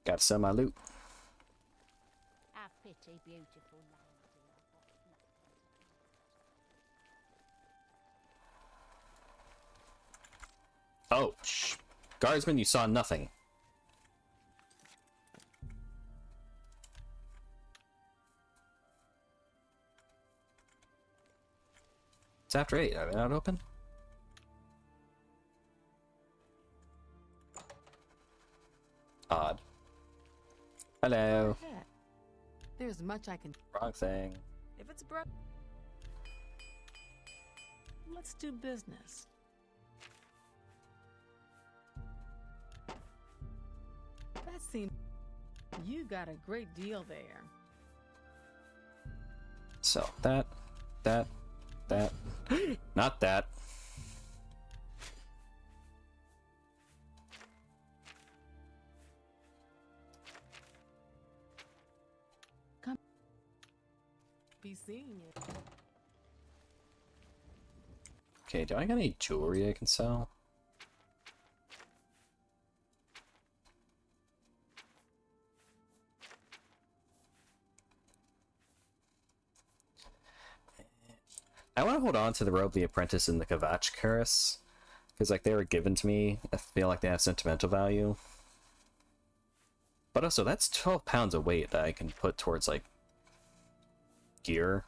S1: Gotta sell my loot.
S7: Have pity, beautiful lady.
S1: Oh, shh. Guardsman, you saw nothing. It's after 8. Are they not open? Odd. Hello.
S9: There's much I can.
S1: Wrong thing.
S9: If it's broke, let's do business. That seems. You got a great deal there.
S1: So, that. Not that.
S9: Come. Be seeing you.
S1: Okay, do I got any jewelry I can sell? I want to hold on to the Robe the Apprentice and the Kavach Cuirass, because like they were given to me. I feel like they have sentimental value. But also, that's 12 pounds of weight that I can put towards like gear.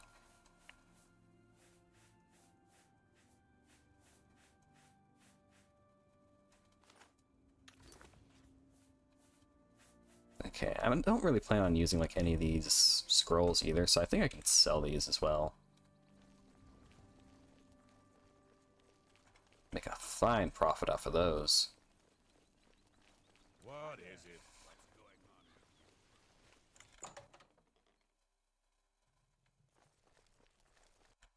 S1: Okay, I don't really plan on using like any of these scrolls either, so I think I can sell these as well. Make a fine profit off of those.
S8: What is it? What's going on?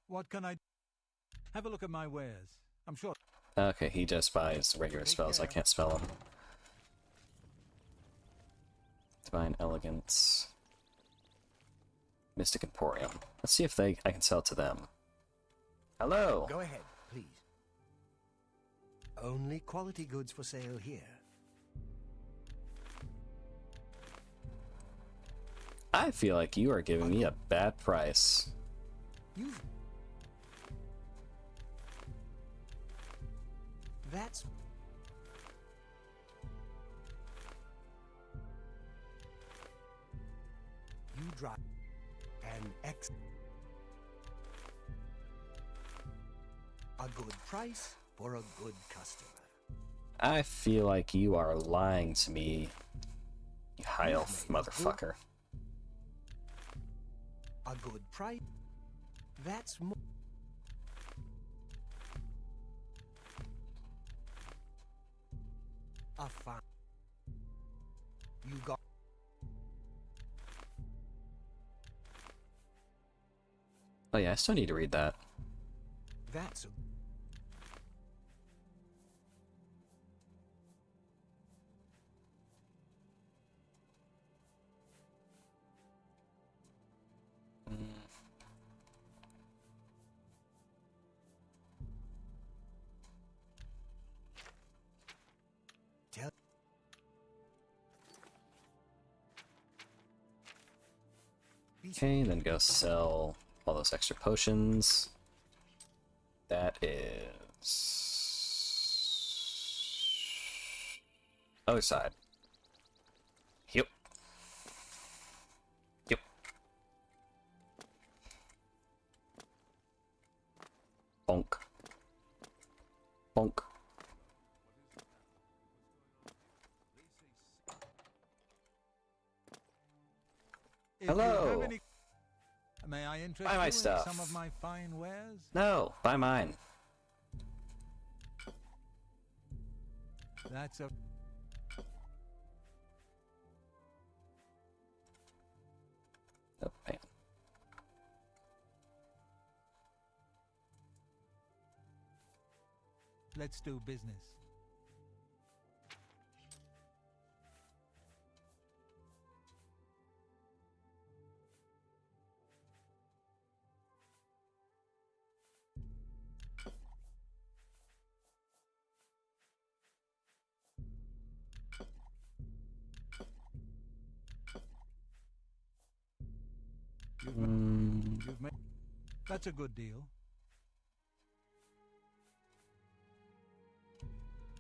S6: What can I... Have a look at my wares. I'm sure...
S1: Okay, he just buys regular spells. I can't spell them. Divine Elegance. Mystic Emporium. Let's see if I can sell it to them. Hello!
S10: Go ahead, please. Only quality goods for sale here.
S1: I feel like you are giving me a bad price.
S10: You... That's... You drive an X... A good price for a good customer.
S1: I feel like you are lying to me, you high elf motherfucker.
S10: A good price? That's more... A fine... You got...
S1: Oh yeah, I still need to read that.
S10: That's a... Tell...
S1: Okay, then go sell all those extra potions. That is... other side. Yep. Yep. Bonk. Bonk.
S6: If you
S1: Hello.
S6: have any... May I interest
S1: Buy my
S6: you
S1: stuff.
S6: in some of my fine wares?
S1: No, buy mine.
S6: That's a...
S1: Oh, man.
S6: Let's do business. You've made... That's a good deal.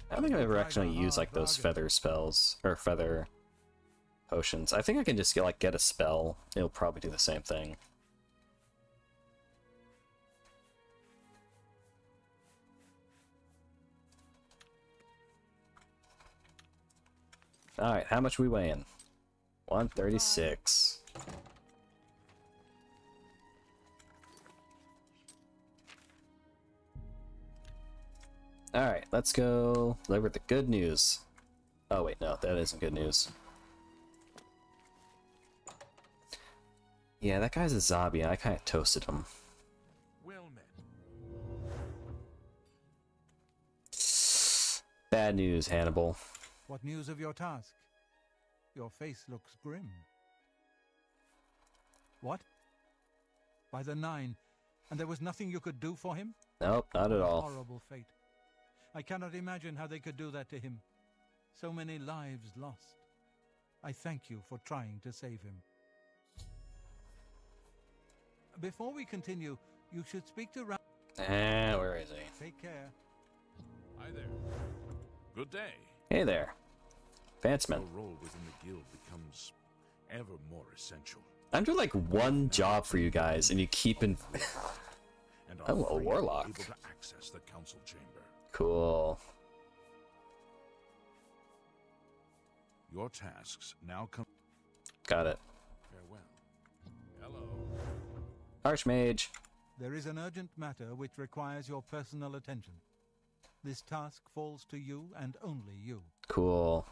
S1: I don't think I've ever actually used like those feather spells or feather potions. I think I can just get a spell. It'll probably do the same thing. All right, how much we weighing? 136. Alright, let's go deliver the good news. Oh wait, no, that isn't good news. Yeah, that guy's a zombie, and I kind of toasted him.
S2: Well met.
S1: Bad news, Hannibal.
S6: What news of your task? Your face looks grim. What? By the 9, and there was nothing you could do for him?
S1: Nope, not at all.
S6: Horrible fate. I cannot imagine how they could do that to him. So many lives lost. I thank you for trying to save him. Before we continue, you should speak to
S1: Where is he?
S6: Take care.
S2: Hi there. Good day.
S1: Hey there. Advancement.
S2: Your role within the guild becomes ever more essential.
S1: I'm doing like one job for you guys, and you keep in...
S2: And
S1: Oh, a warlock.
S2: able to access the council chamber.
S1: Cool.
S2: Your tasks now come.
S1: Got it.
S2: Farewell. Hello.
S1: Archmage.
S6: There is an urgent matter which requires your personal attention. This task falls to you and only you.
S1: Cool.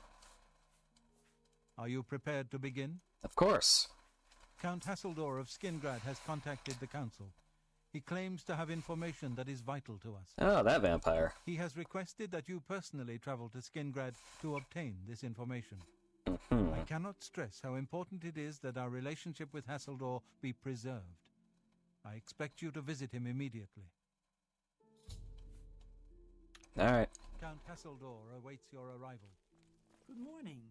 S6: Are you prepared to begin?
S1: Of course.
S6: Count Hasseldor of Skingrad has contacted the council. He claims to have information that is vital to us.
S1: Oh, that vampire.
S6: He has requested that you personally travel to Skingrad to obtain this information.
S1: Mm-hmm.
S6: I cannot stress how important it is that our relationship with Hasseldor be preserved. I expect you to visit him immediately.
S1: Alright.
S6: Count Hasseldor awaits your arrival.
S3: Good morning.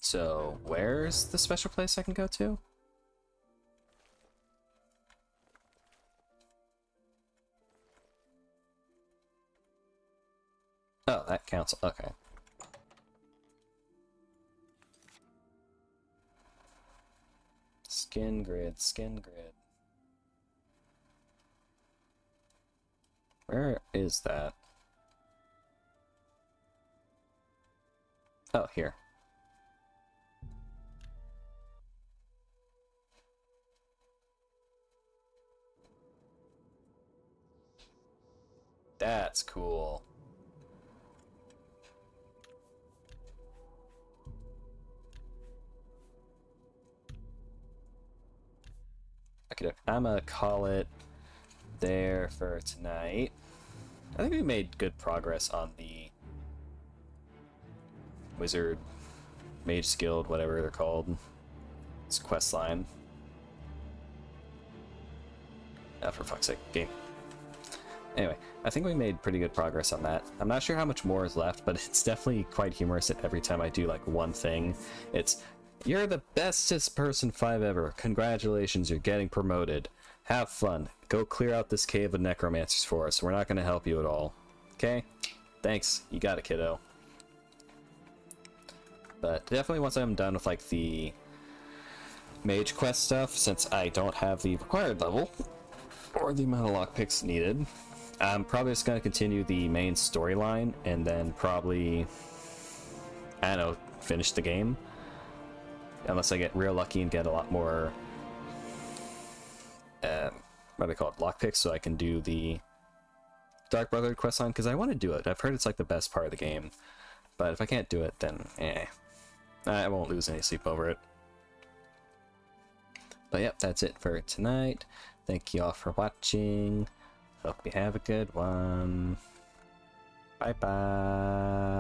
S1: So, where's the special place I can go to? Oh, that council. Okay. Skin grid, skin grid. Where is that? Oh, here. That's cool. Okay, I'm gonna call it there for tonight. I think we made good progress on the Wizard, Mage Guild, whatever they're called. It's quest line. Oh, for fuck's sake, game. Anyway, I think we made pretty good progress on that. I'm not sure how much more is left, but it's definitely quite humorous that every time I do like one thing, it's You're the bestest person 5 ever. Congratulations, you're getting promoted. Have fun. Go clear out this cave of necromancers for us. We're not going to help you at all. Okay? Thanks. You got it, kiddo. But definitely once I'm done with like the mage quest stuff, since I don't have the required level or the amount of lockpicks needed, I'm probably just going to continue the main storyline and then probably, I don't know, finish the game. Unless I get real lucky and get a lot more, what do they call it, lockpicks, so I can do the Dark Brotherhood quest line, because I want to do it. I've heard it's like the best part of the game. But if I can't do it, then I won't lose any sleep over it. But yep, that's it for tonight. Thank you all for watching. Hope you have a good one. Bye bye.